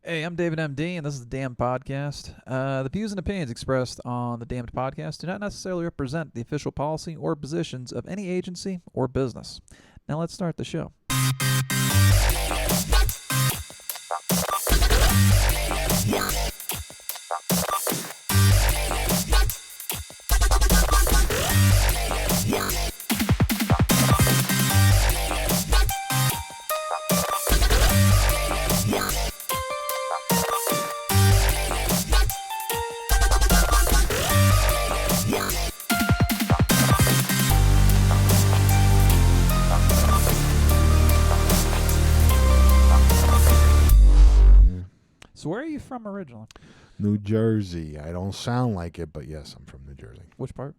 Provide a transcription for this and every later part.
Hey, I'm David MD, and this is the DAMD podcast. The views and opinions expressed on the DAMD podcast do not necessarily represent the official policy or positions of any agency or business. Now let's start the show. So where are you from originally? New Jersey. I don't sound like it, but yes, I'm from New Jersey. Which part?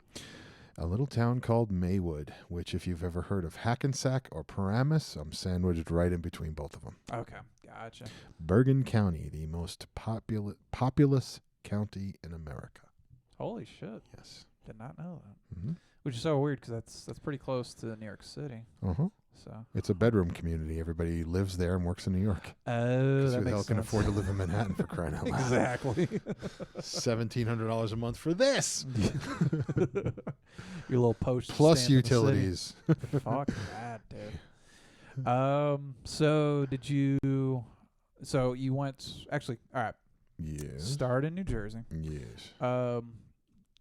A little town called Maywood, which if you've ever heard of Hackensack or Paramus, I'm sandwiched right in between both of them. Okay, gotcha. Bergen County, the most populous county in America. Holy shit. Yes. Did not know that. Mm-hmm. Which is so weird because that's pretty close to New York City. Uh-huh. So. It's a bedroom community. Everybody lives there and works in New York. Oh, that who the makes hell can sense. afford to live in Manhattan for crying out loud? Exactly. $1,700 a month for this. Your little post Plus stamp in the city. utilities. Fuck that, dude. So did you? So you went actually? All right. Yes. Start in New Jersey. Yes.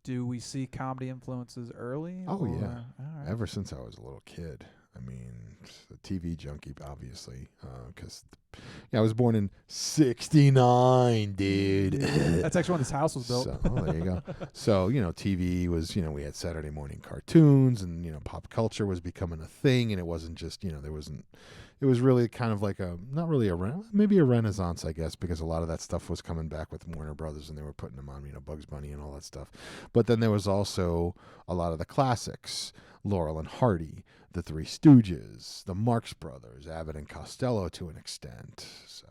Do we see comedy influences early? Oh, or? yeah. All right. Ever since I was a little kid. I mean, a TV junkie, obviously, because I was born in '69, dude. That's actually when this house was built. So, there you go. So, TV was, we had Saturday morning cartoons, and, pop culture was becoming a thing, and it wasn't just, there wasn't, it was really kind of like not really maybe a renaissance, I guess, because a lot of that stuff was coming back with Warner Brothers, and they were putting them on, Bugs Bunny and all that stuff. But then there was also a lot of the classics, Laurel and Hardy, the Three Stooges, the Marx Brothers, Abbott and Costello to an extent. So,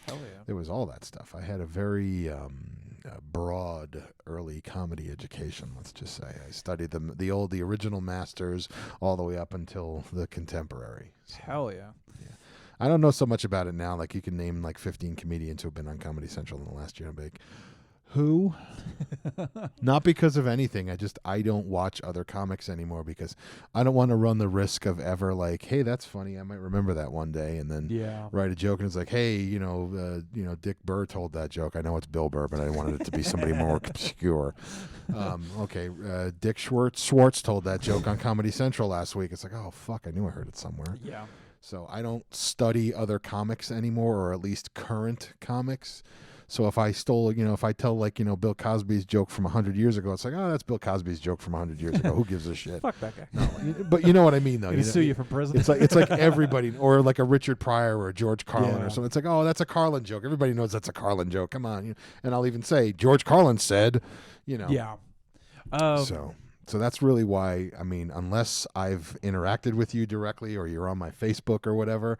Hell yeah. there was all that stuff. I had a very broad early comedy education, let's just say. I studied the original masters all the way up until the contemporary. So, Hell yeah. I don't know so much about it now. Like, you can name like 15 comedians who have been on Comedy Central in the last year. I'm like, who? Not because of anything. I don't watch other comics anymore because I don't want to run the risk of ever like, hey, that's funny. I might remember that one day and then write a joke and it's like, hey, Dick Burr told that joke. I know it's Bill Burr, but I wanted it to be somebody more obscure. Dick Schwartz told that joke on Comedy Central last week. It's like, oh fuck, I knew I heard it somewhere. Yeah. So I don't study other comics anymore, or at least current comics. So if I if I tell Bill Cosby's joke from 100 years ago, it's like, oh, that's Bill Cosby's joke from 100 years ago. Who gives a shit? Fuck that guy. No, but you know what I mean, though. They sue you from prison. It's like everybody, or like a Richard Pryor or a George Carlin or something. It's like, oh, that's a Carlin joke. Everybody knows that's a Carlin joke. Come on, and I'll even say George Carlin said, Yeah. So that's really why. I mean, unless I've interacted with you directly or you're on my Facebook or whatever,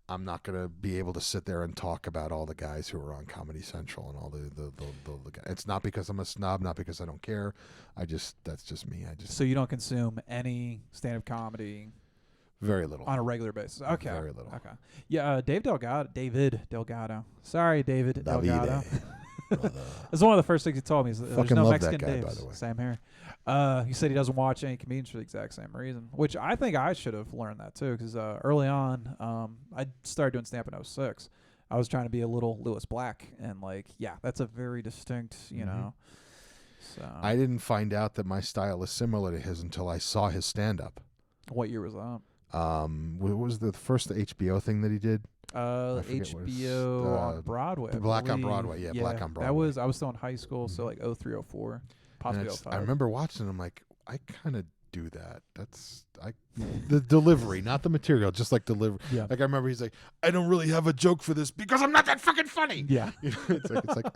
I'm not going to be able to sit there and talk about all the guys who are on Comedy Central and all the guys. It's not because I'm a snob, not because I don't care. That's just me. So you don't consume any stand-up comedy? Very little. On a regular basis. Okay. Very little. Okay. Yeah, David Delgado. Sorry, David Delgado. It's one of the first things he told me. Is there's Fucking no love Mexican that guy, Daves. by the way. Same here. He said he doesn't watch any comedians for the exact same reason, which I think I should have learned that too, because early on, I started doing stand-up in 06. I was trying to be a little Lewis Black, and that's a very distinct, know. So I didn't find out that my style is similar to his until I saw his stand-up. What year was that? What was the first HBO thing that he did? HBO on Broadway. Black on Broadway, yeah, Black on Broadway. I was still in high school, so 03, 04, possibly 05. I remember watching it, I'm like, I kind of do that. The delivery, not the material, just like delivery. Yeah. Like I remember he's like, I don't really have a joke for this because I'm not that fucking funny. Yeah. It's like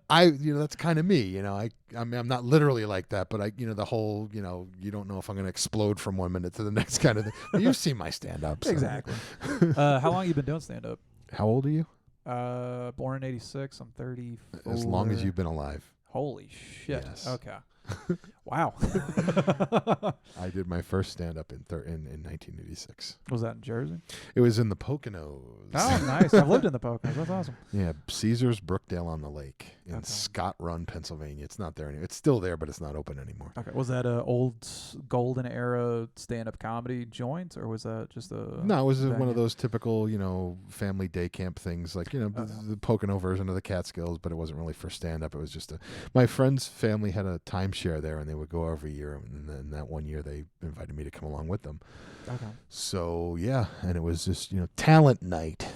that's kind of me. I mean, I'm not literally like that, but the whole, you don't know if I'm going to explode from 1 minute to the next kind of thing. But you've seen my stand-ups. Exactly. How long have you been doing stand-up? How old are you? Born in 86. I'm 34. As long as you've been alive. Holy shit. Yes. Okay. Wow. I did my first stand-up in 1986. Was that in Jersey? It was in the Poconos. Oh, nice. I've lived in the Poconos. That's awesome. Yeah, Caesars Brookdale on the Lake in Okay. Scott Run, Pennsylvania. It's not there anymore. It's still there, but it's not open anymore. Okay. Was that a old golden era stand-up comedy joint, or was that just a? No, it was one venue? of those typical, family day camp things, like, the Pocono version of the Catskills, but it wasn't really for stand-up. It was just my friend's family had a timeshare there, and they would go every year, and then that one year they invited me to come along with them. Okay. So, yeah, and it was just, talent night.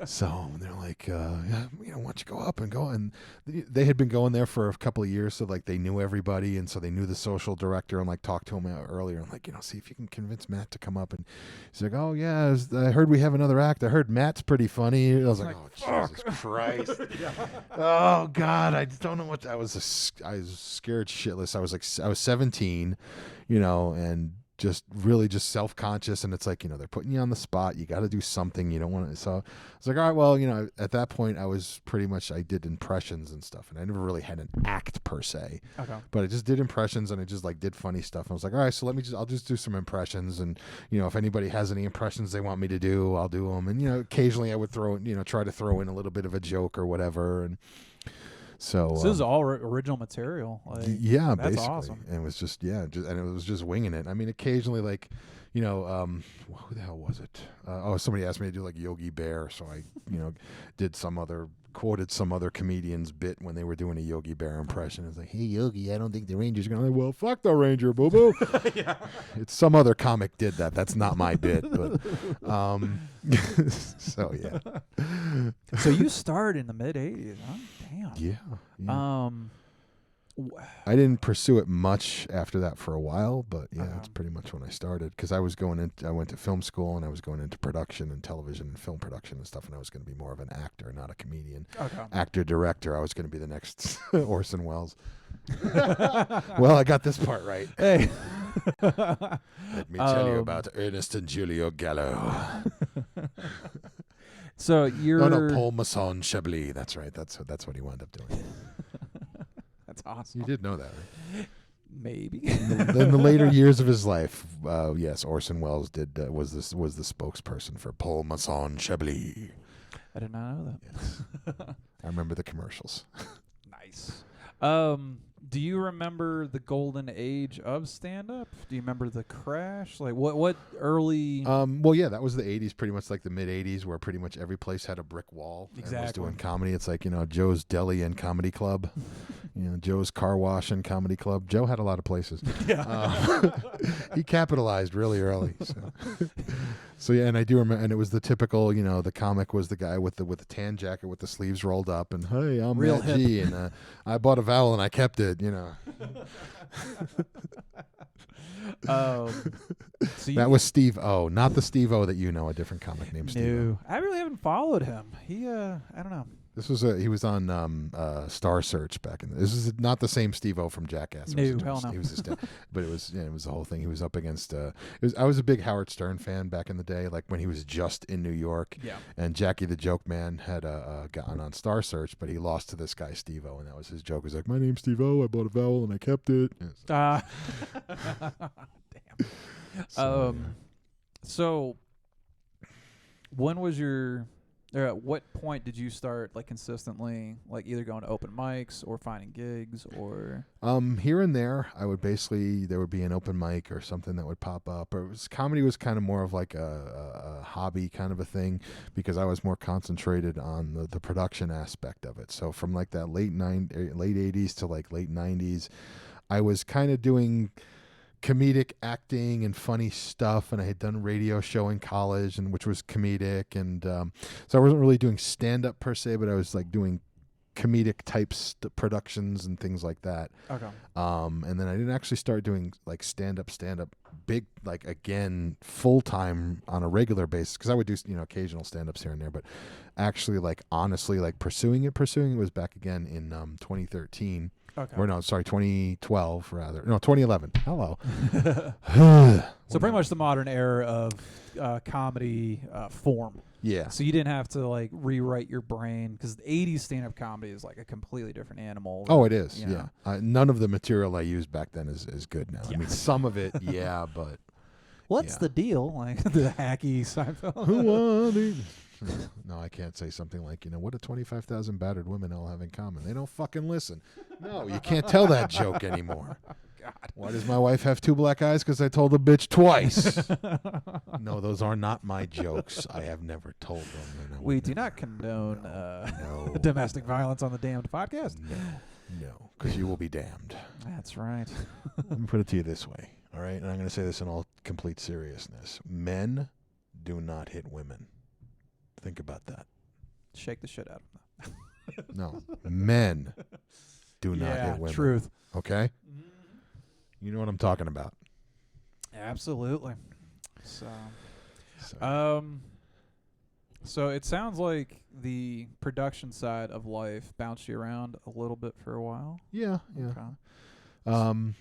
So they're like, why don't you go up and go? And they had been going there for a couple of years, so, like, they knew everybody, and so they knew the social director, and, like, talked to him earlier, and, like, see if you can convince Matt to come up. And he's like, oh, yeah, I heard we have another act. I heard Matt's pretty funny. I was like, oh, Jesus Christ. Oh, God, I don't know what. I was scared shitless. I was 17, and just really just self-conscious, and it's like, they're putting you on the spot. You got to do something. You don't want to. So I was like, all right, well, at that point I was pretty much, I did impressions and stuff, and I never really had an act per se. Okay. But I just did impressions, and I just, like, did funny stuff. And I was like, all right, so I'll just do some impressions, and if anybody has any impressions they want me to do, I'll do them. And occasionally I would try to throw in a little bit of a joke or whatever. And so this is all original material. Like, yeah, that's basically. awesome. And it was just, and it was just winging it. I mean, occasionally, like, who the hell was it? Somebody asked me to do, like, Yogi Bear, so I, quoted some other comedian's bit when they were doing a Yogi Bear impression. It's like, hey, Yogi, I don't think the Ranger's going to. Well, fuck the Ranger, boo-boo. Yeah. It's some other comic did that. That's not my bit. But, so, yeah. So you started in the mid '80s, huh? Damn. Yeah. I didn't pursue it much after that for a while, but yeah, that's pretty much when I started, because I went to film school, and I was going into production and television and film production and stuff, and I was going to be more of an actor, not a comedian. Okay. Actor, director. I was going to be the next Orson Welles. Well, I got this part right. Hey. Let me tell you about Ernest and Julio Gallo. So you're No, Paul Masson Chablis. That's right. That's what he wound up doing. That's awesome. You did know that, right? Maybe. In the later years of his life, yes, Orson Welles was the spokesperson for Paul Masson Chablis. I did not know that. Yes. I remember the commercials. Nice. Do you remember the golden age of stand-up? Do you remember the crash? Like what early? Well, yeah, that was the 80s, pretty much like the mid 80s, where pretty much every place had a brick wall. Exactly. And was doing comedy. It's like, Joe's Deli and Comedy Club, Joe's Car Wash and Comedy Club. Joe had a lot of places. Yeah. He capitalized really early. So yeah, and I do remember, and it was the typical, the comic was the guy with the tan jacket with the sleeves rolled up, and hey, I'm Real Matt G, and I bought a vowel and I kept it, So that was Steve O, not the Steve O that a different comic named Steve O. No, I really haven't followed him. He, I don't know. This was he was on Star Search back in. This is not the same Steve-O from Jackass. No, hell no. He was but it was the whole thing. He was up against. I was a big Howard Stern fan back in the day, like when he was just in New York. Yeah. And Jackie the Joke Man had gotten on Star Search, but he lost to this guy Steve-O, and that was his joke. He was like, "My name's Steve-O. I bought a vowel and I kept it." Damn. So when was your? Or at what point did you start, like, consistently, like, either going to open mics or finding gigs or? Here and there, there would be an open mic or something that would pop up. Or comedy was kind of more of like a hobby kind of a thing, because I was more concentrated on the production aspect of it. So from like that late 80s to like late 90s, I was kind of doing comedic acting and funny stuff, and I had done a radio show in college, and which was comedic, and so I wasn't really doing stand-up per se, but I was like doing comedic type productions and things like that. Okay. And then I didn't actually start doing like stand-up big, like, again, full-time on a regular basis, because I would do occasional stand-ups here and there, but actually, like, honestly, like pursuing it was back again in 2013. Okay. Or no, sorry, 2012 rather. No, 2011. Hello. So pretty much the modern era of comedy form. Yeah. So you didn't have to like rewrite your brain because the 80s stand-up comedy is like a completely different animal. Oh, it is. You know. Yeah. None of the material I used back then is good now. Yeah. I mean, some of it, yeah, but What's yeah. the deal? Like the hacky Seinfeld. Who won it? No, I can't say something like, what do 25,000 battered women all have in common? They don't fucking listen. No, you can't tell that joke anymore. God. Why does my wife have 2 black eyes? Because I told the bitch twice. No, those are not my jokes. I have never told them. We do not condone No. domestic violence on the Damned podcast. No, because you will be damned. That's right. Let me put it to you this way, all right? And I'm going to say this in all complete seriousness. Men do not hit women. Think about that. Shake the shit out of them. No, men do not hit women. Truth. Okay? You know what I'm talking about. Absolutely. So, So, so it sounds like the production side of life bounced you around a little bit for a while. yeah. Okay.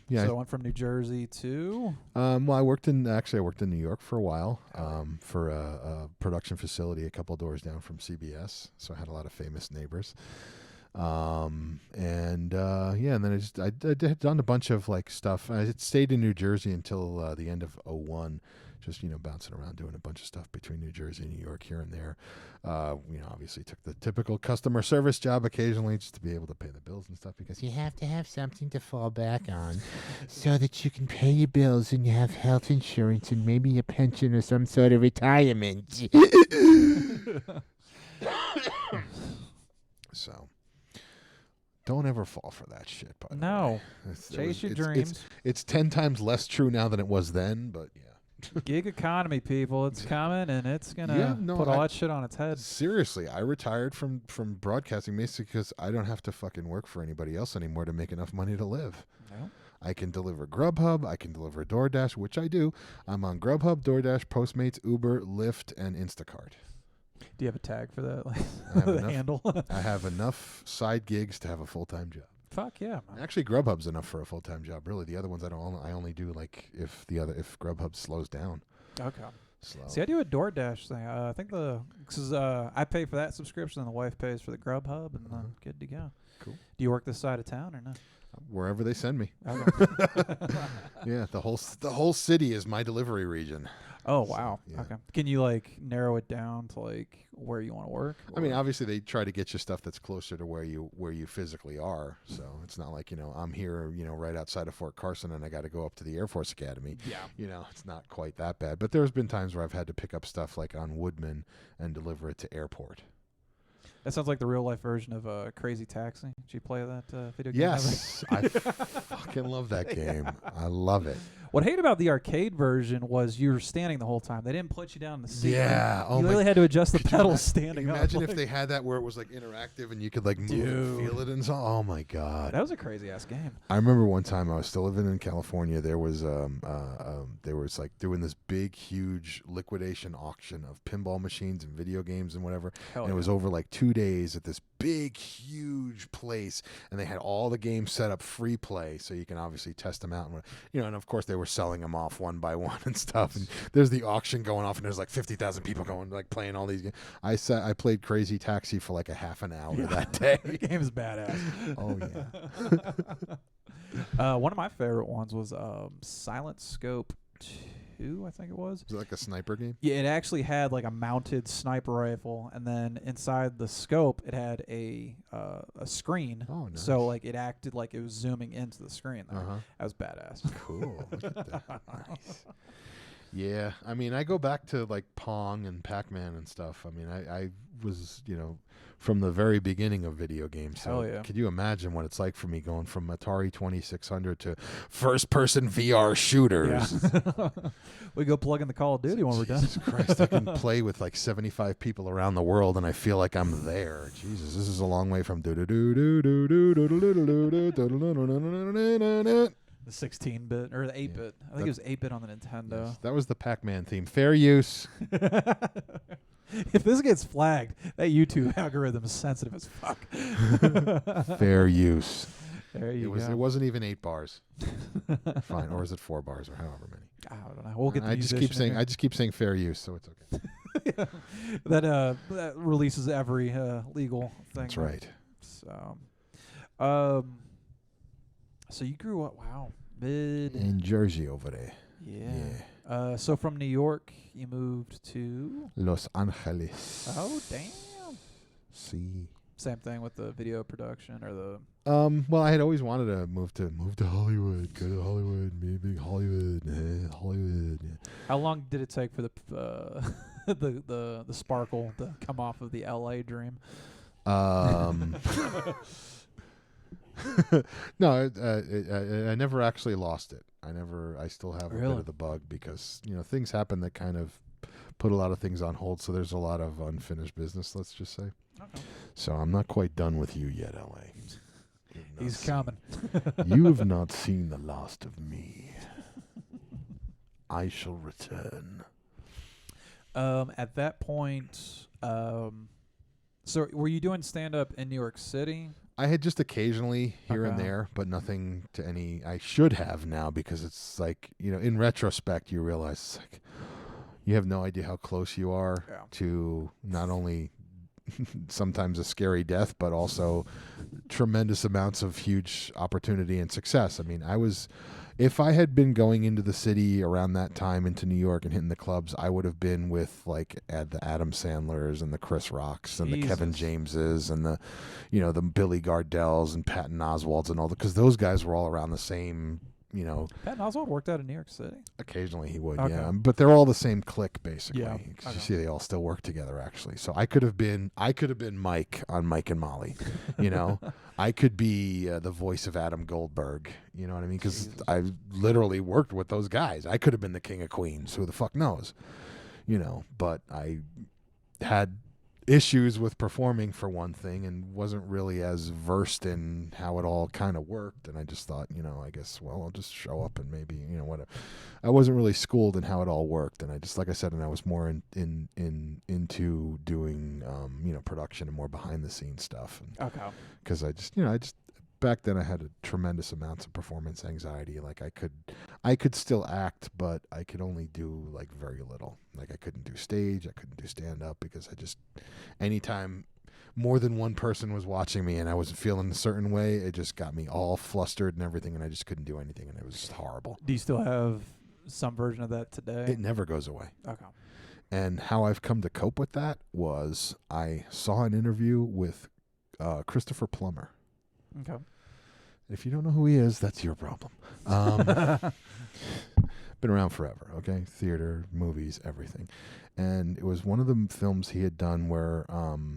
Yeah. So I went from New Jersey to. Well, I worked in New York for a while for a production facility a couple doors down from CBS. So I had a lot of famous neighbors. And then I had done a bunch of like stuff. I had stayed in New Jersey until the end of 2001. Just bouncing around doing a bunch of stuff between New Jersey and New York here and there. Obviously took the typical customer service job occasionally just to be able to pay the bills and stuff because you have to have something to fall back on so that you can pay your bills and you have health insurance and maybe a pension or some sort of retirement. So don't ever fall for that shit. By the No. way. Chase your dreams. It's 10 times less true now than it was then, but yeah. Gig economy, people. It's coming, and it's going to put all that shit on its head. Seriously, I retired from broadcasting basically because I don't have to fucking work for anybody else anymore to make enough money to live. No. I can deliver Grubhub. I can deliver DoorDash, which I do. I'm on Grubhub, DoorDash, Postmates, Uber, Lyft, and Instacart. Do you have a tag for that? Like I have the enough- handle? I have enough side gigs to have a full-time job. Fuck yeah, man. Actually, Grubhub's enough for a full-time job. Really, the other ones I only do like if Grubhub slows down. Okay. Slow. See, I do a DoorDash thing. I think because I pay for that subscription, and the wife pays for the Grubhub, and good to go. Cool. Do you work this side of town or no? Wherever they send me. Okay. Yeah, the whole city is my delivery region. Oh So, wow. yeah. Okay. Can you like narrow it down to like where you want to work? I mean, or- obviously they try to get you stuff that's closer to where you physically are. So it's not like I'm here right outside of Fort Carson and I got to go up to the Air Force Academy. yeah. It's not quite that bad. But there's been times where I've had to pick up stuff like on Woodman and deliver it to airport. That sounds like the real life version of Crazy Taxi. Did you play that video game? Yes, I fucking love that game. I love it. What I hate about the arcade version was you were standing the whole time. They didn't put you down in the seat. Yeah. You literally had to adjust the Could you pedals Can standing you up. imagine if Like, they had that where it was like interactive and you could like move and Dude. feel it and so. Oh my god. that was a crazy ass game. I remember one time I was still living in California. There was like doing this big, huge liquidation auction of pinball machines and video games and whatever. Hell And it yeah. was over like 2 days at this big, huge place, and they had all the games set up free play, so you can obviously test them out. And and of course they were selling them off one by one and stuff. And there's the auction going off, and there's like 50,000 people going like playing all these games. I played Crazy Taxi for like a half an hour that day. The game is badass. Oh yeah. One of my favorite ones was Silent Scope 2, I think it was. Was it like a sniper game? Yeah, it actually had like a mounted sniper rifle, and then inside the scope, it had a screen. Oh, nice. So like it acted like it was zooming into the screen. There. Uh-huh. That was badass. Cool. Look at that. Nice. Yeah, I mean, I go back to like Pong and Pac-Man and stuff. I mean, I was, from the very beginning of video games. So Hell yeah. could you imagine what it's like for me going from Atari 2600 to first-person VR shooters? Yeah. We go plug in the Call of Duty when we're done. Jesus Christ, I can play with like 75 people around the world, and I feel like I'm there. Jesus, this is a long way from The 16-bit or the 8-bit. I think it was 8-bit on the Nintendo. Yes, that was the Pac-Man theme. Fair use. If this gets flagged, that YouTube algorithm is sensitive as fuck. Fair use. There you It go. wasn't even 8 bars. Fine, or is it 4 bars or however many? I don't know. We'll get the I just keep saying fair use, so it's okay. that releases every legal thing. That's right. So, so you grew up. Wow, mid In Jersey over there. Yeah. So from New York, you moved to Los Angeles. Oh, damn. See. Same thing with the video production or the. Well, I had always wanted to move to Hollywood, go to Hollywood, be big Hollywood, Hollywood. Yeah. How long did it take for the the sparkle to come off of the LA dream? No, I never actually lost it. I still have a bit Really? of the bug because things happen that kind of put a lot of things on hold. So there's a lot of unfinished business. Let's just say. Okay. So I'm not quite done with you yet, LA. He's coming. You have not seen the last of me. I shall return. At that point, so were you doing stand up in New York City? I had just occasionally here and Okay. there, but nothing to any. I should have now because it's like, in retrospect, you realize it's like you have no idea how close you are Yeah. to not only sometimes a scary death, but also tremendous amounts of huge opportunity and success. I mean, if I had been going into the city around that time into New York and hitting the clubs, I would have been with like the Adam Sandlers and the Chris Rocks and the Kevin Jesus. Jameses and the Billy Gardells and Patton Oswalds and all because those guys were all around the same. Patton Oswalt worked out in New York City. Occasionally he would, Okay. yeah. But they're all the same clique, basically. Yeah. 'Cause Okay. you see, they all still work together, actually. So I could have been Mike on Mike and Molly. I could be the voice of Adam Goldberg. You know what I mean? Because Jesus. I literally worked with those guys. I could have been the King of Queens. Who the fuck knows? But I had issues with performing for one thing and wasn't really as versed in how it all kind of worked, and I just thought, I guess, well, I'll just show up and maybe, whatever. I wasn't really schooled in how it all worked, and I just, like I said, and I was more into doing production and more behind the scenes stuff, Okay. because I just back then I had a tremendous amounts of performance anxiety. Like I could still act, but I could only do like very little. Like I couldn't do stage, I couldn't do stand up because anytime more than one person was watching me and I wasn't feeling a certain way, it just got me all flustered and everything, and I just couldn't do anything, and it was just horrible. Do you still have some version of that today? It never goes away. Okay. And how I've come to cope with that was I saw an interview with Christopher Plummer. Okay. If you don't know who he is, that's your problem. Been around forever, okay? Theater, movies, everything. And it was one of the films he had done where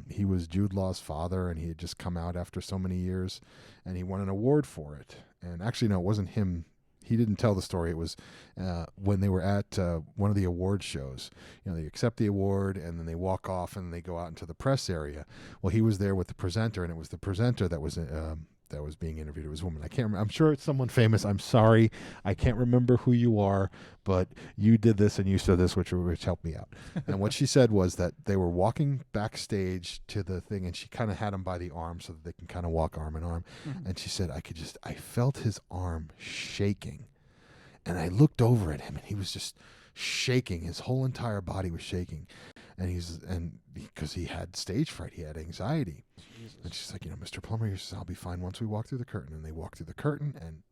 he was Jude Law's father, and he had just come out after so many years, and he won an award for it. And actually, no, it wasn't him. He didn't tell the story. It was when they were at one of the award shows. They accept the award, and then they walk off, and they go out into the press area. Well, he was there with the presenter, and it was the presenter that was being interviewed. It was a woman. I can't remember. I'm sure it's someone famous. I'm sorry. I can't remember who you are, but you did this and you said this, which helped me out. And what she said was that they were walking backstage to the thing, and she kind of had him by the arm so that they can kind of walk arm in arm. Mhm. And she said, I felt his arm shaking. And I looked over at him, and he was just shaking. His whole entire body was shaking. And because he had stage fright, he had anxiety. Jesus. And she's like, Mr. Plummer, I'll be fine once we walk through the curtain. And they walked through the curtain, and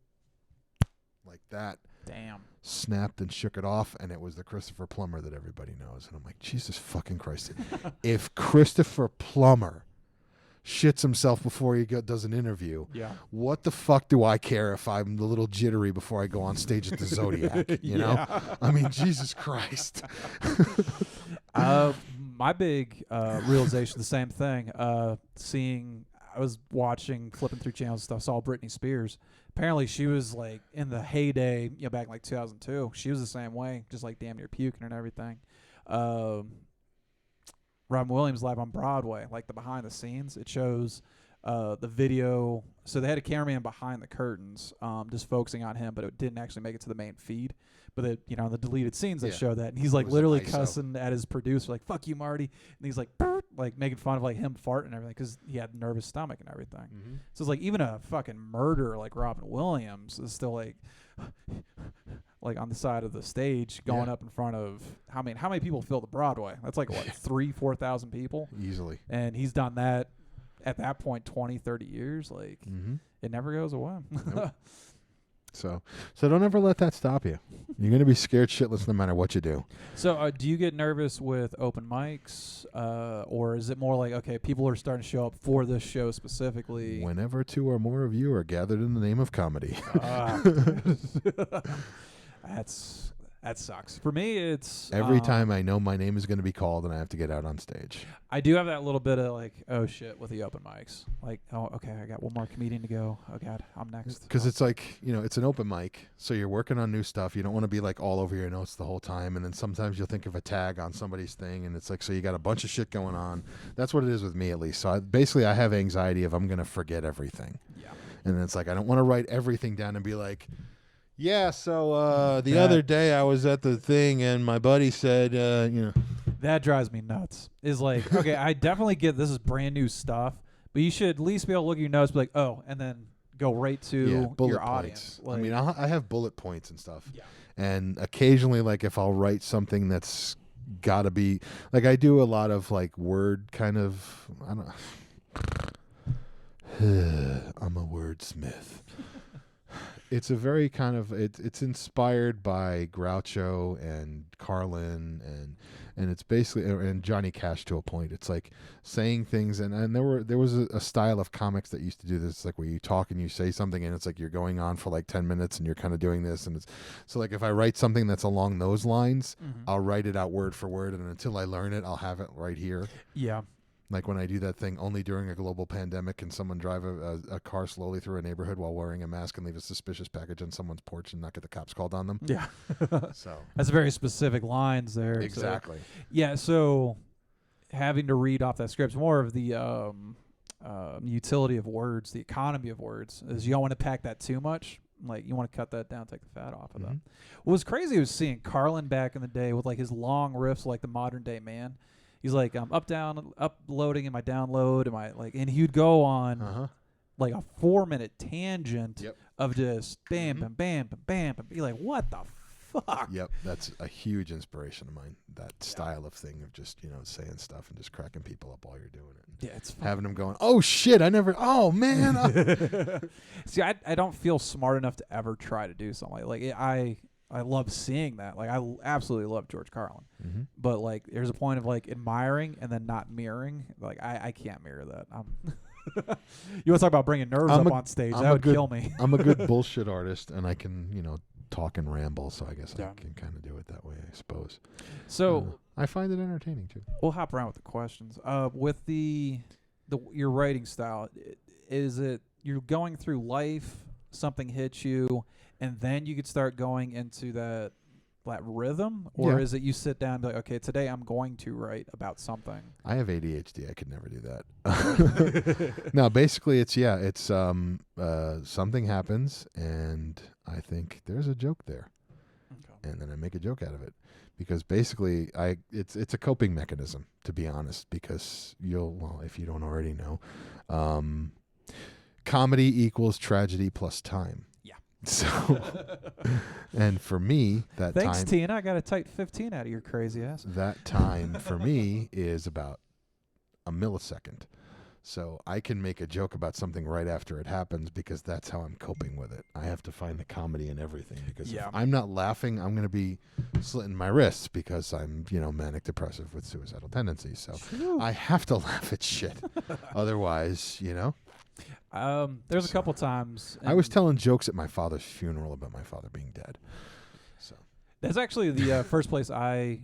like that, Damn. snapped and shook it off, and it was the Christopher Plummer that everybody knows. And I'm like, Jesus fucking Christ. If Christopher Plummer shits himself before he does an interview, Yeah. what the fuck do I care if I'm a little jittery before I go on stage at the Zodiac, you know? Yeah. I mean, Jesus Christ. My big realization, the same thing. I was flipping through channels and stuff, saw Britney Spears. Apparently, she was like in the heyday, back in like 2002. She was the same way, just like damn near puking and everything. Robin Williams live on Broadway, like the behind the scenes. It shows the video. So they had a cameraman behind the curtains, just focusing on him, but it didn't actually make it to the main feed. But the deleted scenes that Yeah. show that, and he's like It was literally ISO. cussing at his producer, like "fuck you, Marty," and he's like, "Burp," like making fun of like him farting and everything because he had nervous stomach and everything. Mm-hmm. So it's like even a fucking murderer like Robin Williams is still like on the side of the stage going up in front of how many people fill the Broadway? That's like what 4,000 people Easily. and he's done that at that point 20, 30 years. Like it never goes away. Nope. So don't ever let that stop you. You're gonna be scared shitless no matter what you do. So do you get nervous with open mics, or is it more like okay, people are starting to show up for this show specifically? Whenever 2 or more of you are gathered in the name of comedy. That sucks. For me, it's every time I know my name is going to be called and I have to get out on stage. I do have that little bit of like, oh shit, with the open mics. Like, oh, okay, I got one more comedian to go. Oh god, I'm next. Because it's like, it's an open mic, so you're working on new stuff. You don't want to be like all over your notes the whole time, and then sometimes you'll think of a tag on somebody's thing, and it's like, so you got a bunch of shit going on. That's what it is with me, at least. So I have anxiety of I'm going to forget everything. Yeah. And then it's like I don't want to write everything down and be like, yeah, so the other day I was at the thing and my buddy said, That drives me nuts. Is like, okay, I definitely get this is brand new stuff, but you should at least be able to look at your notes and be like, oh, and then go right to your audience. Like, I mean, I have bullet points and stuff. Yeah. And occasionally, like, if I'll write something that's got to be, like, I do a lot of, like, word kind of, I don't I'm a wordsmith. It's a very kind of it's inspired by Groucho and Carlin and it's basically and Johnny Cash to a point. It's like saying things and there was a style of comics that used to do this, like where you talk and you say something and it's like you're going on for like 10 minutes and you're kind of doing this and it's so like if I write something that's along those lines, I'll write it out word for word and until I learn it, I'll have it right here. Yeah. Like when I do that thing, only during a global pandemic can someone drive a car slowly through a neighborhood while wearing a mask and leave a suspicious package on someone's porch and not get the cops called on them. Yeah. So that's very specific lines there. Exactly. So, yeah. So having to read off that script, more of the utility of words, the economy of words, is you don't want to pack that too much. Like you want to cut that down, take the fat off of that. What was crazy was seeing Carlin back in the day with like his long riffs, like the modern day man. He's like, up, down, uploading in my download, and he'd go on like a 4-minute tangent of just bam, bam, bam, bam, bam, and be like, what the fuck? Yep, that's a huge inspiration of mine. That style of thing of just saying stuff and just cracking people up while you're doing it. Yeah, it's fun. Having them going, oh shit, oh man. See, I don't feel smart enough to ever try to do something like I love seeing that. Like, I absolutely love George Carlin. But, like, there's a point of, like, admiring and then not mirroring. Like, I can't mirror that. You want to talk about bringing nerves up on stage. That would kill me. I'm a good bullshit artist, and I can, talk and ramble, so I guess I can kind of do it that way, I suppose. So I find it entertaining, too. We'll hop around with the questions. With your writing style, is it you're going through life, something hits you, and then you could start going into that rhythm? Or is it you sit down and be like, okay, today I'm going to write about something? I have ADHD. I could never do that. No, basically it's something happens and I think there's a joke there. Okay. And then I make a joke out of it. Because basically it's a coping mechanism, to be honest, because if you don't already know, comedy equals tragedy plus time. So, and for me, Thanks, Tina. I got a tight 15 out of your crazy ass. That time for me is about a millisecond. So I can make a joke about something right after it happens because that's how I'm coping with it. I have to find the comedy in everything because if I'm not laughing, I'm going to be slitting my wrists because I'm, manic depressive with suicidal tendencies. So I have to laugh at shit. Otherwise, there's a couple times. I was telling jokes at my father's funeral about my father being dead. So that's actually the first place I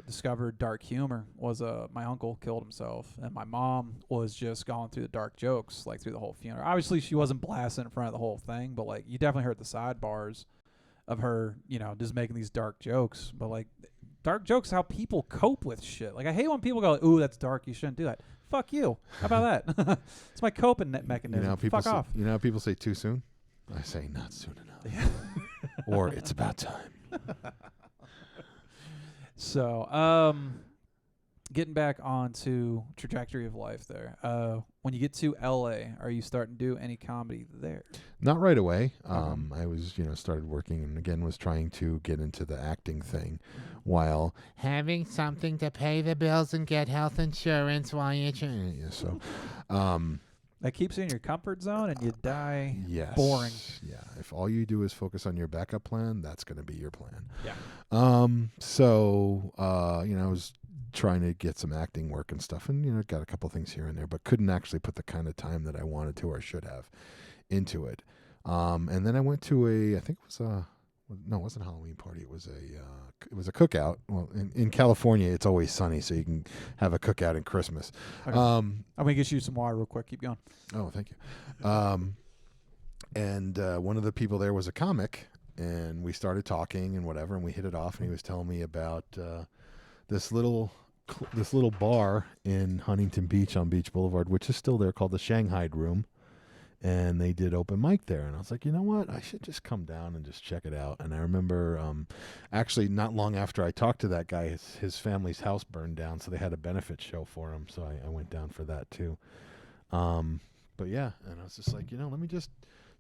discovered dark humor was my uncle killed himself, and my mom was just going through the dark jokes like through the whole funeral. Obviously, she wasn't blasting in front of the whole thing, but like you definitely heard the sidebars of her, just making these dark jokes. But like dark jokes, how people cope with shit. Like I hate when people go, "Ooh, that's dark. You shouldn't do that." Fuck you. How about that? It's my coping mechanism. Fuck off. You know how people say too soon? I say not soon enough. Or it's about time. So, getting back onto trajectory of life there. When you get to LA, are you starting to do any comedy there? Not right away. Okay. I was, started working and again was trying to get into the acting thing while having something to pay the bills and get health insurance while you're trying. Yeah, so, That keeps you in your comfort zone, and you die yes. boring. Yeah. If all you do is focus on your backup plan, that's going to be your plan. Yeah. So, I was trying to get some acting work and stuff and, got a couple things here and there, but couldn't actually put the kind of time that I wanted to or should have into it. And then I went to I think it was no, it wasn't a Halloween party. It was a cookout. Well, in California, it's always sunny, so you can have a cookout in Christmas. Okay. I'm going to get you some water real quick. Keep going. Oh, thank you. And one of the people there was a comic, and we started talking and whatever, and we hit it off, and he was telling me about this little bar in Huntington Beach on Beach Boulevard, which is still there, called the Shanghai Room. And they did open mic there. And I was like, you know what? I should just come down and just check it out. And I remember actually not long after I talked to that guy, his family's house burned down. So they had a benefit show for him. So I went down for that too. But yeah, and I was just like, let me just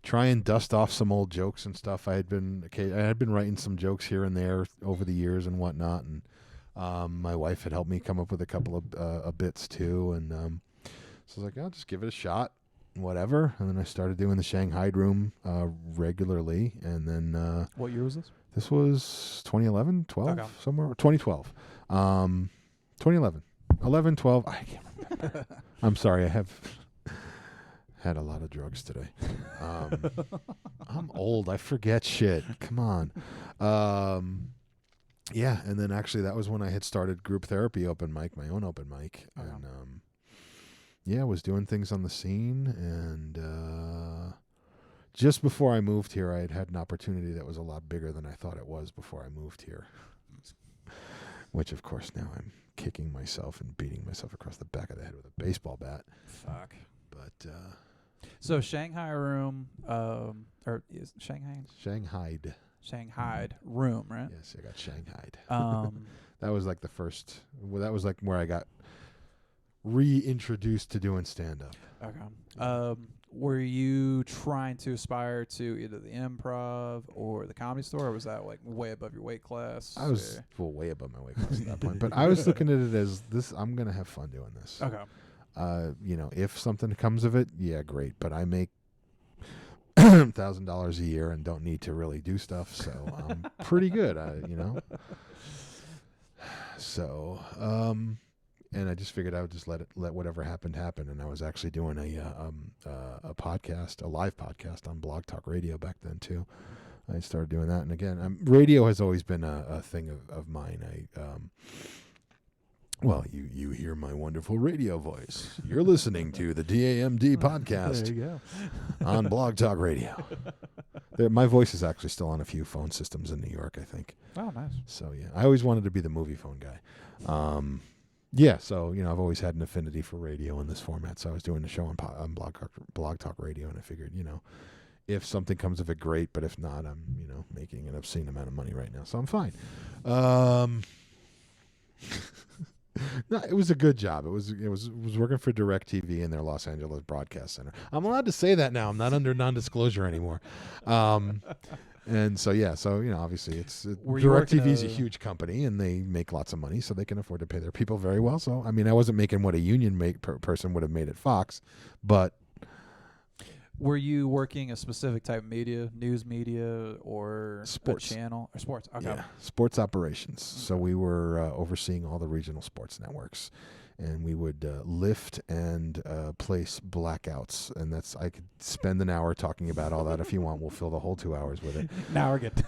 try and dust off some old jokes and stuff. I had been writing some jokes here and there over the years and whatnot. And my wife had helped me come up with a couple of bits too. And so I was like, I'll just give it a shot. Whatever, and then I started doing the Shanghai Room regularly, and then What year was this? This was 2011, 12, Okay. somewhere 2012, 2011, 11, 12. I can't remember. I'm sorry, I have had a lot of drugs today. I'm old. I forget shit. Come on. Yeah, and then actually that was when I had started group therapy open mic, my own open mic, and yeah, I was doing things on the scene, and just before I moved here, I had an opportunity that was a lot bigger than I thought it was before I moved here, which, of course, now I'm kicking myself and beating myself across the back of the head with a baseball bat. Fuck. But So Shanghai Room, or is Shanghai? Shanghai Room, right? Yes, I got Shanghaied. That was like the first. Well, that was like where I got reintroduced to doing stand-up. Okay. Were you trying to aspire to either the improv or the Comedy Store, or was that like way above your weight class? I was way above my weight class at that point, but I was looking at it as this. I'm gonna have fun doing this. Okay. If something comes of it, yeah, great. But I make $1,000 a year and don't need to really do stuff, so I'm pretty good. So. And I just figured I would just let whatever happened happen. And I was actually doing a podcast, a live podcast on Blog Talk Radio back then too. I started doing that, and again, radio has always been a thing of mine. Well, you hear my wonderful radio voice. You're listening to the DAMD podcast. There you go. On Blog Talk Radio. My voice is actually still on a few phone systems in New York, I think. Oh, nice. So yeah, I always wanted to be the movie phone guy. Yeah, so I've always had an affinity for radio in this format. So I was doing the show on Blog Talk Radio, and I figured, if something comes of it, great. But if not, I'm making an obscene amount of money right now, so I'm fine. No, it was a good job. It was working for DirecTV in their Los Angeles broadcast center. I'm allowed to say that now. I'm not under non-disclosure anymore. And so, yeah, obviously DirecTV is a huge company, and they make lots of money, so they can afford to pay their people very well. So, I wasn't making what a union person would have made at Fox, but. Were you working a specific type of media, news media, or sports channel, or sports? Okay. Yeah, sports operations. So we were overseeing all the regional sports networks. And we would lift and place blackouts, and I could spend an hour talking about all that if you want. We'll fill the whole 2 hours with it. Now we're good.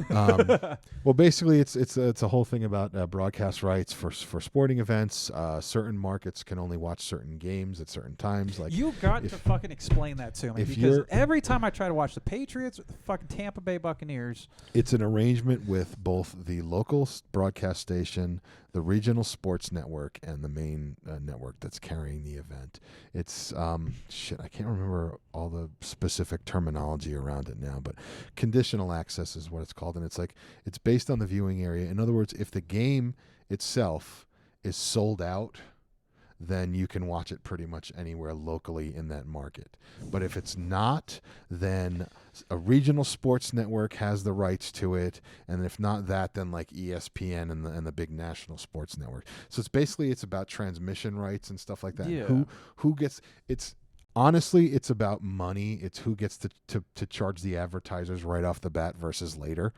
Well, basically, it's a whole thing about broadcast rights for sporting events. Certain markets can only watch certain games at certain times. Like you got to fucking explain that to me, because every time I try to watch the Patriots or the fucking Tampa Bay Buccaneers, it's an arrangement with both the local broadcast station, the regional sports network, and the main network that's carrying the event. It's I can't remember all the specific terminology around it now, but conditional access is what it's called, and it's based on the viewing area. In other words, if the game itself is sold out then you can watch it pretty much anywhere locally in that market. But if it's not, then a regional sports network has the rights to it, and if not that, then like ESPN and the big national sports network. So it's about transmission rights and stuff like that. Yeah. Who gets it's. Honestly, it's about money. It's who gets to charge the advertisers right off the bat versus later.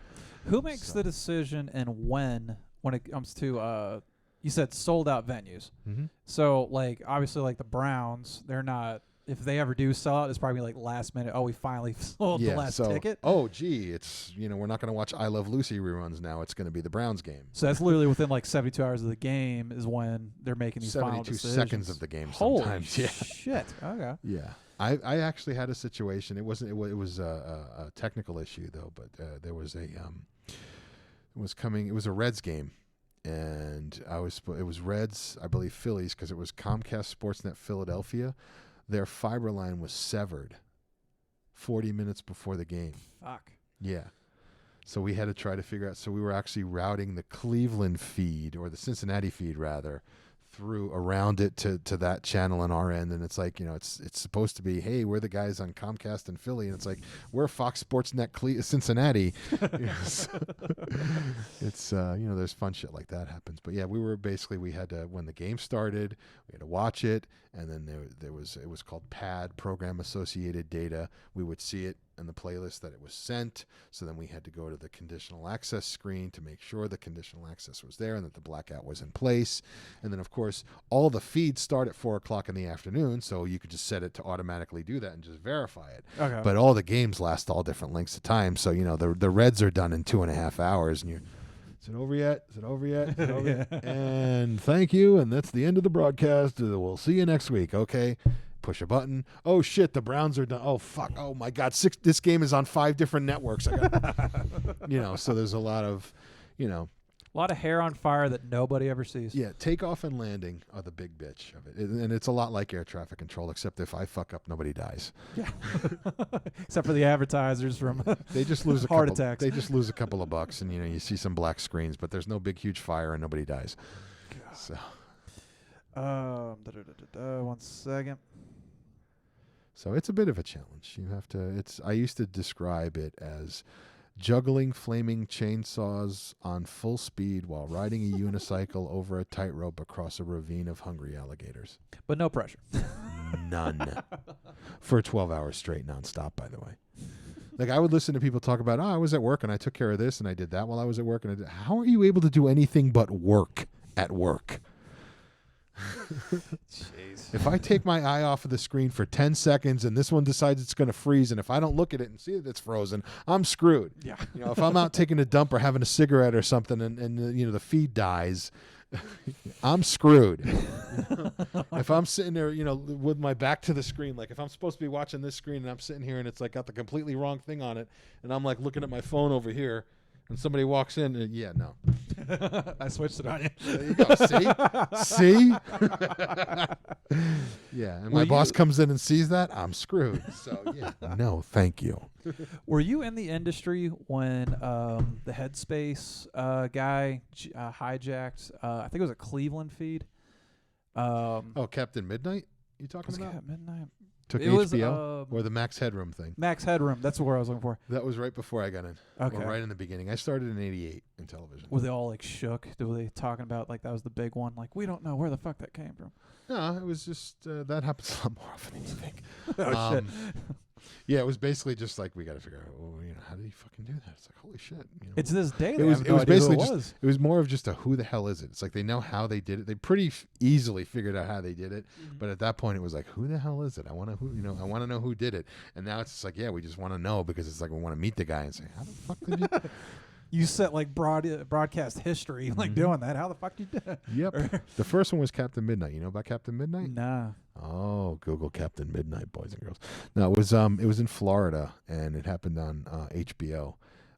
Who makes the decision and when it comes to you said sold out venues. Mm-hmm. So like obviously like the Browns, they're not, if they ever do sell out, it's probably like last minute. Oh, we finally sold the last ticket. Oh, gee, it's we're not going to watch I Love Lucy reruns now. It's going to be the Browns game. So that's literally within like 72 hours of the game is when they're making these final 72 decisions. seconds of the game Holy sometimes. Yeah. shit. Okay. Yeah. I actually had a situation. It was a technical issue though, but there was it was a Reds game, and it was Reds, I believe Phillies, because it was Comcast Sportsnet Philadelphia. Their fiber line was severed 40 minutes before the game. Fuck. Yeah. So we had to try to figure out. So we were actually routing the Cleveland feed, or the Cincinnati feed rather, through around it to that channel on our end. And it's like, it's supposed to be, hey, we're the guys on Comcast and Philly. And it's like, we're Fox Sports Net Cincinnati. It's, there's fun shit like that happens. But yeah, we had to, when the game started, we had to watch it. And then it was called PAD, Program Associated Data. We would see it in the playlist that it was sent. So then we had to go to the conditional access screen to make sure the conditional access was there and that the blackout was in place. And then, of course, all the feeds start at 4 o'clock in the afternoon, so you could just set it to automatically do that and just verify it. Okay. But all the games last all different lengths of time. So, the Reds are done in 2.5 hours, and is it over yet? Is it over yet? Is it over yet? And thank you, and that's the end of the broadcast. We'll see you next week, okay? Push a button. Oh shit, the Browns are done. Oh fuck. Oh my God, this game is on 5 different networks. So there's a lot of, a lot of hair on fire that nobody ever sees. Yeah, takeoff and landing are the big bitch of it. And it's a lot like air traffic control, except if I fuck up, nobody dies. Yeah. Except for the advertisers from they just lose heart attacks. They just lose a couple of bucks, and you see some black screens, but there's no big huge fire and nobody dies. God. So 1 second. So it's a bit of a challenge. I used to describe it as juggling flaming chainsaws on full speed while riding a unicycle over a tightrope across a ravine of hungry alligators. But no pressure. None. For 12 hours straight nonstop, by the way. Like, I would listen to people talk about, I was at work and I took care of this and I did that while I was at work. And how are you able to do anything but work at work? Jeez. If I take my eye off of the screen for 10 seconds and this one decides it's going to freeze, and if I don't look at it and see that it's frozen, I'm screwed. Yeah. If I'm out taking a dump or having a cigarette or something and the feed dies, I'm screwed. If I'm sitting there, with my back to the screen, like if I'm supposed to be watching this screen and I'm sitting here and it's like got the completely wrong thing on it, and I'm like looking at my phone over here, and somebody walks in, and no. I switched it on you. There you go. See? Yeah, and my boss comes in and sees that, I'm screwed. So, yeah, no, thank you. Were you in the industry when the Headspace guy hijacked, I think it was a Cleveland feed? Captain Midnight you talking about? Captain Midnight? Took it HBO or the Max Headroom thing? Max Headroom. That's where I was looking for. That was right before I got in. Okay. Well, right in the beginning. I started in '88 in television. Were they all like shook? Were they talking about like that was the big one? Like, we don't know where the fuck that came from. No, it was just that happens a lot more often than you think. Oh shit. Yeah, it was basically just like, we got to figure out, how did he fucking do that? It's like, holy shit. It's this day. It was basically just, it was more of just a who the hell is it? It's like they know how they did it. They pretty easily figured out how they did it, but at that point it was like, who the hell is it? I want to know who did it. And now it's just like, yeah, we just want to know because it's like we want to meet the guy and say, how the fuck did you? You set like broadcast history, like doing that. How the fuck you did? Yep. The first one was Captain Midnight. You know about Captain Midnight? Nah. Oh, Google Captain Midnight, boys and girls. No, it was in Florida, and it happened on HBO.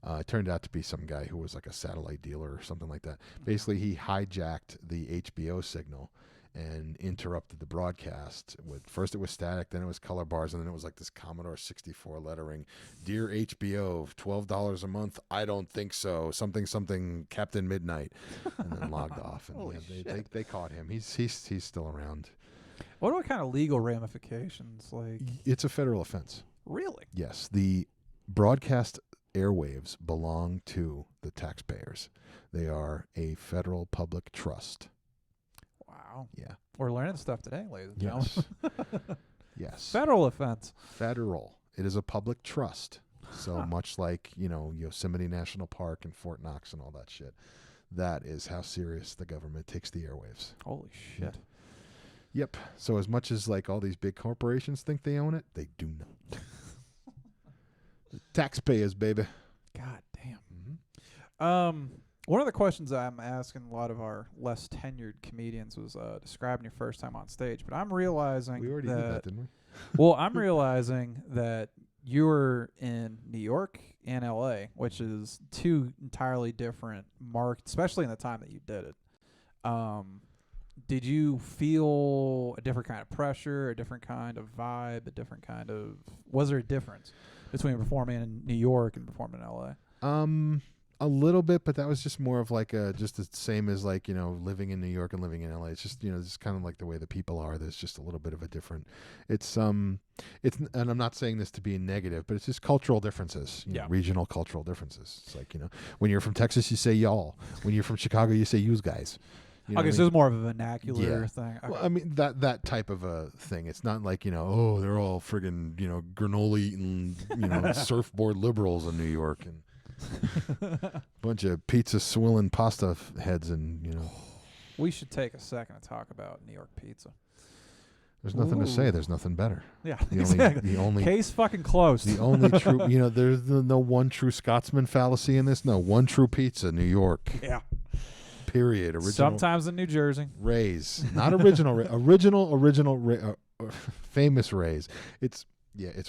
It turned out to be some guy who was like a satellite dealer or something like that. Basically, he hijacked the HBO signal and interrupted the broadcast. First it was static, then it was color bars, and then it was like this Commodore 64 lettering. Dear HBO, $12 a month? I don't think so. Something Captain Midnight. And then logged off. And Holy shit. They caught him. He's still around. What kind of legal ramifications? Like, It's a federal offense. really? Yes, the broadcast airwaves belong to the taxpayers. They are a federal public trust. Wow. Yeah. We're learning stuff today, ladies and gentlemen. Yes. Yes. Federal offense. Federal. It is a public trust. So much like, Yosemite National Park and Fort Knox and all that shit. That is how serious the government takes the airwaves. Holy shit. Yep. So as much as like all these big corporations think they own it, they do not. The taxpayers, baby. God damn. Mm-hmm. One of the questions I'm asking a lot of our less tenured comedians was describing your first time on stage. But I'm realizing We already did that, didn't we? Well, I'm realizing that you were in New York and L.A., which is two entirely different markets, especially in the time that you did it. Did you feel a different kind of pressure, a different kind of vibe, was there a difference between performing in New York and performing in L.A.? A little bit, but that was just more of like just the same as like, living in New York and living in LA. It's just, just kind of like the way the people are. There's just a little bit of a different, and I'm not saying this to be negative, but it's just cultural differences, regional cultural differences. It's like, when you're from Texas, you say y'all. When you're from Chicago, you say yous guys. Okay, so it's more of a vernacular thing. Okay. Well, I mean, that type of a thing. It's not like, they're all friggin', granola eating, surfboard liberals in New York and bunch of pizza swilling pasta heads and, We should take a second to talk about New York pizza. There's nothing to say. There's nothing better. Yeah, The only case fucking closed. The only true, there's no one true Scotsman fallacy in this. No, one true pizza, New York. Yeah. Period. Original. Sometimes in New Jersey. Ray's, not original. Original. Famous Ray's. It's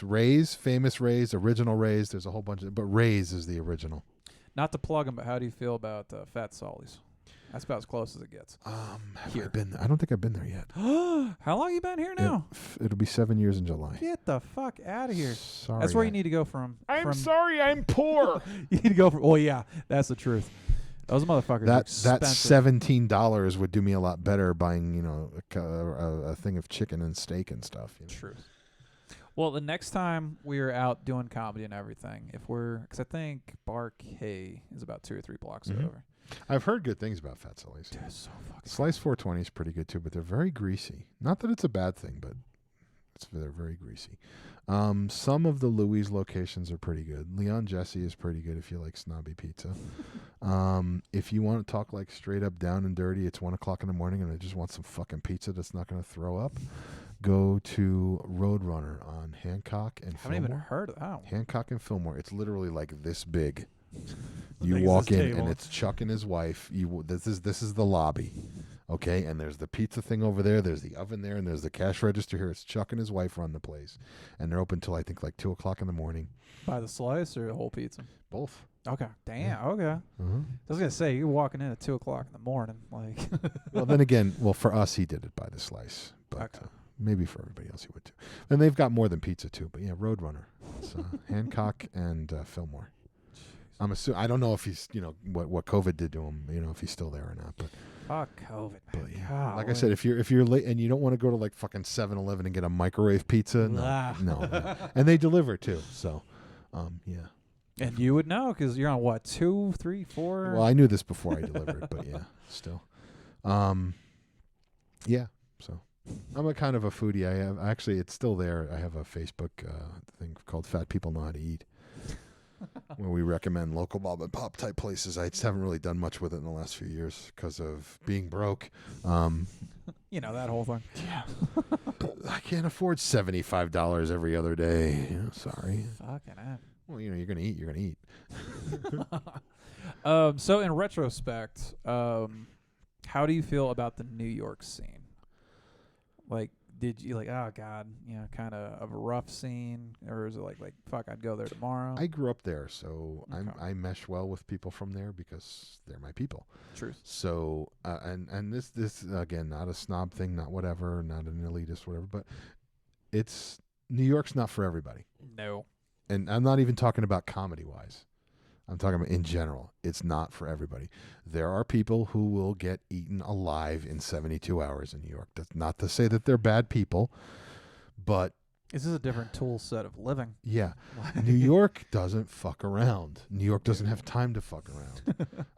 Ray's, famous Ray's, original Ray's. There's a whole bunch of, but Ray's is the original. Not to plug them, but how do you feel about Fat Sully's? That's about as close as it gets. Have I been there? I don't think I've been there yet. How long you been here now? It'll be 7 years in July. Get the fuck out of here. Sorry. That's where you need to go from. I'm sorry, I'm poor. You need to go from. Oh yeah, that's the truth. Those motherfuckers. That expensive. $17 would do me a lot better buying a thing of chicken and steak and stuff. Truth. Well, the next time we're out doing comedy and everything, because I think Bar K is about 2 or 3 blocks over. I've heard good things about Fat Sully's. Dude, it's so fucking Slice 420 is pretty good too, but they're very greasy. Not that it's a bad thing, but they're very greasy. Some of the Louis locations are pretty good. Leon Jesse is pretty good if you like snobby pizza. If you want to talk like straight up down and dirty, it's 1 o'clock in the morning and I just want some fucking pizza that's not going to throw up. Go to Roadrunner on Hancock and Fillmore. I haven't even heard of that. Hancock and Fillmore. It's literally like this big. You walk in and it's Chuck and his wife. This is the lobby, okay? And there's the pizza thing over there. There's the oven there, and there's the cash register here. It's Chuck and his wife run the place, and they're open till I think like 2 o'clock in the morning. By the slice or the whole pizza? Both. Okay. Damn. Yeah. Okay. Uh-huh. I was gonna say you're walking in at 2 o'clock in the morning, like. Well, then again, for us, he did it by the slice, but. Okay. Maybe for everybody else he would too. And they've got more than pizza too, but yeah, Roadrunner. It's Hancock and Fillmore. I'm assuming, I don't know if he's, what COVID did to him, if he's still there or not. But fuck COVID, man. But yeah, like I said, if you're late and you don't want to go to like fucking 7-Eleven and get a microwave pizza, no. And they deliver too, so yeah. And you would know because you're on what, 2, 3, 4? Well, I knew this before I delivered, but yeah, still. Yeah, so. I'm a kind of a foodie. It's still there. I have a Facebook thing called Fat People Know How to Eat, where we recommend local mom and pop type places. I just haven't really done much with it in the last few years because of being broke. That whole thing. Yeah. I can't afford $75 every other day. Sorry. Fucking hell. Well, you're gonna eat. You're gonna eat. So in retrospect, how do you feel about the New York scene? Like, did you oh God, kind of a rough scene, or is it like fuck, I'd go there tomorrow? I grew up there, so Okay. I mesh well with people from there because they're my people. Truth. So and this again, not a snob thing, not whatever, not an elitist, whatever, but New York's not for everybody. No. And I'm not even talking about comedy wise. I'm talking about in general. It's not for everybody. There are people who will get eaten alive in 72 hours in New York. That's not to say that they're bad people, but This is a different tool set of living. yeah, New York doesn't fuck around. New York doesn't have time to fuck around.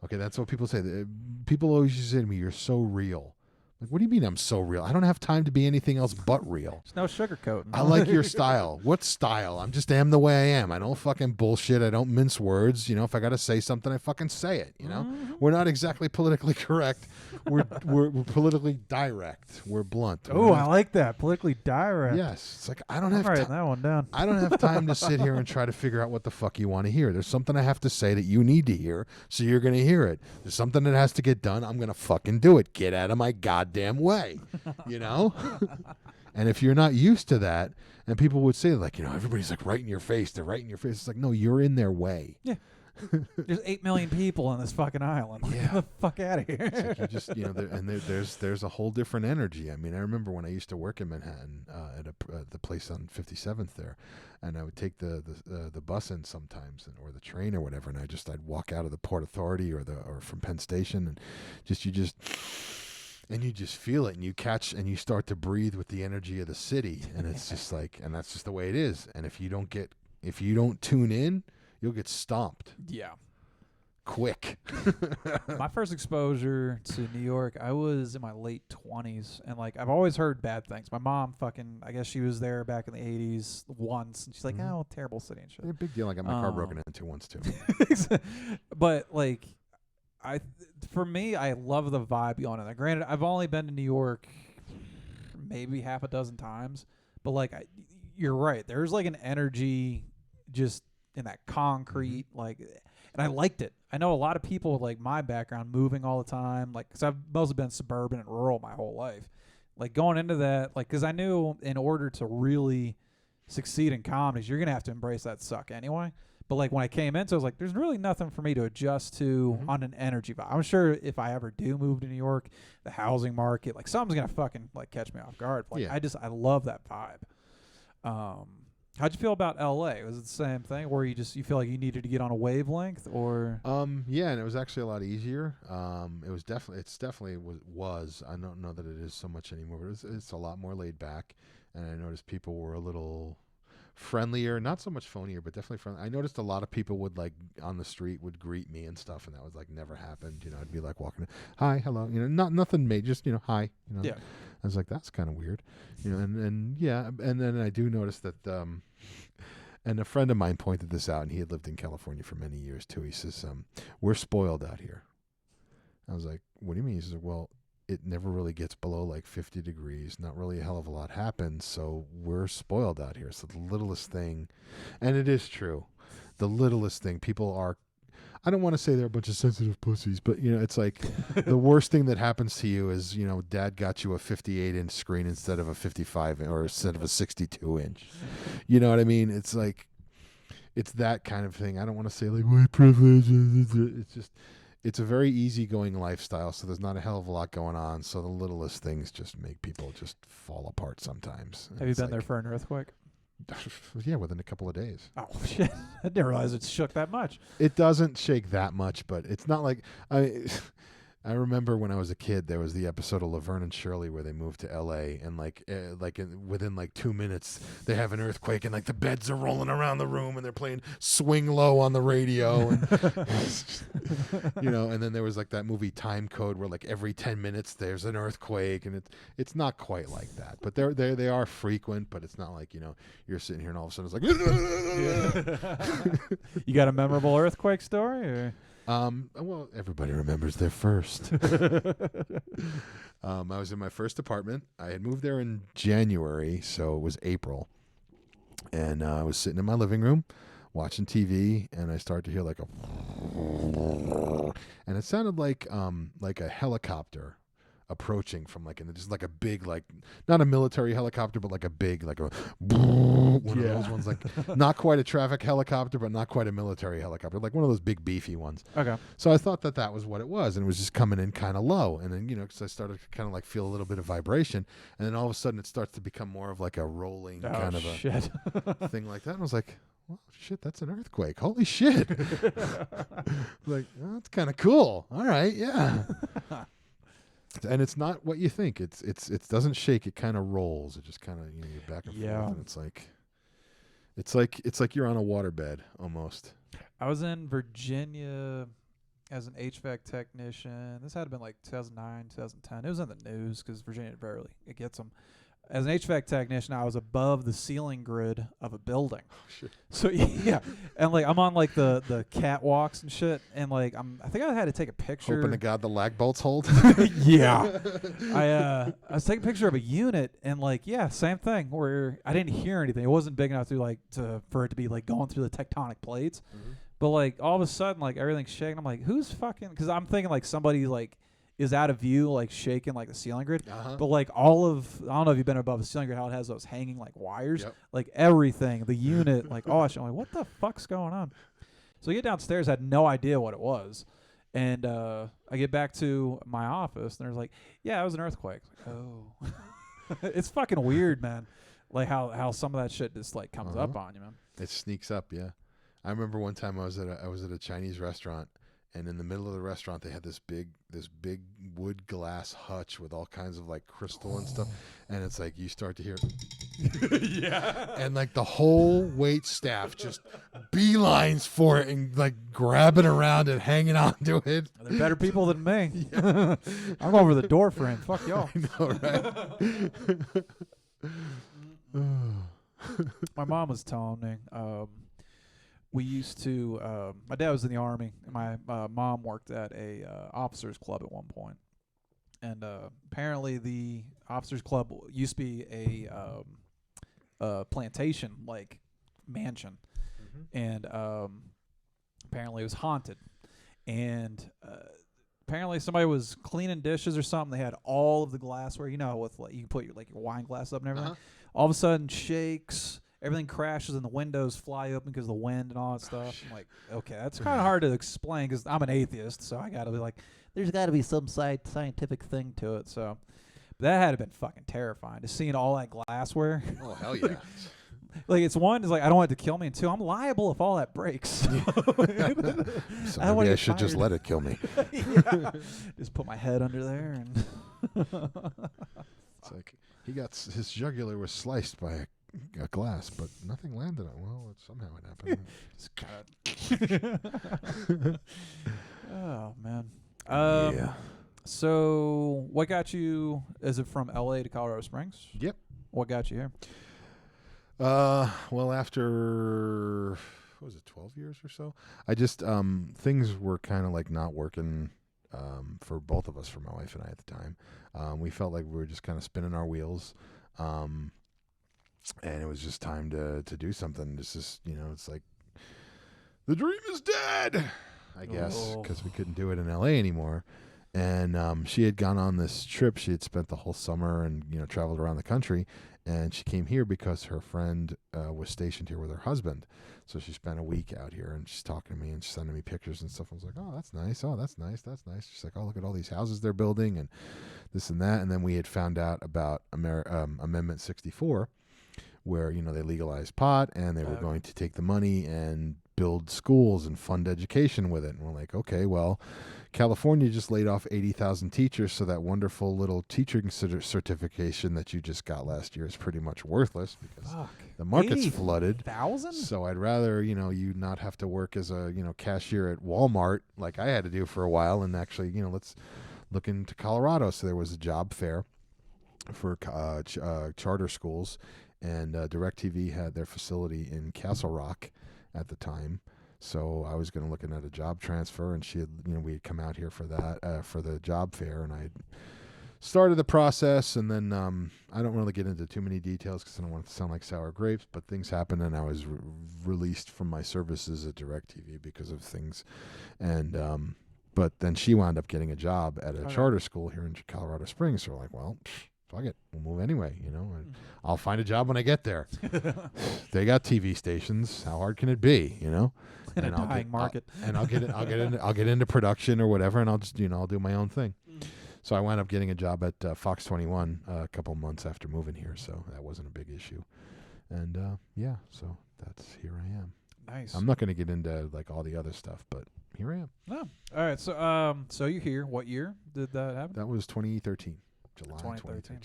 Okay, that's what people say. People always used to say to me, "You're so real." Like, what do you mean I'm so real? I don't have time to be anything else but real. There's no sugarcoating. I like your style. What style? I'm just am the way I am. I don't fucking bullshit. I don't mince words. You know, if I got to say something, I fucking say it. You know, we're not exactly politically correct. We're politically direct. We're blunt. Oh, I like that. Politically direct. Yes, it's like I don't I'm have writing that one down. I don't have time to sit here and try to figure out what the fuck you want to hear. There's something I have to say that you need to hear, so you're going to hear it. There's something that has to get done. I'm going to fucking do it. Get out of my goddamn way. You know? And if you're not used to that, and people would say, like, you know, everybody's like right in your face. They're right in your face. It's like, no, you're in their way. Yeah. There's 8 million people on this fucking island. Yeah. Get the fuck out of here. It's like you just, you know, there's a whole different energy. I mean, I remember when I used to work in Manhattan at the place on 57th there, and I would take the bus in sometimes, or the train or whatever, and I'd walk out of the Port Authority or from Penn Station, and you just feel it, and you catch, and you start to breathe with the energy of the city, and it's just like, and that's just the way it is. And if you don't tune in, you'll get stomped. Yeah. Quick. My first exposure to New York, I was in my late 20s, and like I've always heard bad things. My mom I guess she was there back in the 80s once, and she's like, "Oh, terrible city and shit." Yeah, big deal. I got my car broken into once too. But like, for me, I love the vibe going in there. Granted, I've only been to New York maybe half a dozen times, but like, you're right. There's like an energy just in that concrete, like, and I liked it. I know a lot of people with like my background moving all the time, like, because I've mostly been suburban and rural my whole life. Like going into that, like, because I knew in order to really succeed in comedies, you're gonna have to embrace that suck anyway. But like when I came into it, I was like, there's really nothing for me to adjust to on an energy vibe. I'm sure if I ever do move to New York, the housing market, like something's gonna fucking like catch me off guard. Like I love that vibe. How'd you feel about LA? Was it the same thing where you feel like you needed to get on a wavelength, or? Yeah, and it was actually a lot easier. It's definitely was. I don't know that it is so much anymore, but it's a lot more laid back. And I noticed people were a little friendlier, not so much phonier, but definitely friendly. I noticed a lot of people would like on the street would greet me and stuff, and that was like never happened. You know, I'd be like walking, hi, hello, you know, nothing made, just, you know, hi, you know. Yeah. I was like, that's kind of weird, you know, and yeah, and then I do notice that, and a friend of mine pointed this out, and he had lived in California for many years too. He says, we're spoiled out here. I was like, what do you mean? He says, well, it never really gets below like 50 degrees. Not really a hell of a lot happens, so we're spoiled out here. So the littlest thing, and it is true, the littlest thing, people are, I don't want to say they're a bunch of sensitive pussies, but, you know, it's like the worst thing that happens to you is, you know, dad got you a 58-inch screen instead of a 55 or instead of a 62-inch. You know what I mean? It's like, it's that kind of thing. I don't want to say like white privilege. It's just, it's a very easygoing lifestyle, so there's not a hell of a lot going on. So the littlest things just make people just fall apart sometimes. Have you been there for an earthquake? Yeah, within a couple of days. Oh shit! I didn't realize it shook that much. It doesn't shake that much, but it's not like I remember when I was a kid, there was the episode of Laverne and Shirley where they moved to L.A. and within like 2 minutes they have an earthquake and like the beds are rolling around the room and they're playing Swing Low on the radio, and you know. And then there was like that movie Time Code where like every 10 minutes there's an earthquake, and it's not quite like that, but they are frequent, but it's not like, you know, you're sitting here and all of a sudden it's like. You got a memorable earthquake story, or? Well, everybody remembers their first. I was in my first apartment. I had moved there in January, so it was April. And I was sitting in my living room watching TV, and I started to hear like a, and it sounded like a helicopter approaching from like, and just like a big, like not a military helicopter, but like a big, like a one of those ones, like not quite a traffic helicopter, but not quite a military helicopter, like one of those big beefy ones. Okay. So I thought that was what it was, and it was just coming in kind of low, and then, you know, because I started to kind of like feel a little bit of vibration, and then all of a sudden it starts to become more of like a rolling kind of a thing like that. And I was like, well, shit, that's an earthquake. Holy shit. Like, oh, that's kind of cool. All right, yeah. And it's not what you think. It doesn't shake. It kind of rolls. It just kind of, you know, you're back and Yeah. forth, and it's like you're on a waterbed almost. I was in Virginia as an HVAC technician. This had to been like 2009, 2010. It was in the news because Virginia barely it gets them. As an HVAC technician, I was above the ceiling grid of a building. Oh, shit. So yeah, and like I'm on like the catwalks and shit, and like I think I had to take a picture. Hoping to God the lag bolts hold. Yeah, I was taking a picture of a unit, and like same thing where I didn't hear anything. It wasn't big enough for it to be like going through the tectonic plates. Mm-hmm. But like all of a sudden, like everything's shaking. I'm like, who's fucking? Because I'm thinking like somebody like is out of view, like shaking like the ceiling grid. Uh-huh. But like I don't know if you've been above the ceiling grid, how it has those hanging like wires, Yep. like everything, the unit, like I'm like, what the fuck's going on? So I get downstairs, had no idea what it was, and I get back to my office, and there's like, yeah, it was an earthquake. Like, oh, it's fucking weird, man. Like how some of that shit just like comes up on you, man. It sneaks up, yeah. I remember one time I was at a Chinese restaurant, and in the middle of the restaurant they had this big wood glass hutch with all kinds of like crystal and stuff, and it's like you start to hear Yeah. and like the whole wait staff just beelines for it and like grabbing around and hanging on to it. They're better people than me. I'm over the door frame. Fuck y'all. I know, right? My mom was telling me we used to my dad was in the Army, and my mom worked at a officers club at one point, and apparently the officers club used to be a plantation like mansion, and apparently it was haunted, and apparently somebody was cleaning dishes or something. They had all of the glassware, you know, with like you can put your wine glass up and everything. All of a sudden shakes. Everything crashes and the windows fly open because of the wind and all that stuff. I'm like, okay, that's kind of hard to explain because I'm an atheist, so I got to be like, there's got to be some scientific thing to it. So that had to been fucking terrifying, just seeing all that glassware. Oh, hell yeah. Like, it's one, is like, I don't want it to kill me, and two, I'm liable if all that breaks. So maybe I should just let it kill me. Yeah. Just put my head under there. And it's like his jugular was sliced by a glass, but nothing landed on. Well, somehow it happened. Just cut. Oh man. Yeah. So what got you? Is it from LA to Colorado Springs? Yep. What got you here? Well, after what was it, 12 years or so? I just things were kind of like not working for both of us, for my wife and I at the time. We felt like we were just kind of spinning our wheels. And it was just time to do something. It's like the dream is dead, I guess, because we couldn't do it in LA anymore. And she had gone on this trip. She had spent the whole summer and traveled around the country. And she came here because her friend was stationed here with her husband. So she spent a week out here, and she's talking to me and she's sending me pictures and stuff. I was like, oh, that's nice. Oh, that's nice. That's nice. She's like, oh, look at all these houses they're building and this and that. And then we had found out about Amendment 64. Where they legalized pot, and they were going to take the money and build schools and fund education with it. And we're like, okay, well, California just laid off 80,000 teachers, so that wonderful little teaching certification that you just got last year is pretty much worthless because the market's flooded. 80,000? So I'd rather you not have to work as a cashier at Walmart like I had to do for a while, and actually let's look into Colorado. So there was a job fair for charter schools. And DirecTV had their facility in Castle Rock at the time, so I was going to looking at a job transfer, and she had, we had come out here for that for the job fair, and I started the process, and then I don't really get into too many details because I don't want it to sound like sour grapes, but things happened, and I was released from my services at DirecTV because of things, and but then she wound up getting a job at a charter school here in Colorado Springs, so we're like, well, fuck it, we'll move anyway, and I'll find a job when I get there. They got TV stations. How hard can it be, In and a dying market. I'll get into production or whatever, and I'll just I'll do my own thing. So I wound up getting a job at Fox 21 a couple months after moving here, so that wasn't a big issue. And so that's here I am. Nice. I'm not going to get into like all the other stuff, but here I am. No. All right. So you're here. What year did that happen? That was 2013, July 2013.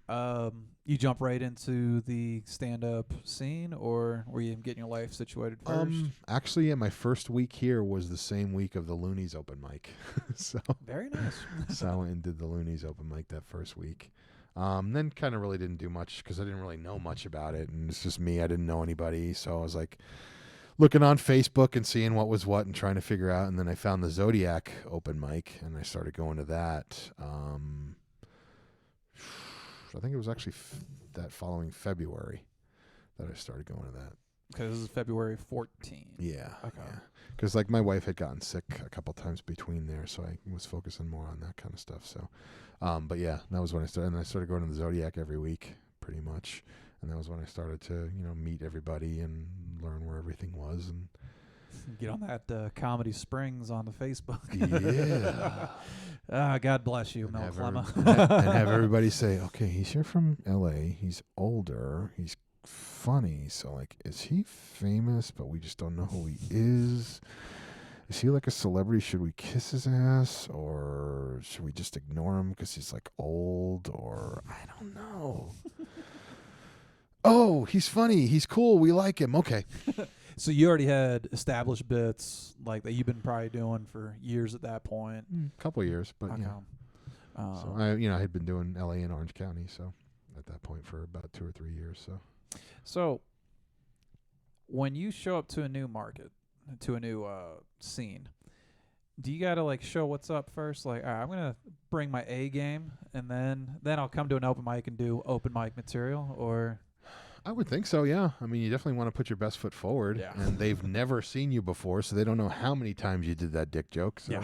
2013. You jump right into the stand-up scene, or were you getting your life situated first? Actually, my first week here was the same week of the Loonies open mic. So very nice. so I went and did the Loonies open mic that first week. Then kind of really didn't do much because I didn't really know much about it, and it's just me. I didn't know anybody, so I was like looking on Facebook and seeing what was what and trying to figure out. And then I found the Zodiac open mic, and I started going to that. I think it was actually that following February that I started going to that. Okay, this is February 14. Yeah. Okay. Because like my wife had gotten sick a couple times between there, so I was focusing more on that kind of stuff. So, but yeah, that was when I started. And I started going to the Zodiac every week, pretty much. And that was when I started to, meet everybody and learn where everything was. And get on that Comedy Springs on the Facebook. Yeah. God bless you, Mel Clemma. And have everybody say, okay, he's here from L.A. He's older. He's funny. So, like, is he famous, but we just don't know who he is? Is he like a celebrity? Should we kiss his ass? Or should we just ignore him because he's, like, old? Or I don't know. Oh, he's funny. He's cool. We like him. Okay. So you already had established bits like that you've been probably doing for years at that point. A couple of years, but Okay. yeah. So I had been doing LA and Orange County, so at that point for about 2 or 3 years. So when you show up to a new market, to a new scene, do you gotta like show what's up first? Like, all right, I'm gonna bring my A game, and then I'll come to an open mic and do open mic material, or I would think so, yeah. I mean, you definitely want to put your best foot forward. Yeah. And they've never seen you before, so they don't know how many times you did that dick joke. So,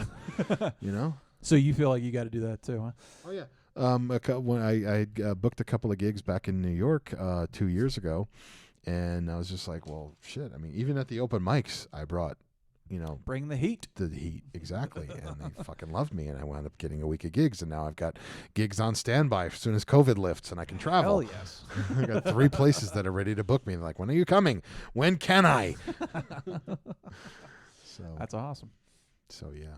yeah. So you feel like you got to do that too, huh? Oh, yeah. When I booked a couple of gigs back in New York 2 years ago, and I was just like, well, shit. I mean, even at the open mics, I brought, bring the heat. The heat, exactly. And they fucking loved me, and I wound up getting a week of gigs, and now I've got gigs on standby as soon as COVID lifts and I can travel. Hell yes. I got 3 places that are ready to book me. They're like, when are you coming? When can I? So That's awesome. So yeah.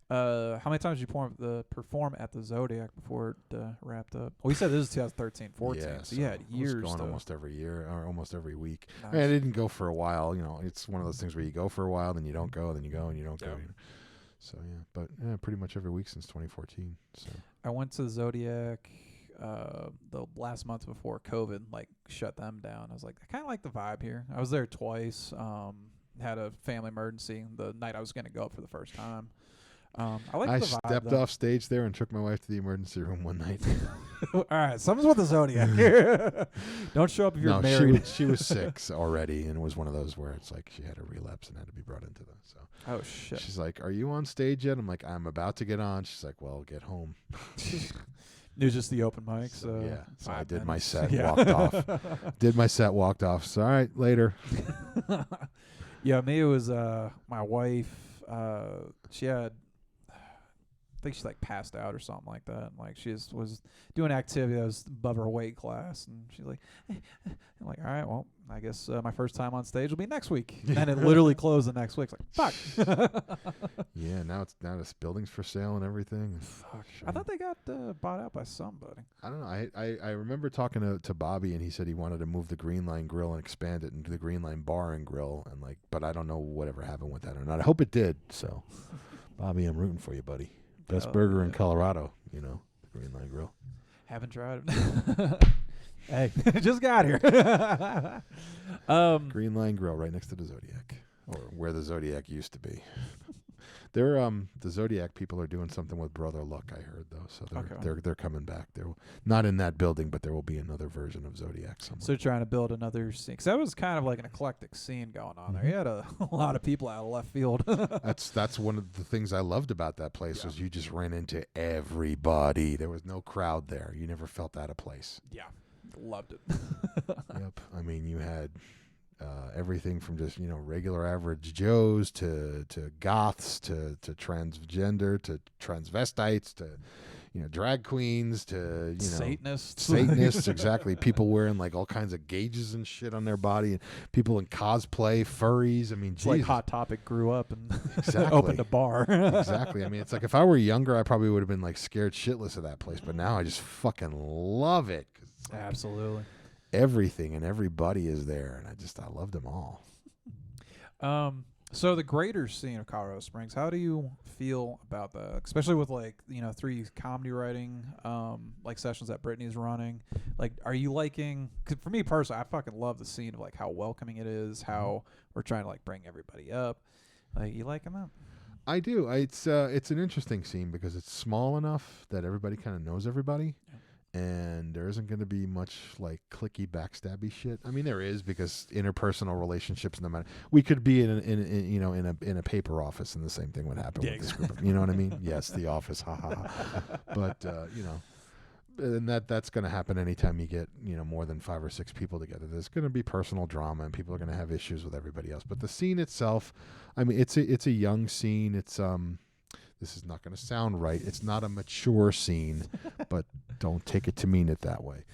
How many times did you perform at the Zodiac before it wrapped up? Well, you said this is 2013, 14, Yeah, so you had years. I was going to almost every year or almost every week. Nice. I mean, I didn't go for a while. It's one of those things where you go for a while, then you don't go, then you go and you don't go. So yeah, but pretty much every week since 2014. So I went to the Zodiac the last month before COVID shut them down. I was like, I kind of like the vibe here. I was there twice. Had a family emergency the night I was going to go up for the first time. I stepped off stage there and took my wife to the emergency room one night. All right, something's with the Zodiac here. Don't show up if you're married. She was sick already, and it was one of those where it's like she had a relapse and had to be brought into them. So oh shit. She's like, "Are you on stage yet?" I'm like, "I'm about to get on." She's like, "Well, get home." It was just the open mic, so yeah. So I did minutes. my set, walked off. Did my set, walked off. So all right, later. Yeah, me it was my wife. She had. I think she passed out or something like that. And, she just was doing activity that was above her weight class, and she's like, I'm like, all right, well, I guess my first time on stage will be next week. And it literally closed the next week. It's like, fuck. Yeah, now this building's for sale and everything. Fuck. I thought they got bought out by somebody. I don't know. I remember talking to Bobby, and he said he wanted to move the Green Line Grill and expand it into the Green Line Bar and Grill, and but I don't know whatever happened with that or not. I hope it did. So, Bobby, I'm rooting for you, buddy. Best burger in Colorado, the Green Line Grill. Haven't tried it. Hey, just got here. Green Line Grill right next to the Zodiac, or where the Zodiac used to be. The Zodiac people are doing something with Brother Luck, I heard though. So they're coming back. They're not in that building, but there will be another version of Zodiac somewhere. So they're trying to build another scene, because that was kind of like an eclectic scene going on there. You had a lot of people out of left field. That's one of the things I loved about that place was you just ran into everybody. There was no crowd there. You never felt out of place. Yeah, loved it. Yep. I mean, you had everything from just regular average Joes to goths to transgender to transvestites to drag queens to Satanists, exactly. People wearing like all kinds of gauges and shit on their body, and people in cosplay, furries. I mean, it's like Hot Topic grew up and Exactly. opened a bar. Exactly. I mean, it's like if I were younger, I probably would have been like scared shitless of that place, but now I just fucking love it. 'Cause it's like Absolutely. everything and everybody is there, and I love them all. So the greater scene of Colorado Springs, how do you feel about that? Especially with 3 comedy writing like sessions that Brittany's running. Like, are you liking? 'Cause for me personally, I fucking love the scene of like how welcoming it is, how we're trying to like bring everybody up. Like, you liking that? I do. It's an interesting scene because it's small enough that everybody kind of knows everybody. Yeah. And there isn't going to be much like clicky backstabby shit. I mean, there is, because interpersonal relationships, no matter, we could be in a paper office and the same thing would happen with this group. You know what I mean? Yes, The Office. Ha ha ha. But and that's going to happen anytime you get more than 5 or 6 people together. There's going to be personal drama, and people are going to have issues with everybody else. But the scene itself, I mean, it's a young scene. It's This is not going to sound right. It's not a mature scene, but don't take it to mean it that way.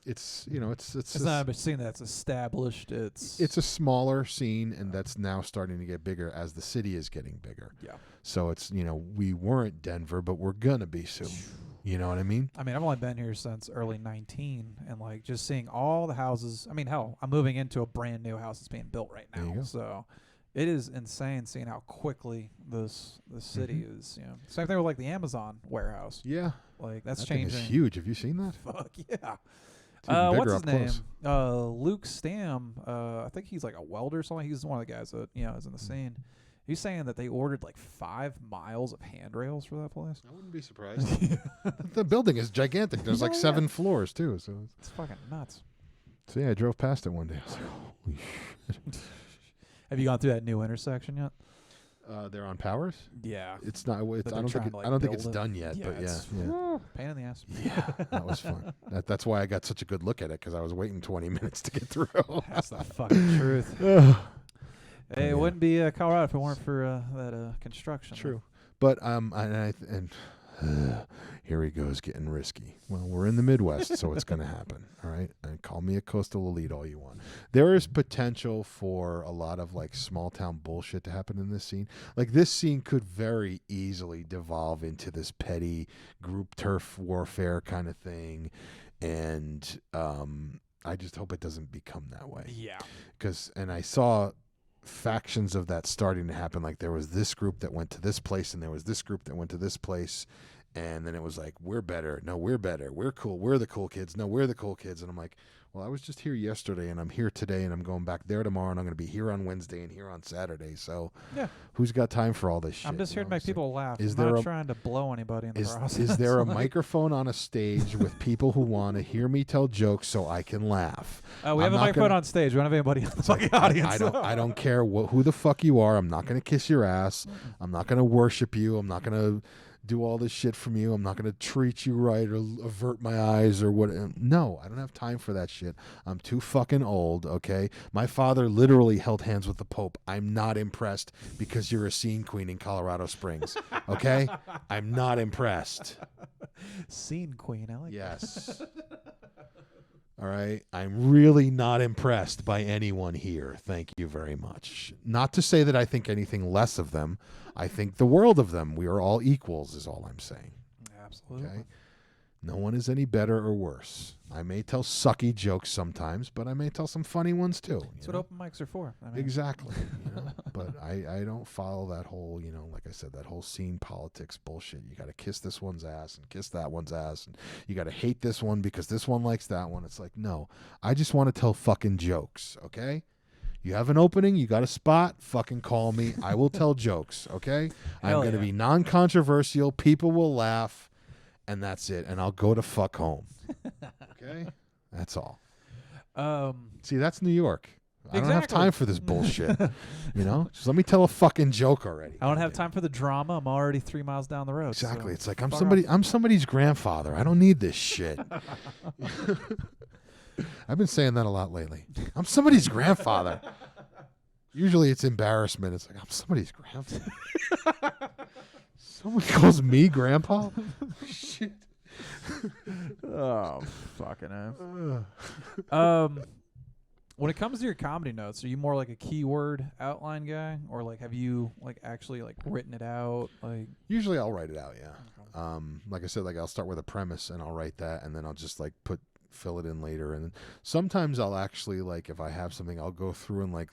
It's not a scene that's established. It's a smaller scene, and that's now starting to get bigger as the city is getting bigger. Yeah. So it's we weren't Denver, but we're gonna be soon. You know what I mean? I mean, I've only been here since early 19, and like just seeing all the houses. I mean, hell, I'm moving into a brand new house that's being built right There you now. go. So it is insane seeing how quickly the city is. Same thing with like the Amazon warehouse. Yeah. Like that's That thing changing. is huge. Have you seen that? Fuck yeah. It's even bigger What's his up name? close. Luke Stam. I think he's like a welder or something. He's one of the guys that is in the scene. He's saying that they ordered like 5 miles of handrails for that place. I wouldn't be surprised. The building is gigantic. There's like 7 floors too. So it's fucking nuts. So yeah, I drove past it one day. I was like, holy shit. Have you gone through that new intersection yet? They're on Powers. Yeah. It's not. It's, They're I don't trying think. to, like, I don't think build it's it. done yet. But yeah, it's pain in the ass. yeah, that was fun. That's why I got such a good look at it, because I was waiting 20 minutes to get through. That's the fucking truth. Hey, it wouldn't be Colorado if it weren't for that construction. True, but here he goes getting risky. Well, we're in the Midwest, so it's going to happen. All right, and call me a coastal elite all you want. There is potential for a lot of like small town bullshit to happen in this scene. Like, this scene could very easily devolve into this petty group turf warfare kind of thing, and I just hope it doesn't become that way. Yeah. And I saw factions of that starting to happen. Like, there was this group that went to this place, and there was this group that went to this place, and then it was like, we're better. No, we're better. We're cool. We're the cool kids. No, we're the cool kids. And I'm like, well, I was just here yesterday, and I'm here today, and I'm going back there tomorrow, and I'm going to be here on Wednesday and here on Saturday. So yeah, who's got time for all this shit? I'm just here to make people laugh. Is I'm there not trying to blow anybody in the process. Is there a Like, microphone on a stage with people who want to hear me tell jokes so I can laugh? we have a microphone on stage. We don't have anybody in the fucking audience. I don't care who the fuck you are. I'm not going to kiss your ass. I'm not going to worship you. I'm not going to do all this shit from you. I'm not going to treat you right or avert my eyes or what. No, I don't have time for that shit. I'm too fucking old, okay? My father literally held hands with the Pope. I'm not impressed because you're a scene queen in Colorado Springs, okay? I'm not impressed. Scene queen, I like Yes. All right. I'm really not impressed by anyone here. Thank you very much. Not to say that I think anything less of them. I think the world of them. We are all equals is all I'm saying. Absolutely. Okay? No one is any better or worse. I may tell sucky jokes sometimes, but I may tell some funny ones too. That's what open mics are for. I mean. Exactly. But I don't follow that whole, like I said, that whole scene politics bullshit. You got to kiss this one's ass and kiss that one's ass. And you got to hate this one because this one likes that one. It's like, no, I just want to tell fucking jokes. Okay. You have an opening, you got a spot, fucking call me. I will tell jokes. Okay. I'm going to be non-controversial. People will laugh. And that's it. And I'll go to fuck home. Okay? That's all. See, that's New York. I don't have time for this bullshit. Just let me tell a fucking joke already. I don't have time for the drama. I'm already 3 miles down the road. Exactly. So it's like I'm somebody's grandfather. I don't need this shit. I've been saying that a lot lately. I'm somebody's grandfather. Usually it's embarrassment. It's like, I'm somebody's grandfather. Someone calls me grandpa? Shit. Oh, fucking hell. When it comes to your comedy notes, are you more like a keyword outline guy, or like have you like actually like written it out? Like Usually I'll write it out, yeah. Okay. Like I said, like I'll start with a premise and I'll write that, and then I'll just like fill it in later. And sometimes I'll actually, like, if I have something, I'll go through and like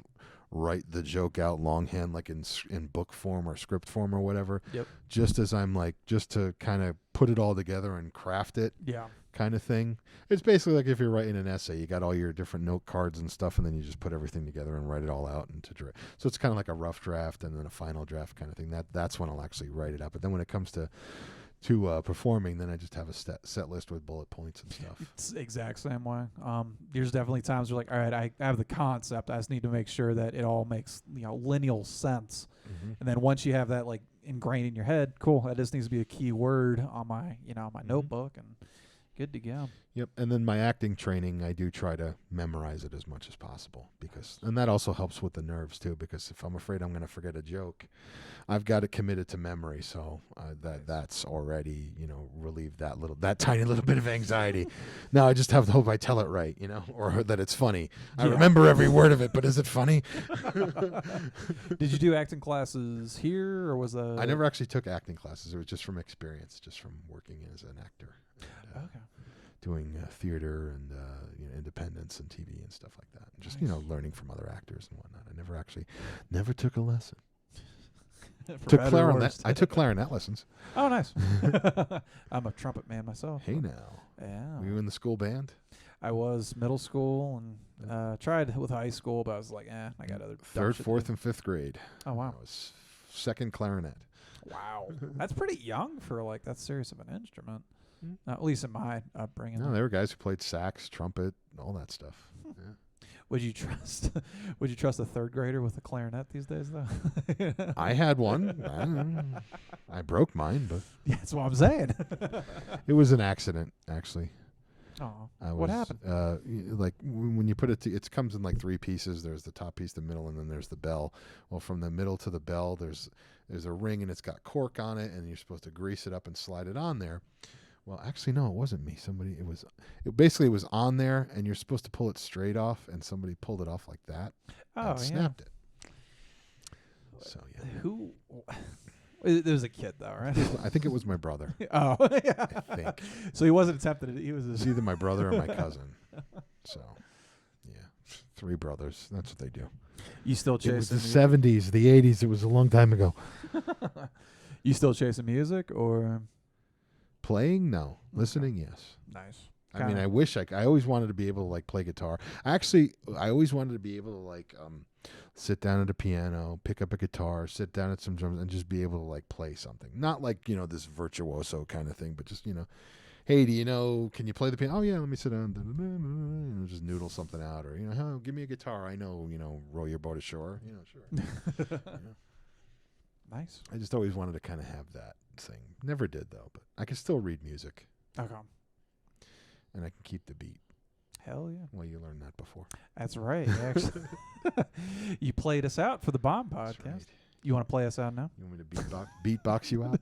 write the joke out longhand, like in book form or script form or whatever. Yep. Just as I'm like, just to kind of put it all together and craft it. Yeah. Kind of thing. It's basically like if you're writing an essay, you got all your different note cards and stuff, and then you just put everything together and write it all out into draft. So it's kind of like a rough draft and then a final draft kind of thing. That's when I'll actually write it up. But then when it comes to performing, then I just have a set list with bullet points and stuff. It's the exact same way. There's definitely times where like, all right, I have the concept. I just need to make sure that it all makes lineal sense. Mm-hmm. And then once you have that like ingrained in your head, cool. That just needs to be a key word on my my notebook and. Good to go. Yep, and then my acting training, I do try to memorize it as much as possible and that also helps with the nerves too. Because if I'm afraid I'm going to forget a joke, I've got it committed to memory, so that's already relieved that tiny little bit of anxiety. Now I just have to hope I tell it right, or that it's funny. I remember every word of it, but is it funny? Did you do acting classes here, or was that? I never actually took acting classes. It was just from experience, just from working as an actor. Okay. Doing theater and independence and TV and stuff like that. Just Nice. Learning from other actors and whatnot. I never took a lesson. Took clarinet. I took clarinet lessons. Oh, nice. I'm a trumpet man myself. Hey now. Yeah. Were you in the school band? I was middle school and tried with high school, but I was like, I got other Third, fourth, and fifth grade. Oh wow. I was second clarinet. Wow. That's pretty young for like that serious of an instrument. At least in my upbringing. No, there were guys who played sax, trumpet, all that stuff. Yeah. Would you trust a third grader with a clarinet these days, though? I had one. I broke mine, but yeah, that's what I'm saying. it was an accident, actually. Oh, what happened? Like when you put it, it comes in like three pieces. There's the top piece, the middle, and then there's the bell. Well, from the middle to the bell, there's a ring, and it's got cork on it, and you're supposed to grease it up and slide it on there. Well, actually, no, it wasn't me. It basically was on there, and you're supposed to pull it straight off, and somebody pulled it off like that. Oh, and snapped it. So yeah. Who? There was a kid though, right? I think it was my brother. Oh, yeah. I think. So he wasn't attempted. He was. It's either my brother or my cousin. So, yeah, three brothers. That's what they do. You still It was chasing the 70s, the 80s. It was a long time ago. You still chasing music or? Playing? No. Listening? Yes. Nice. I mean, I wish I always wanted to be able to like play guitar. Actually, I always wanted to be able to like sit down at a piano, pick up a guitar, sit down at some drums, and just be able to like play something. Not like this virtuoso kind of thing, but just hey, can you play the piano? Oh yeah, let me sit down and just noodle something out, or oh, give me a guitar. I know, row your boat ashore. Sure. Nice. I just always wanted to kind of have that thing. Never did though, but I can still read music. Okay. And I can keep the beat. Hell yeah. Well, you learned that before. That's right. Actually, you played us out for the Bomb podcast. Right. You want to play us out now? You want me to beatbox you out?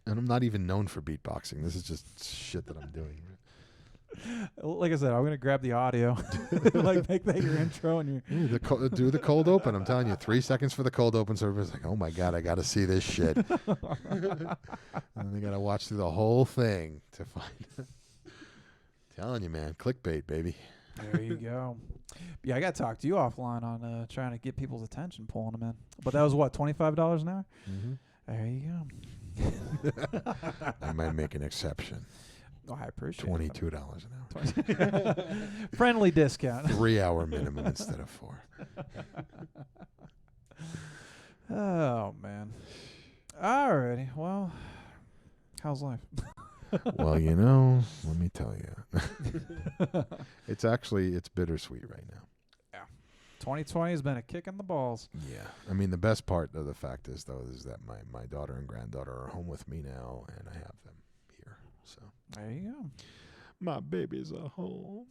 And I'm not even known for beatboxing. This is just shit that I'm doing. Like I said, I'm gonna grab the audio, like make that your intro, and you do the cold open. I'm telling you, 3 seconds for the cold open. So everybody's like, "Oh my god, I got to see this shit," and then they got to watch through the whole thing to find. Telling you, man, clickbait, baby. There you go. Yeah, I got to talk to you offline on trying to get people's attention, pulling them in. But that was what, $25 an hour? Mm-hmm. There you go. I might make an exception. Oh, I appreciate $22 an hour. Friendly discount. 3 hour minimum instead of 4. Oh, man. Alrighty. Well, how's life? Well, let me tell you. It's bittersweet right now. Yeah. 2020 has been a kick in the balls. Yeah. I mean, the best part of the fact is that my daughter and granddaughter are home with me now, and I have them here. So there you go. my babies are home.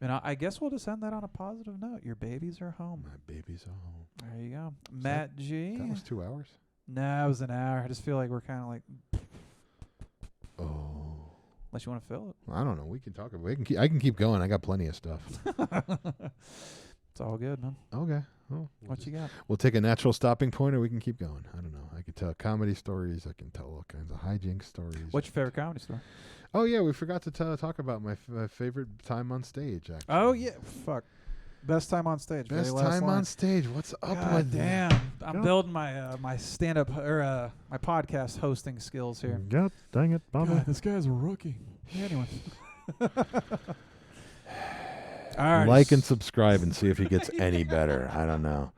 And I guess we'll just end that on a positive note. Your babies are home. My babies are home. There you go. Matt G. That was 2 hours. Nah, it was an hour. I just feel like we're kind of like, Oh. unless you want to fill it. I don't know. We can talk about it. I can keep going. I got plenty of stuff. It's all good, man. Okay. Oh, What you got? We'll take a natural stopping point, or we can keep going. I don't know. I could tell comedy stories. I can tell all kinds of hijinks stories. What's your favorite comedy store? Oh, yeah. We forgot to talk about my favorite time on stage, actually. Oh, yeah. Fuck. Best time on stage. Best very last time line. on stage. What's up God with damn. that? I'm building my my stand-up or my podcast hosting skills here. God dang it, Bobby. God, this guy's a rookie. Anyway. All right. Like and subscribe and see if he gets any better. I don't know.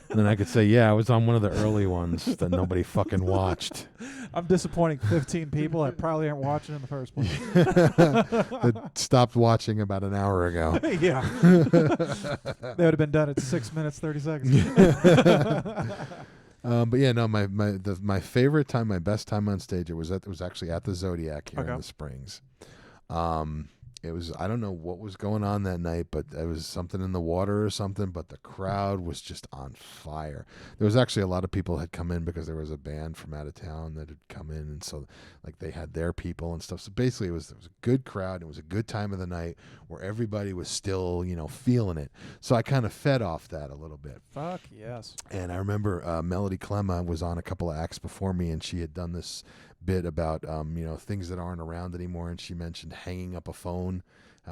And then I could say, yeah, I was on one of the early ones that nobody fucking watched. I'm disappointing 15 people that probably aren't watching in the first place. That stopped watching about an hour ago. Yeah. They would have been done at 6 minutes, 30 seconds. But yeah, no, my favorite time, my best time on stage, it was actually at the Zodiac here in the Springs. It was, I don't know what was going on that night, but there was something in the water or something, but the crowd was just on fire. There was actually a lot of people had come in because there was a band from out of town that had come in, and so like they had their people and stuff. So basically it was a good crowd. It was a good time of the night where everybody was still, feeling it. So I kind of fed off that a little bit. Fuck yes. And I remember Melody Clemma was on a couple of acts before me, and she had done this bit about things that aren't around anymore, and she mentioned hanging up a phone.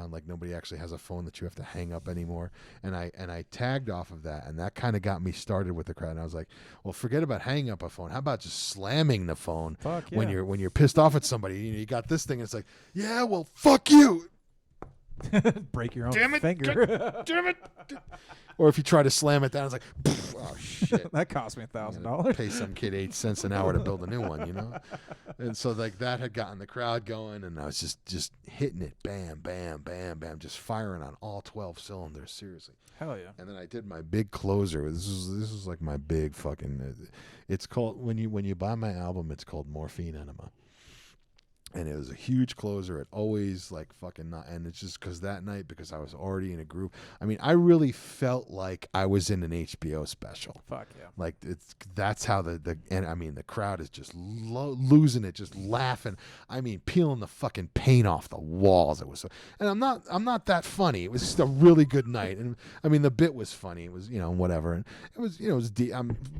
Like nobody actually has a phone that you have to hang up anymore, and I tagged off of that, and that kind of got me started with the crowd. And I was like, well, forget about hanging up a phone. How about just slamming the phone? Fuck yeah. When you're pissed off at somebody? You got this thing, and it's like, yeah, well, fuck you. Break your own Damn it, finger. Damn it. Or if you try to slam it down, it's like, oh shit. That cost me You gotta $1,000. pay some kid 8 cents an hour to build a new one, And so like that had gotten the crowd going, and I was just hitting it, bam, bam, bam, bam, just firing on all 12 cylinders, seriously. Hell yeah. And then I did my big closer. This is like my big fucking. It's called when you buy my album, it's called Morphine Enema. And it was a huge closer. It always like fucking not, and it's just because that night, because I was already in a groove. I mean, I really felt like I was in an HBO special. Fuck yeah. Like that's how the crowd is just losing it, just laughing. I mean, peeling the fucking paint off the walls. It was, and I'm not that funny. It was just a really good night, and I mean the bit was funny. It was whatever, and it was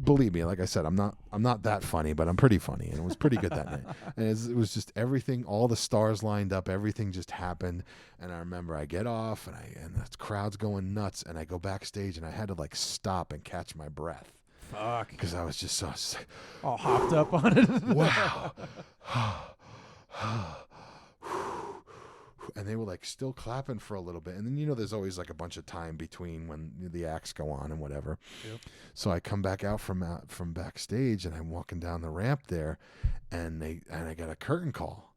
believe me, like I said, I'm not that funny, but I'm pretty funny, and it was pretty good that night. And it was just everything. All the stars lined up, everything just happened. And I remember I get off and the crowd's going nuts, and I go backstage and I had to like stop and catch my breath. Fuck. Because I was just so all hopped up on it. Wow. And they were like still clapping for a little bit, and then there's always like a bunch of time between when the acts go on and whatever. Yep. So I come back out from backstage, and I'm walking down the ramp there, and I got a curtain call.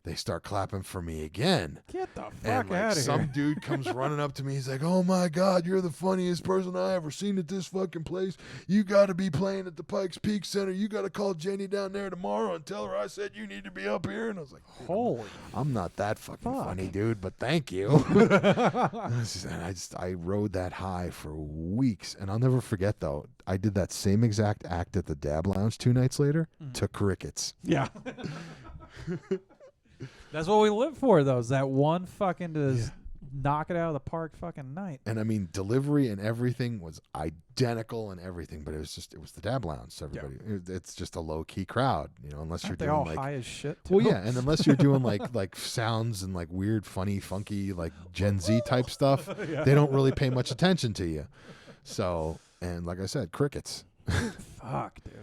They start clapping for me again. Get the fuck And like out of some here. dude comes running up to me. He's like, "Oh my God, you're the funniest person I ever seen at this fucking place. You got to be playing at the Pikes Peak Center. You got to call Jenny down there tomorrow and tell her I said you need to be up here." And I was like, Holy. I'm not that fucking Fuck. funny, dude, but thank you. And I rode that high for weeks. And I'll never forget, though, I did that same exact act at the Dab Lounge 2 nights later to crickets. Yeah. That's what we live for, though, is that one fucking just knock it out of the park fucking night. And I mean, delivery and everything was identical and everything, but it was the Dab Lounge. So everybody, it's just a low key crowd, unless you're Aren't they doing all like, high as shit, too? well, yeah, and unless you're doing like sounds and like weird, funny, funky, like Gen Z type stuff, they don't really pay much attention to you. So, and like I said, crickets. Fuck, dude.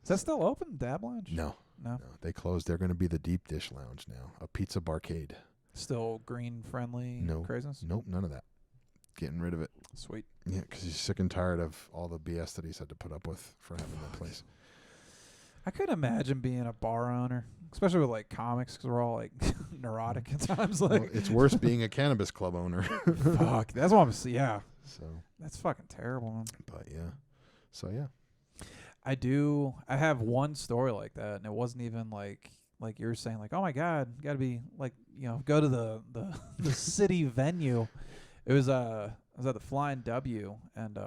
Is that still open, Dab Lounge? No, they closed. They're going to be the Deep Dish Lounge now, a pizza barcade. Still green friendly craziness? Nope, none of that. Getting rid of it. Sweet. Yeah, because he's sick and tired of all the BS that he's had to put up with for having that place. I could imagine being a bar owner, especially with like comics, because we're all like neurotic at times. Like, Well, it's worse being a cannabis club owner. fuck, that's what I'm saying. Yeah, So, that's fucking terrible, man. but yeah. So, yeah. I have one story like that, and it wasn't even like you were saying, like, oh my God, you got to be like, go to the city venue. It was I was at the Flying W, and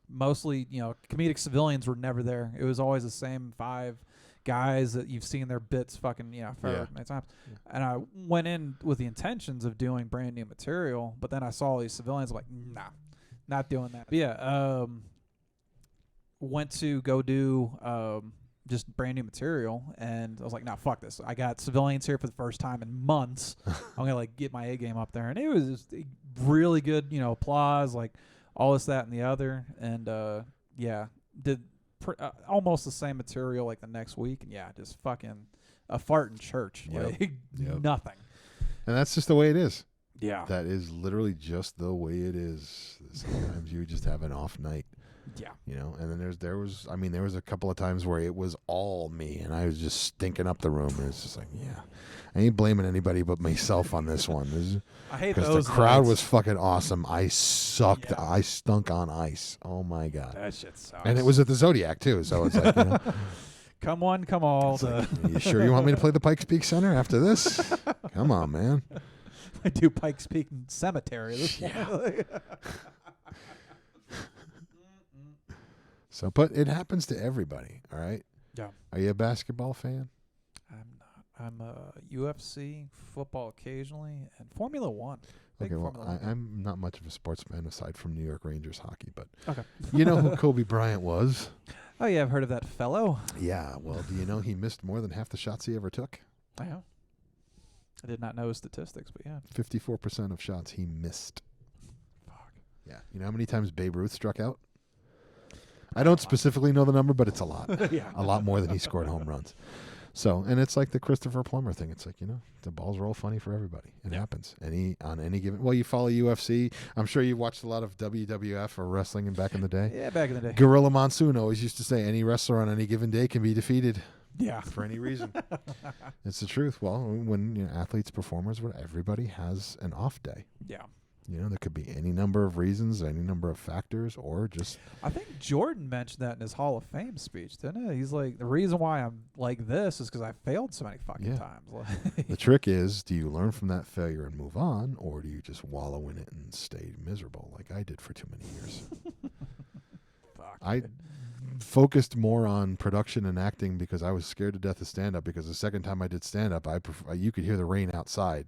mostly, comedic civilians were never there. It was always the same 5 guys that you've seen their bits fucking, for many times. Yeah. And I went in with the intentions of doing brand new material, but then I saw all these civilians. I'm like, nah, not doing that. But yeah, went to go do just brand new material, and I was like, nah, fuck this. I got civilians here for the first time in months. I'm gonna like get my A game up there, and it was just really good, applause, like all this, that, and the other, and did almost the same material like the next week, and just fucking a fart in church, like nothing. And that's just the way it is. Yeah, that is literally just the way it is. Sometimes you just have an off night. Yeah, and then there was a couple of times where it was all me, and I was just stinking up the room, and it's just like, I ain't blaming anybody but myself on this one. I hate because those the crowd nights. was fucking awesome. I sucked. Yeah. I stunk on ice. Oh my god, that shit sucks. And it was at the Zodiac too, so it's like, come one, come all. Like, you sure you want me to play the Pikes Peak Center after this? Come on, man. I do Pikes Peak Cemetery. This So, but it happens to everybody, all right? Yeah. Are you a basketball fan? I'm not. I'm a UFC, football occasionally, and Formula One. Okay, well, I'm not much of a sports fan aside from New York Rangers hockey, but okay. You know who Kobe Bryant was? Oh, yeah, I've heard of that fellow. Yeah, well, do you know he missed more than half the shots he ever took? I know. I did not know his statistics, but yeah. 54% of shots he missed. Fuck. Yeah. You know how many times Babe Ruth struck out? I don't specifically know the number, but it's a lot. Yeah. A lot more than he scored home runs. So, and it's like the Christopher Plummer thing. It's like, the balls roll funny for everybody. It happens. On any given. Well, you follow UFC. I'm sure you watched a lot of WWF or wrestling back in the day. Yeah, back in the day. Gorilla Monsoon always used to say any wrestler on any given day can be defeated. Yeah. For any reason. It's the truth. Well, when athletes, performers, everybody has an off day. Yeah. There could be any number of reasons, any number of factors, or just... I think Jordan mentioned that in his Hall of Fame speech, didn't he? He's like, the reason why I'm like this is because I failed so many fucking times. The trick is, do you learn from that failure and move on, or do you just wallow in it and stay miserable like I did for too many years? Fuck. I focused more on production and acting because I was scared to death of stand-up, because the second time I did stand-up, you could hear the rain outside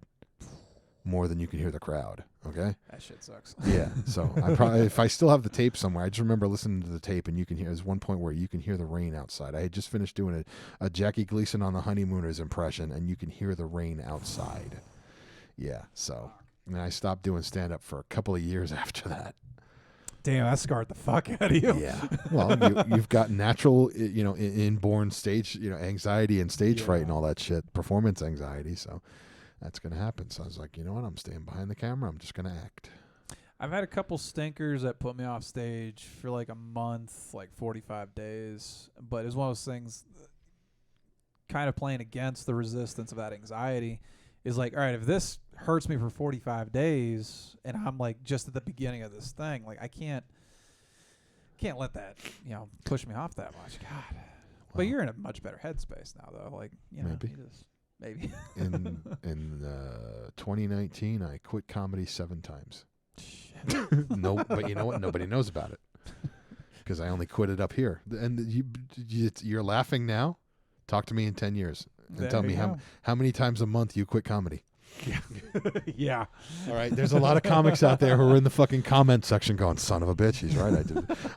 more than you can hear the crowd. Okay, that shit sucks. Yeah, so I probably, if I still have the tape somewhere, I just remember listening to the tape, and you can hear. There's one point where you can hear the rain outside. I had just finished doing a Jackie Gleason on the Honeymooners impression, and you can hear the rain outside. Yeah, so and I stopped doing stand up for a couple of years after that. Damn, that scarred the fuck out of you. Yeah. Well, you've got natural, inborn stage, anxiety and stage fright and all that shit, performance anxiety. So that's going to happen. So I was like, you know what? I'm staying behind the camera. I'm just going to act. I've had a couple stinkers that put me off stage for like a month, like 45 days. But it was one of those things kind of playing against the resistance of that anxiety is like, all right, if this hurts me for 45 days and I'm like just at the beginning of this thing, like I can't let that, push me off that much. God. Well, but you're in a much better headspace now though. Like, maybe. In 2019, I quit comedy 7 times. Shit. No, but you know what? Nobody knows about it because I only quit it up here. And you're laughing now. Talk to me in 10 years and tell me how many times a month you quit comedy. Yeah. Yeah. All right. There's a lot of comics out there who are in the fucking comment section going, "Son of a bitch, he's right.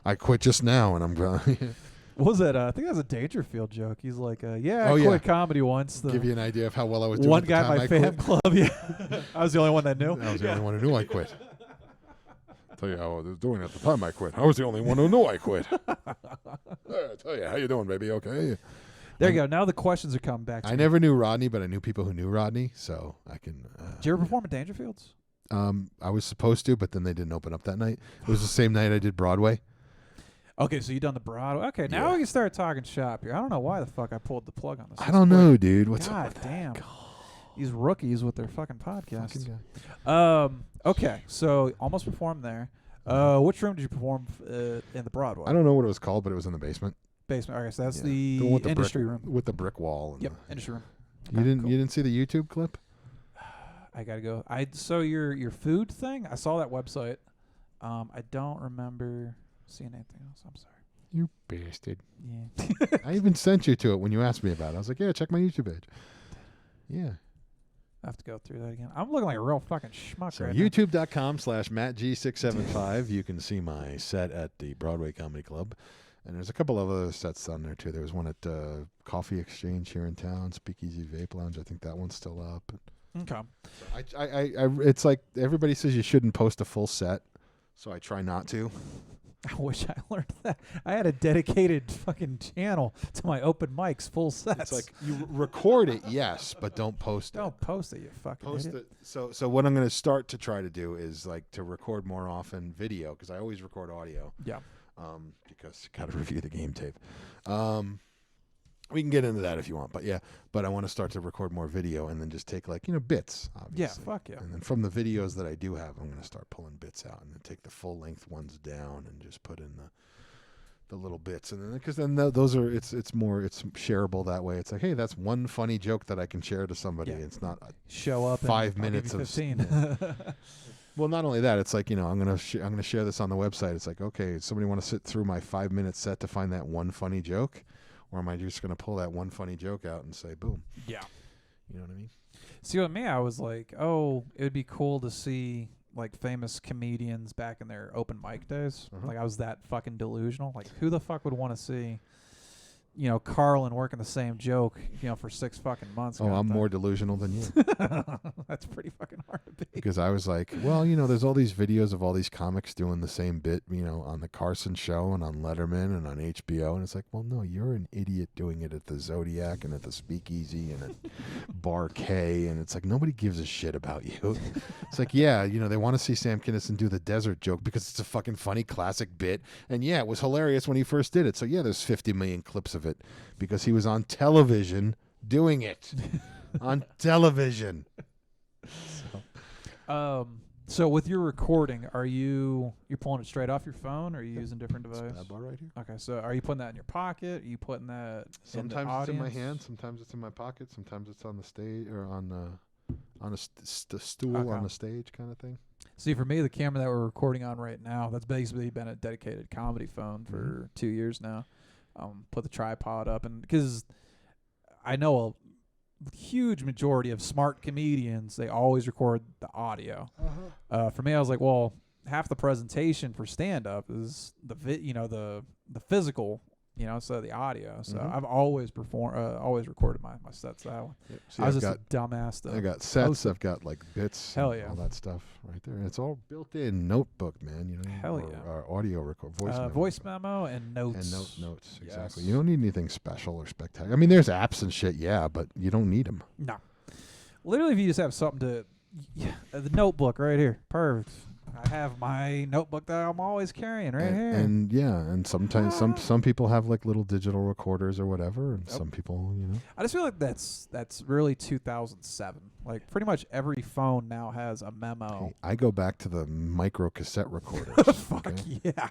I quit just now, and I'm going." What was that? I think that was a Dangerfield joke. He's like, I quit comedy once. Give you an idea of how well I was doing. One guy at my fan club. Yeah. I was the only one that knew. I was the only one who knew I quit. I'll tell you how I was doing at the time I quit. I was the only one who knew I quit. I'll tell you, how you doing, baby? Okay. There you go. Now the questions are coming back to me. I never knew Rodney, but I knew people who knew Rodney, so I can... Did you ever perform at Dangerfields? I was supposed to, but then they didn't open up that night. It was the same night I did Broadway. Okay, so you done the Broadway. Okay, now we can start talking shop here. I don't know why the fuck I pulled the plug on this. I don't know, dude. What's God up with damn. that? These rookies with their fucking podcasts. Fucking Okay, so almost performed there. Which room did you perform in the Broadway? I don't know what it was called, but it was in the basement. Basement. Okay, so that's the industry room. With the brick wall. And industry room. You didn't see the YouTube clip? I gotta go. So your food thing. I saw that website. I don't remember seeing anything else. I'm sorry. You bastard. Yeah. I even sent you to it when you asked me about it. I was like, yeah, check my YouTube page. Yeah. I have to go through that again. I'm looking like a real fucking schmuck So right now. youtube.com/MattG675. You can see my set at the Broadway Comedy Club. And there's a couple of other sets on there, too. There was one at Coffee Exchange here in town, Speakeasy Vape Lounge. I think that one's still up. Okay. So it's like everybody says you shouldn't post a full set, so I try not to. I wish I learned that. I had a dedicated fucking channel to my open mics, full sets. It's like you record it, yes, but don't post it. Don't post it, you fucking Post idiot. it. So what I'm going to start to try to do is like to record more often video, because I always record audio. Yeah. Because got to review the game tape. We can get into that if you want, but I want to start to record more video and then just take like, bits, obviously. Yeah, fuck yeah. And then from the videos that I do have, I'm going to start pulling bits out and then take the full length ones down and just put in the little bits. And then, because then those are, it's shareable that way. It's like, hey, that's one funny joke that I can share to somebody. Yeah. It's not Show up 5 and minutes I'll of give you 15. Well, not only that, it's like, I'm gonna share this on the website. It's like, okay, somebody want to sit through my 5-minute set to find that one funny joke, or am I just gonna pull that one funny joke out and say, boom? Yeah. You know what I mean? See, with me, I was like, oh, it would be cool to see like famous comedians back in their open mic days. Uh-huh. Like I was that fucking delusional. Like who the fuck would want to see, Carlin working the same joke, for 6 fucking months? Oh, I'm more delusional than you. That's pretty fucking hard to be. Because I was like, well, there's all these videos of all these comics doing the same bit, on the Carson Show and on Letterman and on HBO. And it's like, well, no, you're an idiot doing it at the Zodiac and at the Speakeasy and at Bar K. And it's like, nobody gives a shit about you. It's like, yeah, they want to see Sam Kinison do the desert joke because it's a fucking funny classic bit. And yeah, it was hilarious when he first did it. So yeah, there's 50 million clips of it because he was on television doing it. On television. So with your recording, you're pulling it straight off your phone, or are you using different device? Bad bar right here. Okay, so are you putting that in your pocket? Are you putting that Sometimes in it's the in my audience? hand. Sometimes it's in my pocket. Sometimes it's on the stage or on a stool Okay. on the stage kind of thing. See, for me, the camera that we're recording on right now, that's basically been a dedicated comedy phone for Mm-hmm. 2 years now. Put the tripod up, and because I know a huge majority of smart comedians, they always record the audio. For me, I was like, well, half the presentation for stand-up is the physical, instead of the audio. So Mhm. I've always always recorded my sets that way. See, I was I've just a dumbass. I got sets. I've got like bits. Hell and yeah. all that stuff right there. And it's all built in notebook, man. Hell or, yeah. or audio record, voice memo and notes. and notes. Exactly. Yes. You don't need anything special or spectacular. I mean, there's apps and shit, yeah, but you don't need them. No. Literally, if you just have something to... the notebook right here. Perfect. I have my notebook that I'm always carrying right here. And sometimes some people have like little digital recorders or whatever, and some people, I just feel like that's really 2007. Like, pretty much every phone now has a memo. Hey, I go back to the micro cassette recorders. Fuck okay? yeah.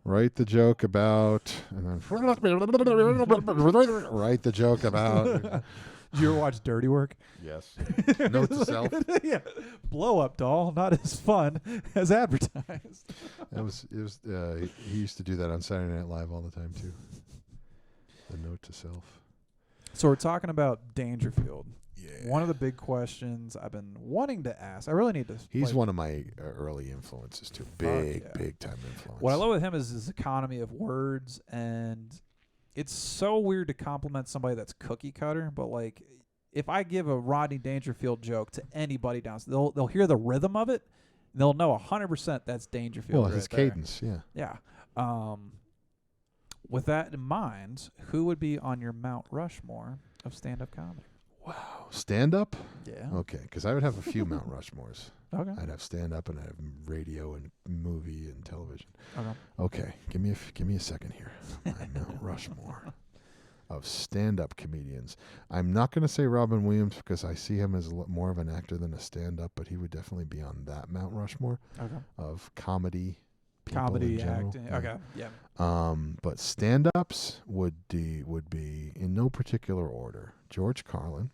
Write the joke about, and then write the joke about. Did you ever watch Dirty Work? Yes. Note to self. Yeah. Blow up doll, not as fun as advertised. He used to do that on Saturday Night Live all the time too. The note to self. So we're talking about Dangerfield. Yeah. One of the big questions I've been wanting to ask. I really need to. He's one of my early influences too. Big yeah. time influence. What I love with him is his economy of words, and it's so weird to compliment somebody that's cookie cutter, but like if I give a Rodney Dangerfield joke to anybody downstairs, they'll hear the rhythm of it, and they'll know 100% that's Dangerfield. Well, right his there. cadence, yeah. Yeah. With that in mind, who would be on your Mount Rushmore of stand-up comedy? Wow. Stand up? Yeah. Okay, because I would have a few Mount Rushmores. Okay. I'd have stand up and I'd have radio and movie and television. Okay. Okay, give me a second here. My Mount Rushmore of stand-up comedians. I'm not going to say Robin Williams because I see him as more of an actor than a stand-up, but he would definitely be on that Mount Rushmore Okay. of comedy. people Comedy, in general. acting. Yeah. Okay. Yeah. But stand-ups would be in no particular order. George Carlin,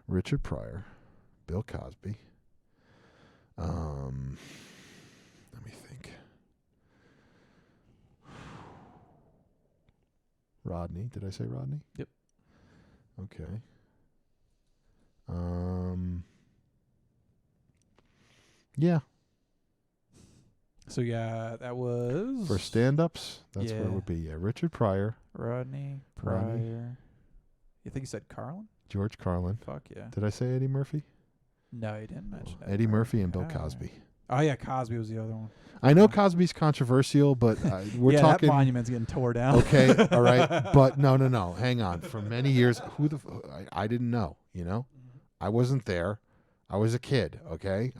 Richard Pryor, Bill Cosby. Let me think. Rodney. Did I say Rodney? Yep. Okay. Yeah. So yeah, that was For stand-ups, that's what it Yeah. would be. Yeah, Richard Pryor, Rodney Pryor. You think he said Carlin? George Carlin. Fuck yeah. Did I say Eddie Murphy? No, he didn't mention Eddie Murphy and Bill Ah. Cosby. Oh yeah, Cosby was the other one. I know Cosby's controversial, but we're yeah, talking. that monument's getting tore down. Okay, all right, but no. Hang on. For many years, I didn't know. You know, I wasn't there. I was a kid. Okay,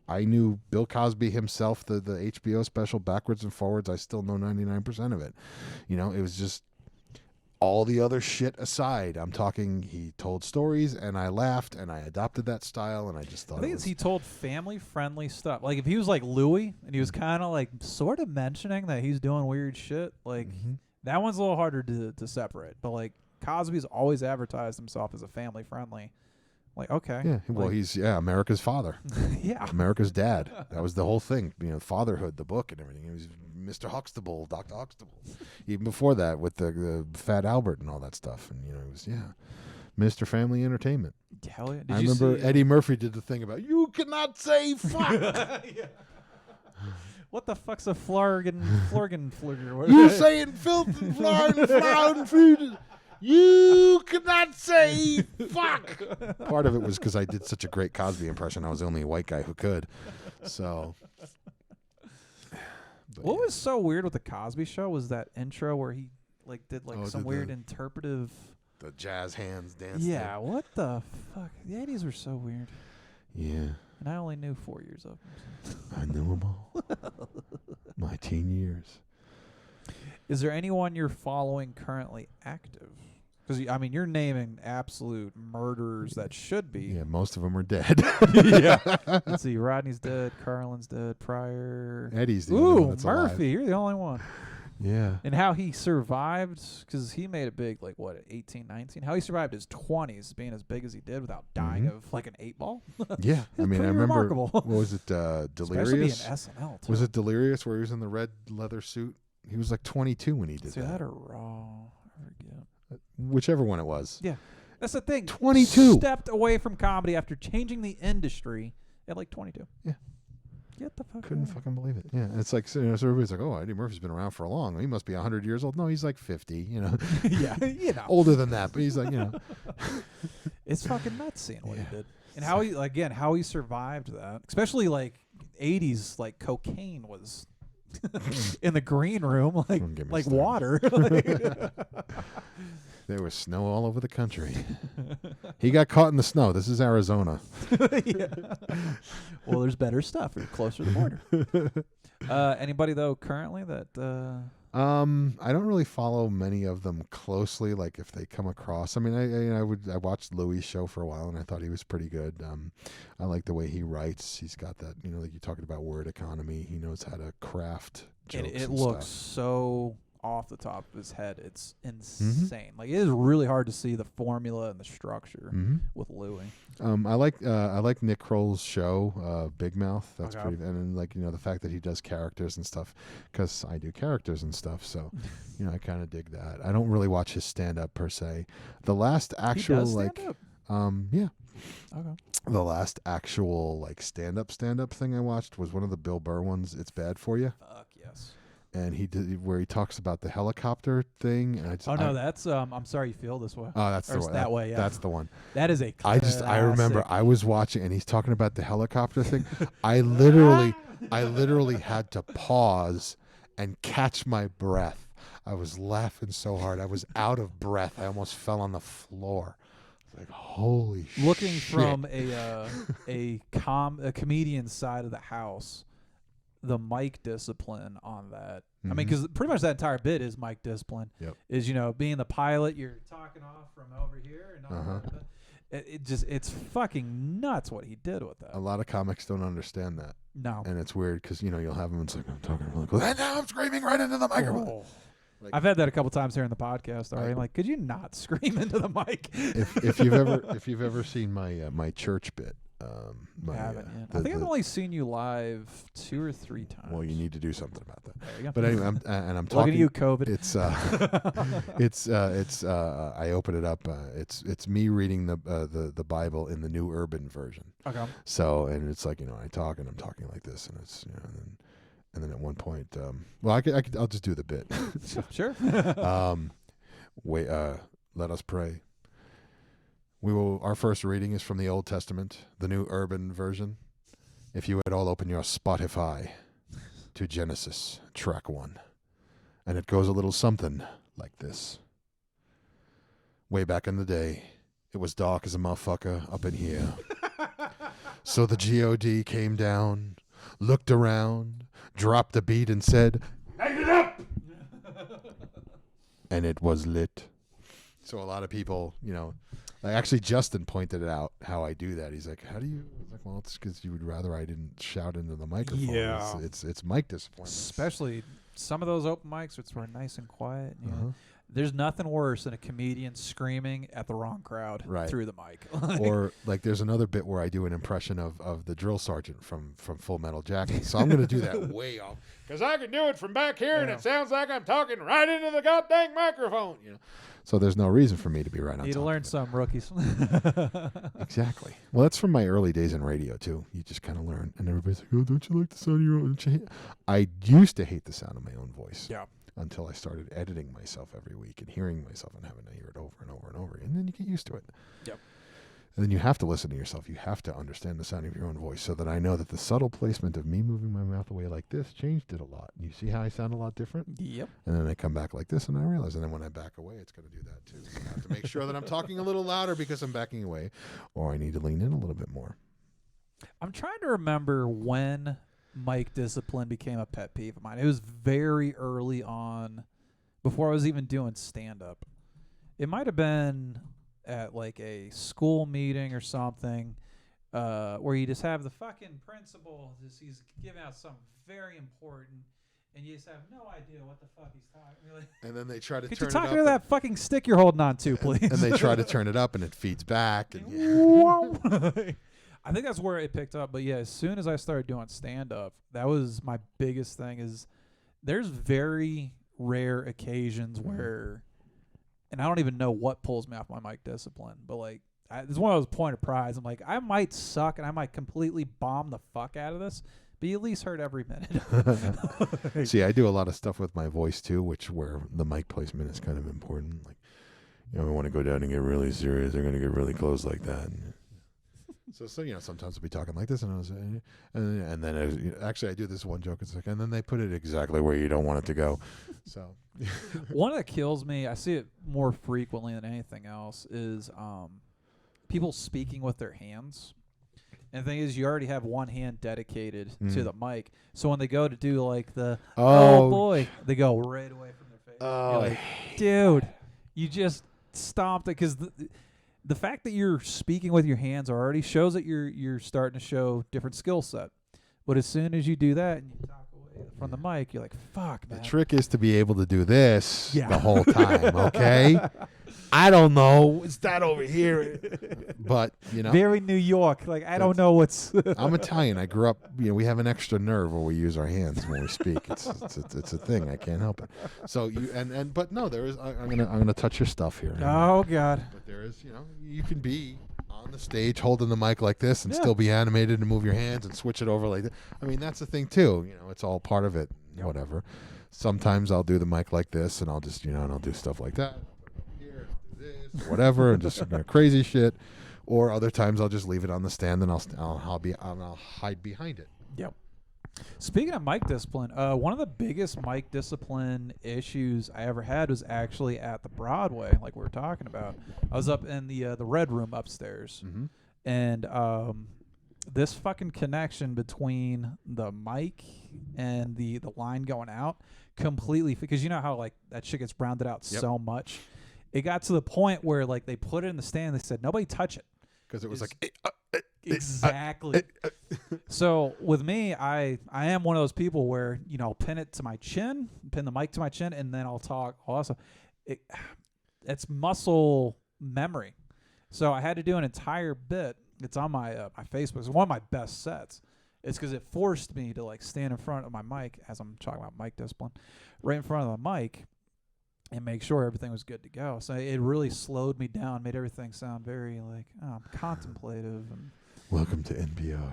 I knew Bill Cosby himself, the HBO special backwards and forwards. I still know 99% of it. You know, it was just all the other shit aside. I'm talking. He told stories, and I laughed, and I adopted that style, and I just thought. I think he told family-friendly stuff. Like if he was like Louis, and he was kind of like sort of mentioning that he's doing weird shit, like that one's a little harder to separate. But like Cosby's always advertised himself as a family-friendly. Like okay, Yeah, well, like, he's America's father, yeah, America's dad. That was the whole thing. You know, fatherhood, the book, and everything. He was Mr. Huxtable, Dr. Huxtable. Even before that, with the Fat Albert and all that stuff, and you know, it was Mr. Family Entertainment. hell yeah. Did I you remember see, Eddie Murphy did the thing about you cannot say fuck. yeah. What the fuck's a flurger? You saying filth and flour and food. You cannot say fuck. Part of it was because I did such a great Cosby impression. I was the only white guy who could. So. But What was so weird with the Cosby Show was that intro where he like did like some did weird the- interpretive. the jazz hands dance? Yeah, what the fuck? The 80s were so weird, Yeah. and I only knew 4 years of them. I knew them all. My teen years. Is there anyone you're following currently active? Because I mean, you're naming absolute murderers that should be. Yeah, most of them are dead. Yeah. Let's see. Rodney's dead. Carlin's dead. Pryor. Eddie's the only one Ooh, that's Murphy. alive. You're the only one. Yeah. And how he survived, because he made it big, like, what, at 18, 19? How he survived his 20s being as big as he did without dying of, like, an 8-ball? Yeah. I mean, I pretty remember, remarkable. what was it, Especially being Delirious? SNL, too. Was it Delirious where he was in the red leather suit? He was like 22 when he did See, that that. or Raw. I forget. Whichever one it was. Yeah. That's the thing. 22. Stepped away from comedy after changing the industry at, like, 22. Yeah. Get the fuck Couldn't out. fucking believe it. Yeah. It's like, so everybody's like, oh, Eddie Murphy's been around for a long. He must be 100 years old. No, he's like 50, you know. Yeah, you know. Older than that, but he's like, you know. It's fucking nuts seeing what Yeah. he did. And how he, again, how he survived that. Especially, like, 80s, like, cocaine was in the green room, like Don't get me like started. water. There was snow all over the country. He got caught in the snow. This is Arizona. Yeah. Well, there's better stuff. You're closer to the border. Anybody, though, currently that... I don't really follow many of them closely. Like if they come across, I mean, I watched Louis' show for a while, and I thought he was pretty good. I like the way he writes. He's got that, you know, like you're talking about word economy. He knows how to craft jokes. it and looks stuff. so off the top of his head. It's insane. Like, it is really hard to see the formula and the structure with Louis. I like Nick Kroll's show, Big Mouth. That's Okay. pretty, and then, like, you know, the fact that he does characters and stuff, because I do characters and stuff. So, you know, I kind of dig that. I don't really watch his stand up per se. The last actual he does like, stand up? yeah, Okay. the last actual like stand up thing I watched was one of the Bill Burr ones. It's Bad for You, Fuck yes. and he did where he talks about the helicopter thing. And I just, Oh no, that's I'm sorry you feel this way. oh, that's or the it's one. that way, yeah. That's the one. That is a I remember classic. I was watching and he's talking about the helicopter thing. I literally had to pause and catch my breath. I was laughing so hard. I was out of breath. I almost fell on the floor. Like, holy shit. Looking from a comedian's side of the house, the mic discipline on that. I mean, because pretty much that entire bit is mic discipline. Yep. Is, you know, being the pilot, you're talking off from over here and all that. It's fucking nuts what he did with that. A lot of comics don't understand that. No. And it's weird because, you know, you'll have them, it's like, I'm talking really close. And now I'm screaming right into the microphone. Oh. Like, I've had that a couple times here in the podcast already. Like, could you not scream into the mic? if you've ever seen my church bit, I haven't yet. I think I've only seen you live 2 or 3 times. Well, you need to do something about that. There you go. But anyway, I'm talking. Looking at you, COVID. It's I open it up. It's me reading the Bible in the New Urban Version. Okay. So, and it's like, I talk and I'm talking like this, and it's and then at one point, I'll just do the bit. Sure. Let us pray. Our first reading is from the Old Testament, the New Urban Version. If you would all open your Spotify to Genesis, track 1. And it goes a little something like this. Way back in the day, it was dark as a motherfucker up in here. So the GOD came down, looked around, dropped the beat and said, "Light it up!" And it was lit. So a lot of people, actually Justin pointed it out how I do that. He's like, "How do you?" I was like, "Well, it's because you would rather I didn't shout into the microphone." Yeah, it's mic discipline. Especially some of those open mics, it's where nice and quiet. Uh-huh. There's nothing worse than a comedian screaming at the wrong crowd through the mic. Or like there's another bit where I do an impression of the drill sergeant from Full Metal Jacket. So I'm going to do that way off because I can do it from back here and it sounds like I'm talking right into the goddamn microphone. So there's no reason for me to be right on top. Need to learn some, rookies. Exactly. Well, that's from my early days in radio too. You just kind of learn, and everybody's like, "Oh, don't you like the sound of your own?" I used to hate the sound of my own voice. Yeah. Until I started editing myself every week and hearing myself and having to hear it over and over and over. And then you get used to it. Yep. And then you have to listen to yourself. You have to understand the sound of your own voice so that I know that the subtle placement of me moving my mouth away like this changed it a lot. You see how I sound a lot different? Yep. And then I come back like this and I realize. And then when I back away, it's going to do that too. So I have to make sure that I'm talking a little louder because I'm backing away, or I need to lean in a little bit more. I'm trying to remember when mic discipline became a pet peeve of mine. It was very early on, before I was even doing stand-up. It might have been at like a school meeting or something, where you just have the fucking principal, he's giving out something very important, and you just have no idea what the fuck he's talking. Really. And then they try to Could turn you talk it up. to that fucking stick you're holding on to, please? And they try to turn it up and it feeds back. And I think that's where it picked up. But yeah, as soon as I started doing stand-up, that was my biggest thing. Is there's very rare occasions where, and I don't even know what pulls me off my mic discipline, but like it's one of those point of pride. I'm like, I might suck and I might completely bomb the fuck out of this, but you at least heard every minute. See, I do a lot of stuff with my voice too, where the mic placement is kind of important. Like, we want to go down and get really serious. They're going to get really close like that. And so sometimes I'll be talking like this, and I was, and then actually I do this one joke. It's like, and then they put it exactly where you don't want it to go. So one that kills me, I see it more frequently than anything else, is people speaking with their hands. And the thing is, you already have one hand dedicated to the mic, so when they go to do like the oh boy, they go right away from their face. Oh, like, dude, you just stomped it, because the fact that you're speaking with your hands already shows that you're starting to show different skill set. But as soon as you do that and you talk away from the mic, you're like, fuck, man. The trick is to be able to do this the whole time, okay? I don't know. It's that over here. But, Very New York. Like, I don't know what's... I'm Italian. I grew up, we have an extra nerve where we use our hands when we speak. It's a thing. I can't help it. So, but no, there is, I'm gonna touch your stuff here. Oh, God. But there is, you can be on the stage holding the mic like this and still be animated and move your hands and switch it over like that. I mean, that's the thing, too. It's all part of it, whatever. Sometimes I'll do the mic like this and I'll just, and I'll do stuff like that. Whatever, and just crazy shit. Or other times I'll just leave it on the stand and I'll hide behind it. Yep. Speaking of mic discipline, one of the biggest mic discipline issues I ever had was actually at the Broadway, like we were talking about. I was up in the Red Room upstairs, and this fucking connection between the mic and the line going out completely, because you know how like that shit gets rounded out so much. It got to the point where like they put it in the stand. They said nobody touch it because it was like exactly So with me, I am one of those people where I'll pin it to my chin, pin the mic to my chin, and then I'll talk. Also, it, it's muscle memory. So I had to do an entire bit. It's on my my Facebook. It's one of my best sets. It's because it forced me to like stand in front of my mic as I'm talking about mic discipline, right in front of the mic, and make sure everything was good to go. So it really slowed me down, made everything sound very like contemplative and. Welcome to NPR.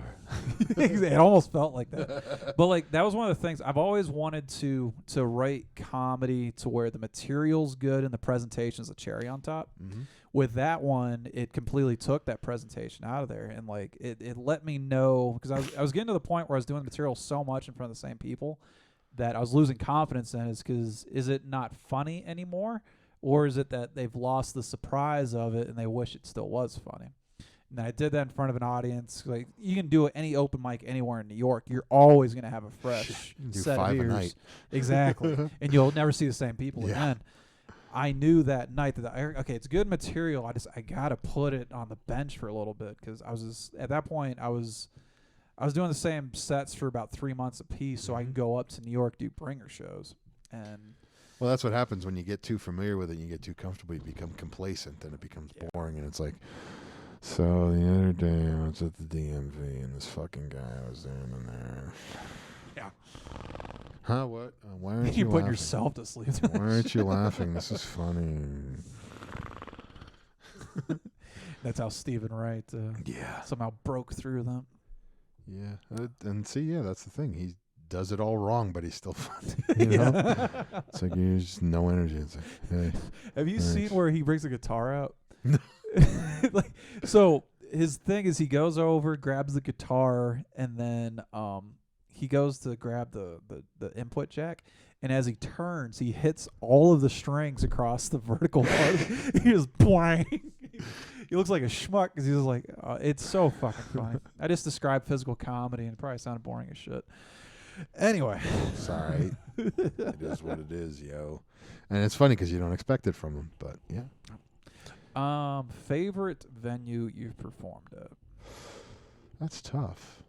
It almost felt like that, but like that was one of the things I've always wanted to write comedy to where the material's good and the presentation's a cherry on top. Mm-hmm. With that one, it completely took that presentation out of there, and like it let me know, because I was getting to the point where I was doing the material so much in front of the same people that I was losing confidence in. Is it not funny anymore, or is it that they've lost the surprise of it and they wish it still was funny? And I did that in front of an audience. Like, you can do any open mic anywhere in New York. You're always going to have a fresh do set 5 of a ears. night. Exactly. And you'll never see the same people Yeah. again. I knew that night that okay, it's good material. I got to put it on the bench for a little bit, because at that point I was doing the same sets for about 3 months apiece, so I can go up to New York, do bringer shows. And Well, that's what happens when you get too familiar with it and you get too comfortable. You become complacent and it becomes boring. And it's like, so the other day I was at the DMV and this fucking guy was in there. Yeah. Huh? What? Why aren't you're you putting laughing? yourself to sleep. Why aren't you laughing? This is funny. That's how Stephen Wright Yeah. somehow broke through them. Yeah. And see, yeah, that's the thing. He does it all wrong, but he's still funny. You know? It's like you just no energy. It's like, hey. Have you thanks. seen where he brings a guitar out? No. Like, so his thing is he goes over, grabs the guitar, and then he goes to grab the input jack, and as he turns, he hits all of the strings across the vertical part. He just bang. He looks like a schmuck because he's just like, it's so fucking funny. I just described physical comedy and it probably sounded boring as shit. Anyway. Sorry. It is what it is, yo. And it's funny because you don't expect it from him, but yeah. Favorite venue you've performed at? That's tough.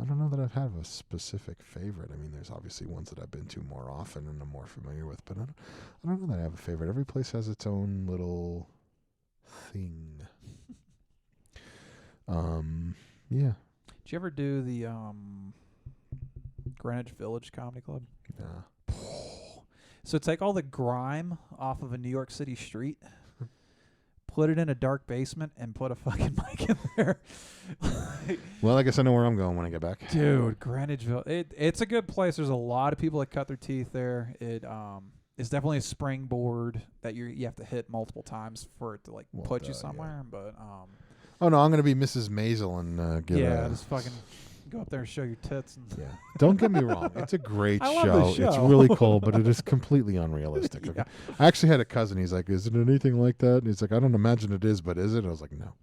I don't know that I've had a specific favorite. I mean, there's obviously ones that I've been to more often and I'm more familiar with, but I don't know that I have a favorite. Every place has its own little thing. Yeah. Did you ever do the Greenwich Village Comedy Club? Nah. So take all the grime off of a New York City street, put it in a dark basement, and put a fucking mic in there. Well, I guess I know where I'm going when I get back. Dude, Greenwich Village. It's a good place. There's a lot of people that cut their teeth there. It's definitely a springboard that you have to hit multiple times for it to like put you somewhere. Yeah. But oh no, I'm gonna be Mrs. Maisel and get just fucking go up there and show your tits. And yeah, don't get me wrong, it's a great I love the show. It's really cool, but it is completely unrealistic. Okay? Yeah. I actually had a cousin. He's like, "Is it anything like that?" And he's like, "I don't imagine it is, but is it?" I was like, "No.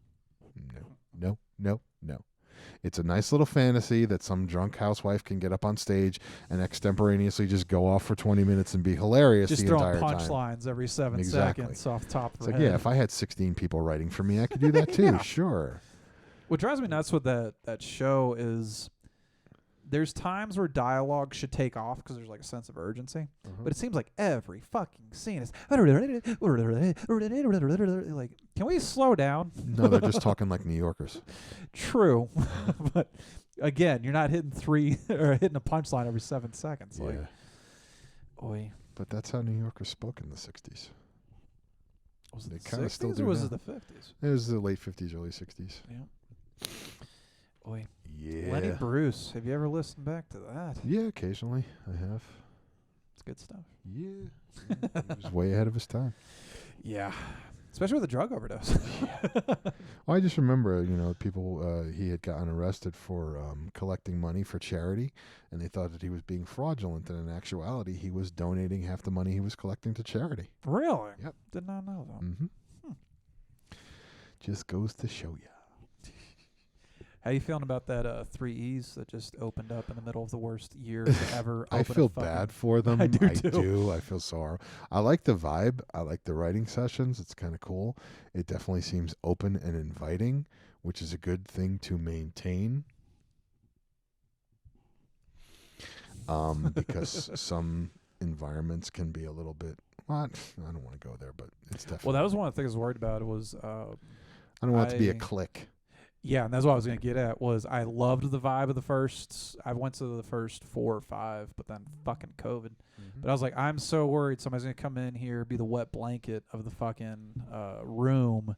It's a nice little fantasy that some drunk housewife can get up on stage and extemporaneously just go off for 20 minutes and be hilarious just the throwing entire time. punchlines every 7 Exactly. seconds off the top of It's her like, head. yeah, if I had 16 people writing for me, I could do that too. Yeah. Sure. What drives me nuts with that show is there's times where dialogue should take off because there's like a sense of urgency, but it seems like every fucking scene is like, can we slow down? No, they're just talking like New Yorkers. True, but again, you're not hitting hitting a punchline every 7 seconds. Like, oi. But that's how New Yorkers spoke in the 60s. Was it They the kinda 60s still or do was now. it the 50s? It was the late 50s, early 60s. Yeah. Oi. Yeah. Lenny Bruce. Have you ever listened back to that? Yeah, occasionally I have. It's good stuff. Yeah. He was way ahead of his time. Yeah. Especially with a drug overdose. Well, I just remember, people, he had gotten arrested for collecting money for charity, and they thought that he was being fraudulent, and in actuality, he was donating half the money he was collecting to charity. Really? Yep. Did not know that. Mm-hmm. Just goes to show you. How you feeling about that 3 E's that just opened up in the middle of the worst year ever? I feel bad for them. I do. I feel sorry. I like the vibe. I like the writing sessions. It's kind of cool. It definitely seems open and inviting, which is a good thing to maintain. because some environments can be a little bit. Well, I don't want to go there, but it's definitely. Well, that was one of the things I was worried about. Was I don't want it to be a clique. Yeah, and that's what I was going to get at. Was I loved the vibe of the first. I went to the first 4 or 5, but then fucking COVID. Mm-hmm. But I was like, I'm so worried somebody's going to come in here, be the wet blanket of the fucking room,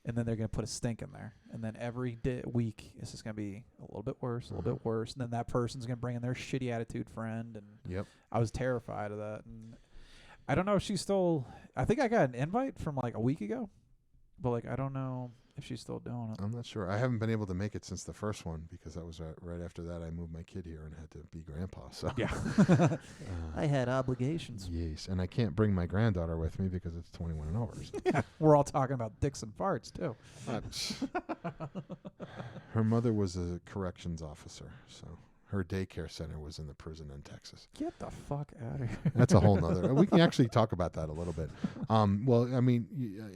and then they're going to put a stink in there. And then every week, it's just going to be a little bit worse, a little bit worse. And then that person's going to bring in their shitty attitude friend. And I was terrified of that. And I don't know if she's still. I think I got an invite from like a week ago, but like I don't know if she's still doing it. I'm not sure. I haven't been able to make it since the first one because that was right after that I moved my kid here and had to be grandpa. So yeah, I had obligations. Yes, and I can't bring my granddaughter with me because it's 21 and over. So. Yeah, we're all talking about dicks and farts too. Her mother was a corrections officer, so her daycare center was in the prison in Texas. Get the fuck out of here. That's a whole nother. We can actually talk about that a little bit. Well, I mean,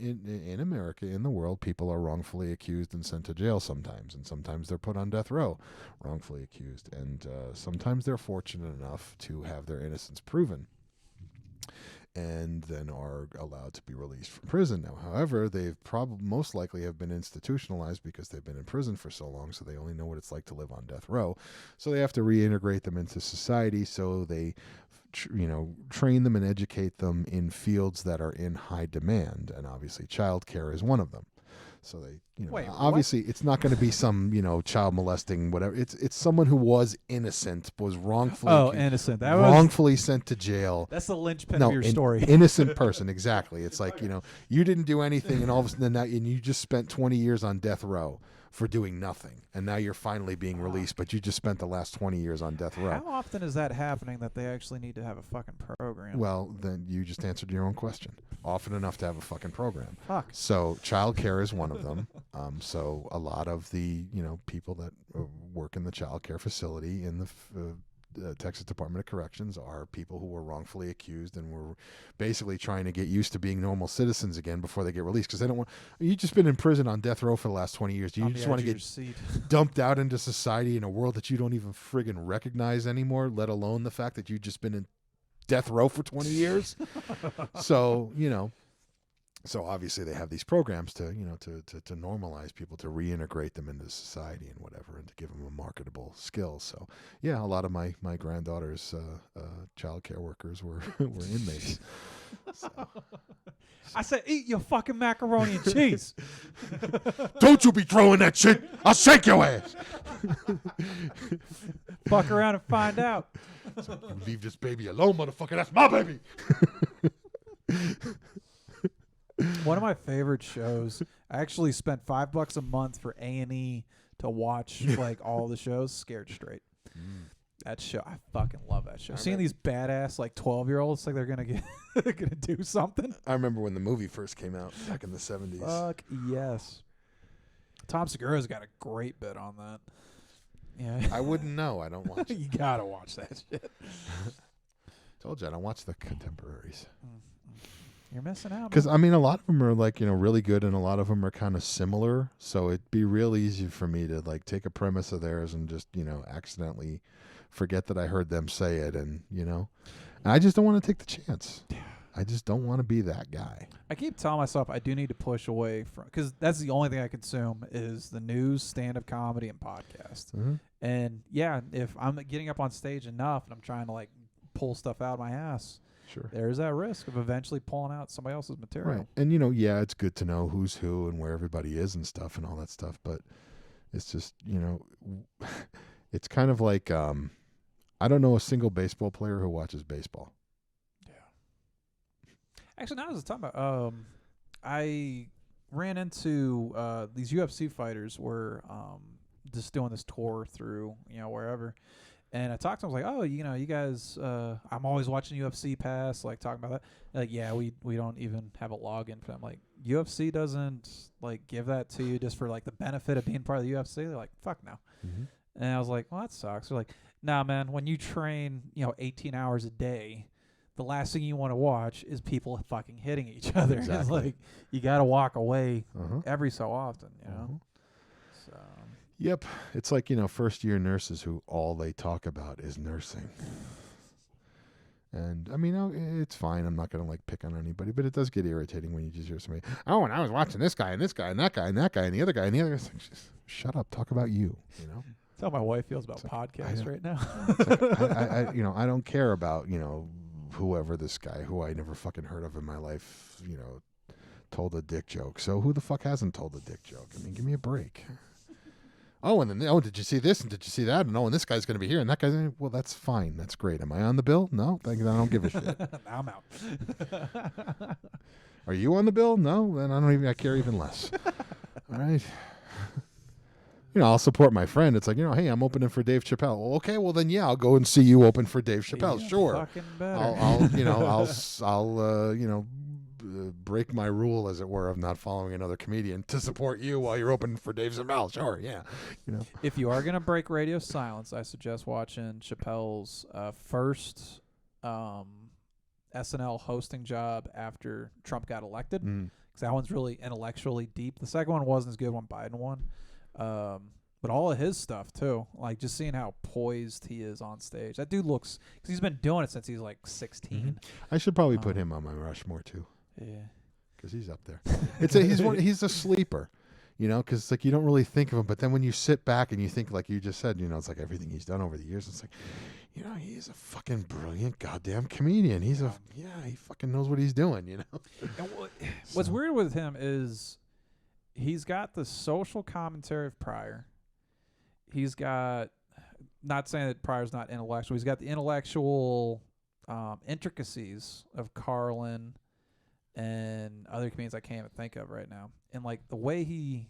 in America, in the world, people are wrongfully accused and sent to jail sometimes, and sometimes they're put on death row, wrongfully accused, and sometimes they're fortunate enough to have their innocence proven, and then are allowed to be released from prison. Now, however, they've most likely have been institutionalized because they've been in prison for so long, so they only know what it's like to live on death row. So they have to reintegrate them into society, so they train them and educate them in fields that are in high demand, and obviously childcare is one of them. So they, Wait, obviously it's not going to be some, child molesting, whatever. It's someone who was innocent, was wrongfully innocent. That wrongfully sent to jail. That's the linchpin of your story. Innocent person, exactly. It's like, you didn't do anything, and all of a sudden and you just spent 20 years on death row for doing nothing, and now you're finally being released, but you just spent the last 20 years on death row. How often is that happening that they actually need to have a fucking program? Well, then you just answered your own question. Often enough to have a fucking program. Fuck. So child care is one of them. So a lot of the people that work in the child care facility in the Texas Department of Corrections are people who were wrongfully accused and were basically trying to get used to being normal citizens again before they get released, because they don't want. You've just been in prison on death row for the last 20 years. You just want to get dumped out into society in a world that you don't even friggin' recognize anymore, let alone the fact that you've just been in death row for 20 years. So, so obviously they have these programs to normalize people, to reintegrate them into society and whatever, and to give them a marketable skill. So yeah, a lot of my granddaughter's child care workers were inmates. So. I said, eat your fucking macaroni and cheese. Don't you be throwing that shit. I'll shake your ass. Fuck around and find out. So you leave this baby alone, motherfucker. That's my baby. One of my favorite shows. I actually spent $5 a month for A&E to watch like all the shows. Scared Straight. That show, I fucking love that show. Seeing these badass like 12-year-olds like they're gonna do something. I remember when the movie first came out back in the 70s. Fuck yes. Tom Segura's got a great bit on that. Yeah. I wouldn't know. I don't watch it. You gotta watch that shit. Told you I don't watch the contemporaries. You're missing out. Because I mean, a lot of them are like really good, and a lot of them are kind of similar. So it'd be real easy for me to like take a premise of theirs and just accidentally forget that I heard them say it, and and I just don't want to take the chance. I just don't want to be that guy. I keep telling myself I do need to push away from, because that's the only thing I consume is the news, stand-up comedy, and podcast. Mm-hmm. And yeah, if I'm getting up on stage enough and I'm trying to like pull stuff out of my ass, sure, there's that risk of eventually pulling out somebody else's material. Right. And yeah, it's good to know who's who and where everybody is and stuff and all that stuff, but it's just it's kind of like I don't know a single baseball player who watches baseball. Actually, now I was talking about, I ran into these UFC fighters were just doing this tour through, wherever. And I talked to them, I was like, oh, you guys, I'm always watching UFC Pass, like talking about that. They're like, yeah, we don't even have a login for them. Like, UFC doesn't, like, give that to you just for, like, the benefit of being part of the UFC. They're like, fuck no. Mm-hmm. And I was like, well, that sucks. They're like, nah, man, when you train, 18 hours a day, the last thing you want to watch is people fucking hitting each other. Exactly. It's like you got to walk away every so often, So Yep. It's like, first year nurses who all they talk about is nursing. And I mean, it's fine. I'm not going to like pick on anybody, but it does get irritating when you just hear somebody, oh, and I was watching this guy and this guy and that guy and that guy and the other guy and the other guy. It's like, just shut up. Talk about you, That's how my wife feels about podcasts right now. I don't care about, whoever this guy who I never fucking heard of in my life, told a dick joke. So who the fuck hasn't told a dick joke? I mean, give me a break. Oh, and then, did you see this? And did you see that? And, and this guy's going to be here. And that guy's going to, well, that's fine. That's great. Am I on the bill? No. I don't give a shit. I'm out. Are you on the bill? No. Then I care even less. All right. I'll support my friend. It's like, hey, I'm opening for Dave Chappelle. Well, okay, well then, yeah, I'll go and see you open for Dave Chappelle. Yeah, sure. fucking better. I'll break my rule, as it were, of not following another comedian to support you while you're opening for Dave Chappelle. Sure, yeah. If you are gonna break radio silence, I suggest watching Chappelle's first SNL hosting job after Trump got elected, because that one's really intellectually deep. The second one wasn't as good when Biden won. But all of his stuff too, like just seeing how poised he is on stage. That dude looks, because he's been doing it since he's like 16. Mm-hmm. I should probably put him on my Rushmore too. Yeah, because he's up there. He's a sleeper, because it's like you don't really think of him, but then when you sit back and you think, like you just said, it's like everything he's done over the years. It's like, he's a fucking brilliant goddamn comedian. He fucking knows what he's doing. And what's weird with him is he's got the social commentary of Pryor. He's got, not saying that Pryor's not intellectual, he's got the intellectual intricacies of Carlin and other comedians I can't even think of right now. And like the way he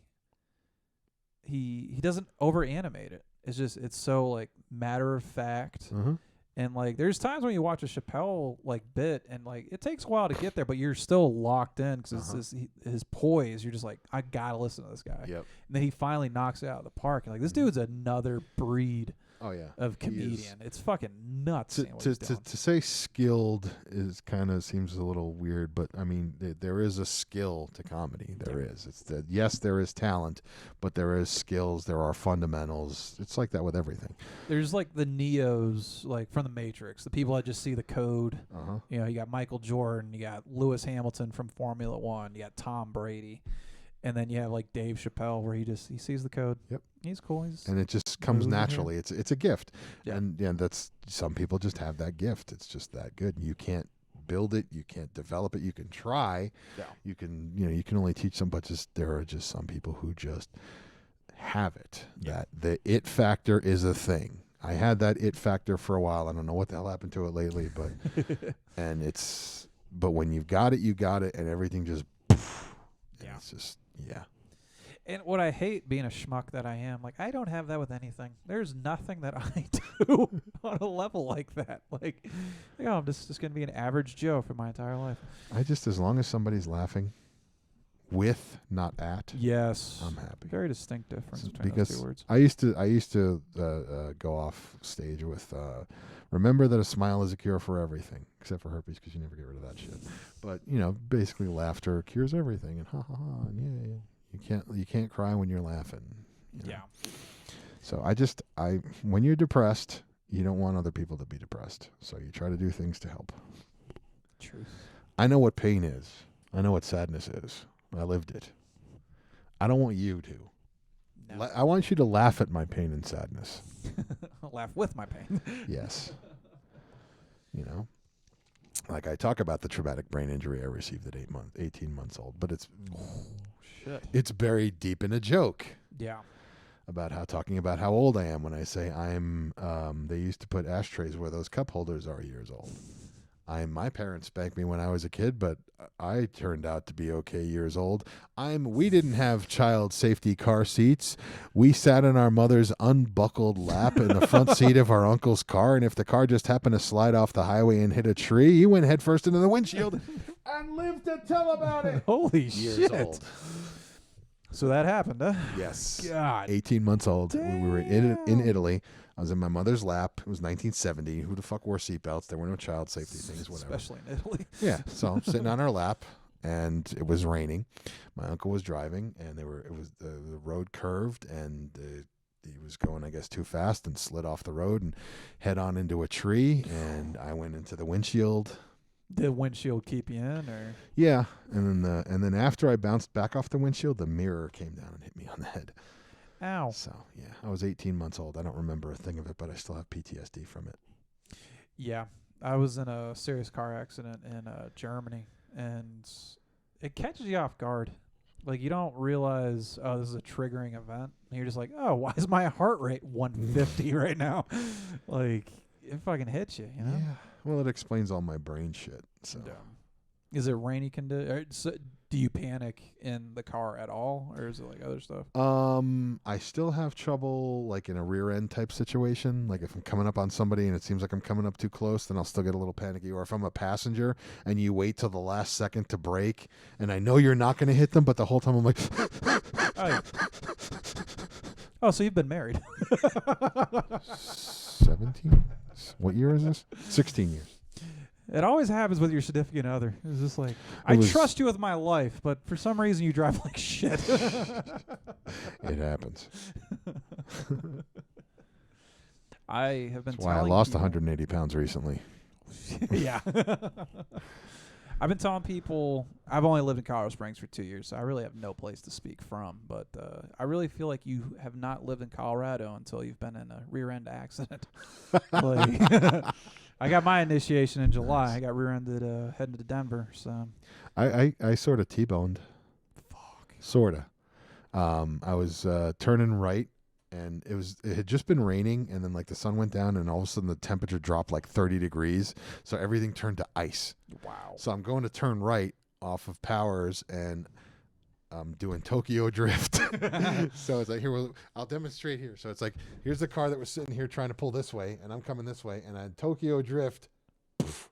doesn't over animate it. It's so like matter of fact. Mm-hmm. And like there's times when you watch a Chappelle like bit and like it takes a while to get there, but you're still locked in because it's his poise. You're just like, I gotta listen to this guy. Yep. And then he finally knocks it out of the park. And like this dude's another breed. Oh yeah, of comedian. It's fucking nuts. To say skilled is kind of seems a little weird, but I mean there is a skill to comedy. There is. It's that yes, there is talent, but there is skills. There are fundamentals. It's like that with everything. There's like the Neos, like from the Matrix, the people that just see the code. Uh-huh. You got Michael Jordan, you got Lewis Hamilton from Formula One, you got Tom Brady. And then you have like Dave Chappelle, where he sees the code. Yep, he's cool. And it just comes naturally. It's a gift, yeah. And that's some people just have that gift. It's just that good. You can't build it. You can't develop it. You can try. Yeah. You can you can only teach some, but there are just some people who just have it. Yeah. That the it factor is a thing. I had that it factor for a while. I don't know what the hell happened to it lately, but but when you've got it, you got it, and everything just it's just. Yeah. And what I hate being a schmuck that I am, like I don't have that with anything. There's nothing that I do on a level like that. Like, I'm just going to be an average Joe for my entire life. As long as somebody's laughing with, not at. Yes. I'm happy. Very distinct difference between those two words. I used to go off stage with remember that a smile is a cure for everything, except for herpes, because you never get rid of that shit. But basically, laughter cures everything, and ha ha ha, and yeah. You can't cry when you're laughing. Yeah. So when you're depressed, you don't want other people to be depressed. So you try to do things to help. Truth. I know what pain is. I know what sadness is. I lived it. I don't want you to. No. I want you to laugh at my pain and sadness. Laugh with my pain. Yes. Like I talk about the traumatic brain injury I received at 18 months old, but it's buried deep in a joke. Yeah. Talking about how old I am when I say I'm, they used to put ashtrays where those cup holders are years old. My parents spanked me when I was a kid, but I turned out to be okay years old. We didn't have child safety car seats. We sat in our mother's unbuckled lap in the front seat of our uncle's car, and if the car just happened to slide off the highway and hit a tree, he went headfirst into the windshield and lived to tell about it. Holy years shit. Old. So that happened, huh? Yes. God. 18 months old. Damn. We were in Italy. I was in my mother's lap. It was 1970. Who the fuck wore seatbelts? There were no child safety things, whatever. Especially in Italy. Yeah. So I'm sitting on her lap, and it was raining. My uncle was driving, and the road curved, and the he was going, I guess, too fast and slid off the road and head on into a tree, and I went into the windshield. Did windshield keep you in, or? Yeah, and then after I bounced back off the windshield, the mirror came down and hit me on the head. Ow. So, yeah, I was 18 months old. I don't remember a thing of it, but I still have PTSD from it. Yeah. I was in a serious car accident in Germany, and it catches you off guard. Like, you don't realize, oh, this is a triggering event. And you're just like, oh, why is my heart rate 150 right now? Like, it fucking hits you, you know? Yeah. Well, it explains all my brain shit. So. Yeah. Is it rainy conditions? Do you panic in the car at all, or is it like other stuff? I still have trouble like in a rear end type situation. Like if I'm coming up on somebody and it seems like I'm coming up too close, then I'll still get a little panicky. Or if I'm a passenger and you wait till the last second to brake, and I know you're not going to hit them, but the whole time I'm like, oh, so you've been married? 17? What year is this? 16 years. It always happens with your significant other. It's just like, I trust you with my life, but for some reason you drive like shit. It happens. I have been That's why I lost 180 pounds recently. Yeah. I've been telling people, I've only lived in Colorado Springs for 2 years, so I really have no place to speak from. But I really feel like you have not lived in Colorado until you've been in a rear-end accident. Like, I got my initiation in July. I got rear-ended heading to Denver. So I sort of T-boned. Fuck. Sort of. I was turning right, and it had just been raining, and then like the sun went down, and all of a sudden the temperature dropped like 30 degrees, so everything turned to ice. Wow. So I'm going to turn right off of Powers, and I'm doing Tokyo drift. So it's like, here, I'll demonstrate here. So it's like, here's the car that was sitting here trying to pull this way, and I'm coming this way, and I Tokyo drift. Poof,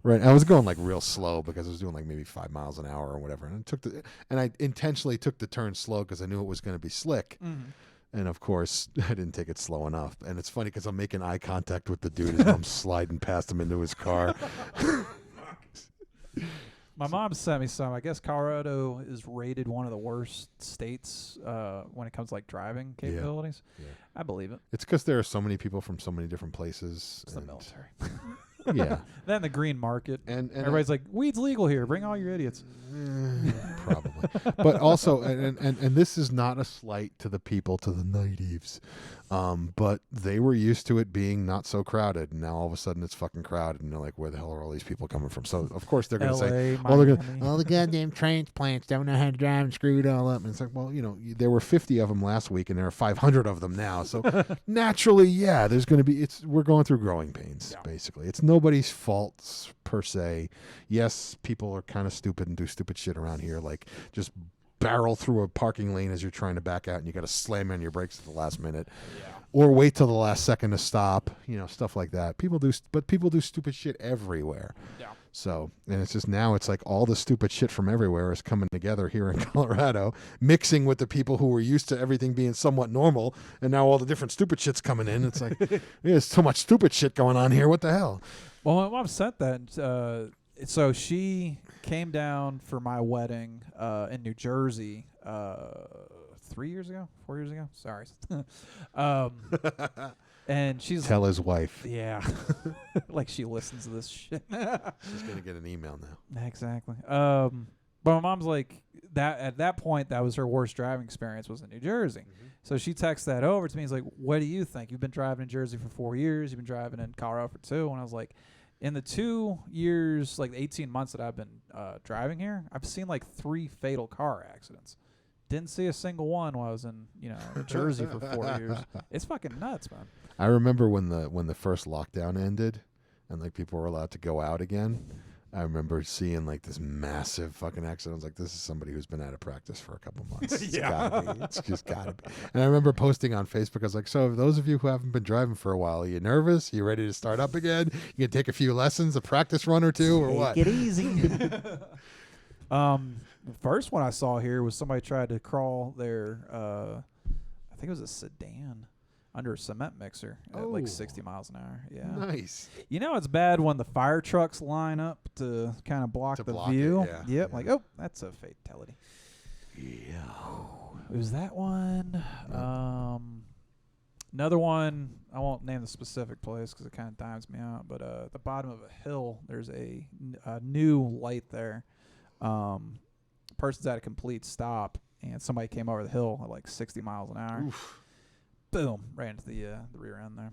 right. I was going like real slow because I was doing like maybe 5 miles an hour or whatever. And I intentionally took the turn slow because I knew it was going to be slick. Mm-hmm. And of course, I didn't take it slow enough. And it's funny because I'm making eye contact with the dude as I'm sliding past him into his car. My mom sent me some. I guess Colorado is rated one of the worst states when it comes to like driving capabilities. Yeah. I believe it. It's because there are so many people from so many different places. It's the military. Yeah. Then the green market. And everybody's like, weed's legal here. Bring all your idiots. Probably. But also, and this is not a slight to the people, to the natives. But they were used to it being not so crowded, and now all of a sudden it's fucking crowded, and they're like, where the hell are all these people coming from? So of course they're going to say, all the goddamn transplants don't know how to drive and screw it all up. And it's like, well, you know, there were 50 of them last week, and there are 500 of them now. So naturally, yeah, there's going to be, we're going through growing pains, basically. It's nobody's fault per se. Yes, people are kind of stupid and do stupid shit around here, like just barrel through a parking lane as you're trying to back out, and you got to slam on your brakes at the last minute, or wait till the last second to stop. You know, stuff like that. People do stupid shit everywhere. Yeah. So, and it's just now it's like all the stupid shit from everywhere is coming together here in Colorado, mixing with the people who were used to everything being somewhat normal, and now all the different stupid shit's coming in. It's like there's so much stupid shit going on here. What the hell? Well, my mom sent that. So she came down for my wedding in New Jersey 4 years ago. Sorry. And she's tell his wife. Yeah. Like she listens to this shit. She's going to get an email now. Exactly. But my mom's like, that at that point, that was her worst driving experience was in New Jersey. Mm-hmm. So she texts that over to me. He's like, what do you think? You've been driving in Jersey for 4 years. You've been driving in Colorado for 2. And I was like, in the 2 years, like 18 months that I've been driving here, I've seen like 3 fatal car accidents. Didn't see a single one while I was in, Jersey for 4 years. It's fucking nuts, man. I remember when the first lockdown ended and like people were allowed to go out again. I remember seeing like this massive fucking accident. I was like, this is somebody who's been out of practice for a couple months. It's just gotta be. And I remember posting on Facebook, I was like, so those of you who haven't been driving for a while, are you nervous? Are you ready to start up again? You can take a few lessons, a practice run or two, or what? Take it easy. The first one I saw here was somebody tried to crawl their, I think it was a sedan, under a cement mixer at like 60 miles an hour. Yeah. Nice. You know, it's bad when the fire trucks line up to kind of block the view. It, yeah. Yep. Yeah. Like, oh, that's a fatality. Yeah. It was that one. Another one, I won't name the specific place because it kind of dimes me out, but at the bottom of a hill, there's a new light there. Person's at a complete stop, and somebody came over the hill at like 60 miles an hour. Oof. Boom, right into the rear end there.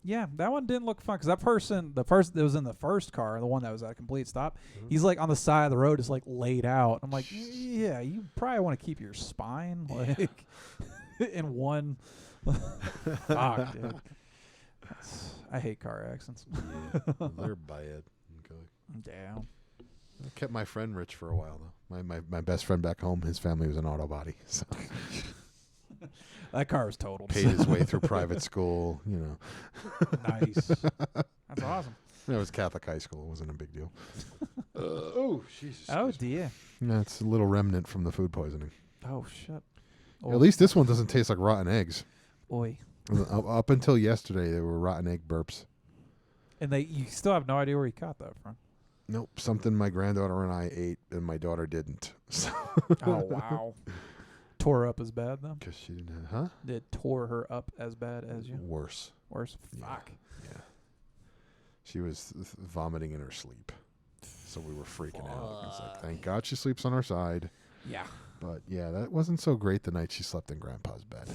Yeah, that one didn't look fun because the person that was in the first car, the one that was at a complete stop, he's like on the side of the road, just like laid out. I'm like, yeah, you probably want to keep your spine like in one. Fuck, dude. I hate car accidents. Yeah, they're bad. Okay. Damn. I kept my friend rich for a while though. My best friend back home, his family was an auto body, so that car was totaled. paid his way through private school. You know. Nice. That's awesome. It was Catholic high school. It wasn't a big deal. Oh, Jesus. Oh, dear. That's a little remnant from the food poisoning. Oh, shit. At least this one doesn't taste like rotten eggs. Oi. Up until yesterday, there were rotten egg burps. And you still have no idea where you caught that from. Nope, something my granddaughter and I ate, and my daughter didn't. So Oh, wow. Tore her up as bad, though? because she didn't, huh? It tore her up as bad as you? Worse. Worse? Yeah. Fuck. Yeah. She was vomiting in her sleep. So we were freaking out. It's like, thank God she sleeps on her side. Yeah. But yeah, that wasn't so great the night she slept in Grandpa's bed.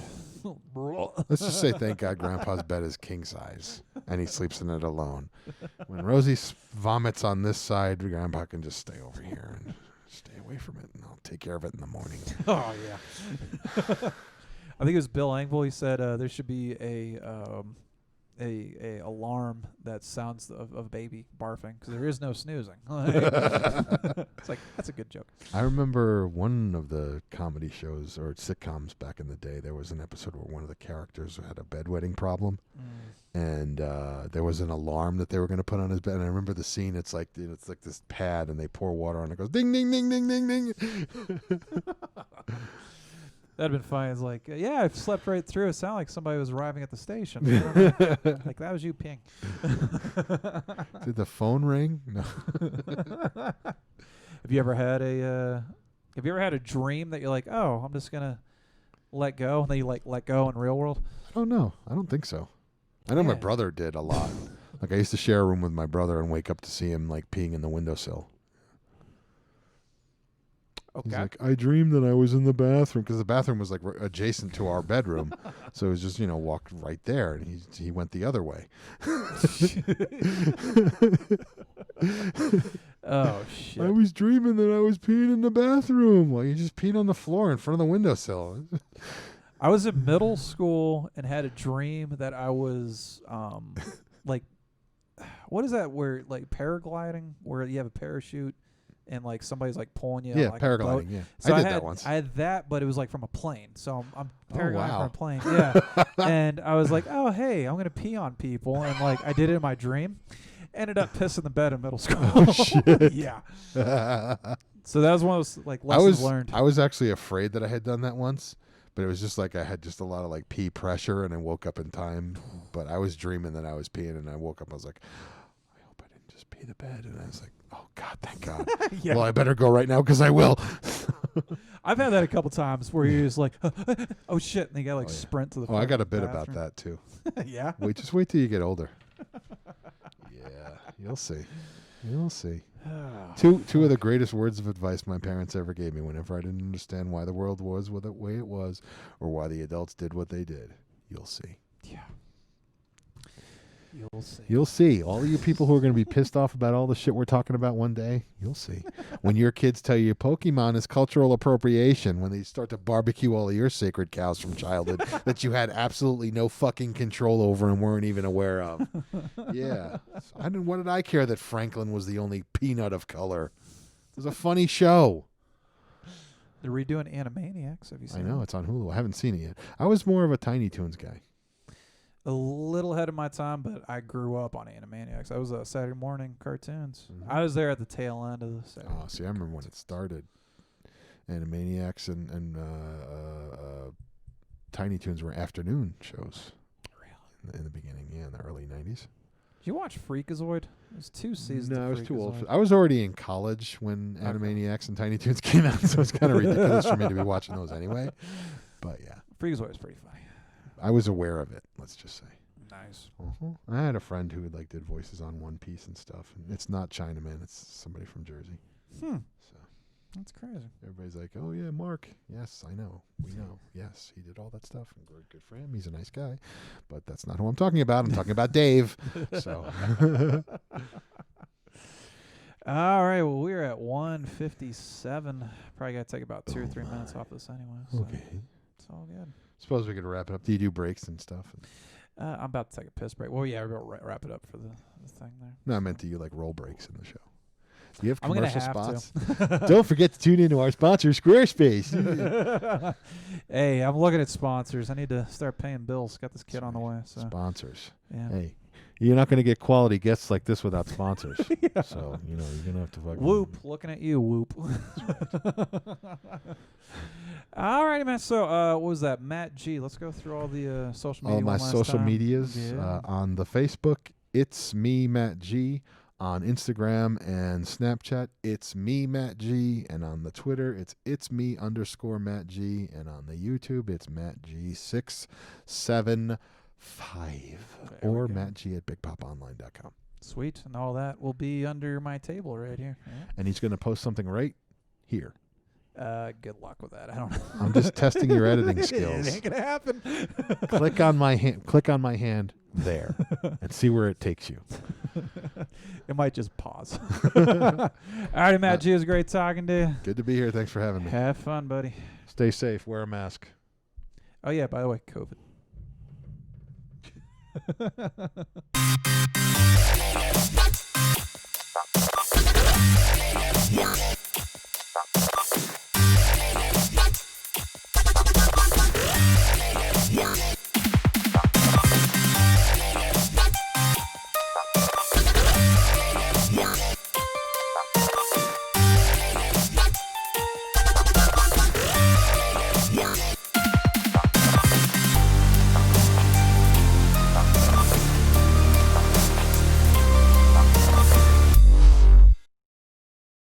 Let's just say thank God Grandpa's bed is king size and he sleeps in it alone. When Rosie vomits on this side, Grandpa can just stay over here and stay away from it, and I'll take care of it in the morning. Oh, yeah. I think it was Bill Engvall. He said there should be a alarm that sounds of a baby barfing because there is no snoozing. It's like, that's a good joke. I remember one of the comedy shows or sitcoms back in the day, there was an episode where one of the characters had a bedwetting problem, and there was an alarm that they were going to put on his bed. And I remember the scene. It's like this pad, and they pour water on it. It goes ding, ding, ding, ding, ding, ding. That'd been fine. It's like, yeah, I slept right through. It sounded like somebody was arriving at the station. Like, that was you, Ping. Did the phone ring? No. Have you ever had a dream that you're like, oh, I'm just gonna let go, and then you like let go in real world? I don't know. I don't think so. I know my brother did a lot. Like I used to share a room with my brother and wake up to see him like peeing in the windowsill. Okay. He's like, I dreamed that I was in the bathroom because the bathroom was like adjacent to our bedroom, so it was just walked right there, and he went the other way. Oh shit! I was dreaming that I was peeing in the bathroom. Well, you just peed on the floor in front of the windowsill. I was in middle school and had a dream that I was like, what is that? Where like paragliding, where you have a parachute. And like somebody's like pulling you. Yeah, like paragliding. Yeah, so I did that once. I had that, but it was like from a plane. So I'm paragliding wow. from a plane. Yeah, and I was like, oh hey, I'm gonna pee on people, and like I did it in my dream. Ended up pissing the bed in middle school. Oh shit! Yeah. So that was one of those like lessons learned. I was actually afraid that I had done that once, but it was just like I had just a lot of like pee pressure, and I woke up in time. But I was dreaming that I was peeing, and I woke up. I was like, I hope I didn't just pee the bed, and I was like, oh God, thank God. Yeah. Well, I better go right now because I will. I've had that a couple times where you're just like, oh shit, and you gotta like sprint to the. I got a bit bathroom. about that too. Yeah. Just wait till you get older. Yeah, you'll see. You'll see. Two of the greatest words of advice my parents ever gave me whenever I didn't understand why the world was the way it was, or why the adults did what they did. You'll see. Yeah. You'll see. You'll see. All of you people who are going to be pissed off about all the shit we're talking about one day, you'll see. When your kids tell you Pokemon is cultural appropriation, when they start to barbecue all of your sacred cows from childhood that you had absolutely no fucking control over and weren't even aware of. Yeah. What did I care that Franklin was the only peanut of color? It was a funny show. They're redoing Animaniacs. Have you seen I know. it? It's on Hulu. I haven't seen it yet. I was more of a Tiny Toons guy. A little ahead of my time, but I grew up on Animaniacs. I was Saturday morning cartoons. Mm-hmm. I was there at the tail end of the Saturday. Oh, see, I remember when it started. Animaniacs and Tiny Toons were afternoon shows. Really? In the beginning, yeah, in the early 90s. Did you watch Freakazoid? It was 2 seasons. No, I of was too old. Freakazoid. I was already in college when Animaniacs and Tiny Toons came out, so it's kind of ridiculous for me to be watching those anyway. But yeah. Freakazoid was pretty funny. I was aware of it. Let's just say. Nice. I had a friend who like did voices on One Piece and stuff, and it's not Chinaman. It's somebody from Jersey. So That's crazy. everybody's like, "Oh yeah, Mark. Yes, I know. We know. Yes, he did all that stuff, and good for him. He's a nice guy." But that's not who I'm talking about. I'm talking about Dave. So. All right. Well, we're at 1:57. Probably got to take about 2 or 3 minutes off this anyway. So Okay. it's all good. Suppose we could wrap it up. Do you do breaks and stuff? I'm about to take a piss break. Well, yeah, we'll wrap it up for the thing there. No, I meant do you like roll breaks in the show? Do you have I'm gonna commercial have spots? Don't forget to tune into our sponsor, Squarespace. Hey, I'm looking at sponsors. I need to start paying bills. Got this kid on the way. So Sponsors. yeah. Hey, you're not going to get quality guests like this without sponsors. Yeah. So, you're going to have to fucking... Whoop. Looking at you, Whoop. All righty, man. So, what was that? Matt G. Let's go through all the social media. All my one last social time. medias. Yeah. On the Facebook, it's me, Matt G. On Instagram and Snapchat, it's me, Matt G. And on the Twitter, it's me_Matt G. And on the YouTube, it's Matt G675. Or Matt G at BigPopOnline.com. Sweet. And all that will be under my table right here. Yeah. And he's going to post something right here. Good luck with that. I don't know. I'm just testing your editing skills. It ain't gonna happen. Click on my hand there and see where it takes you. It might just pause. All righty, Matt G. It was great talking to you. Good to be here. Thanks for having me. Have fun, buddy. Stay safe. Wear a mask. Oh yeah, by the way, COVID.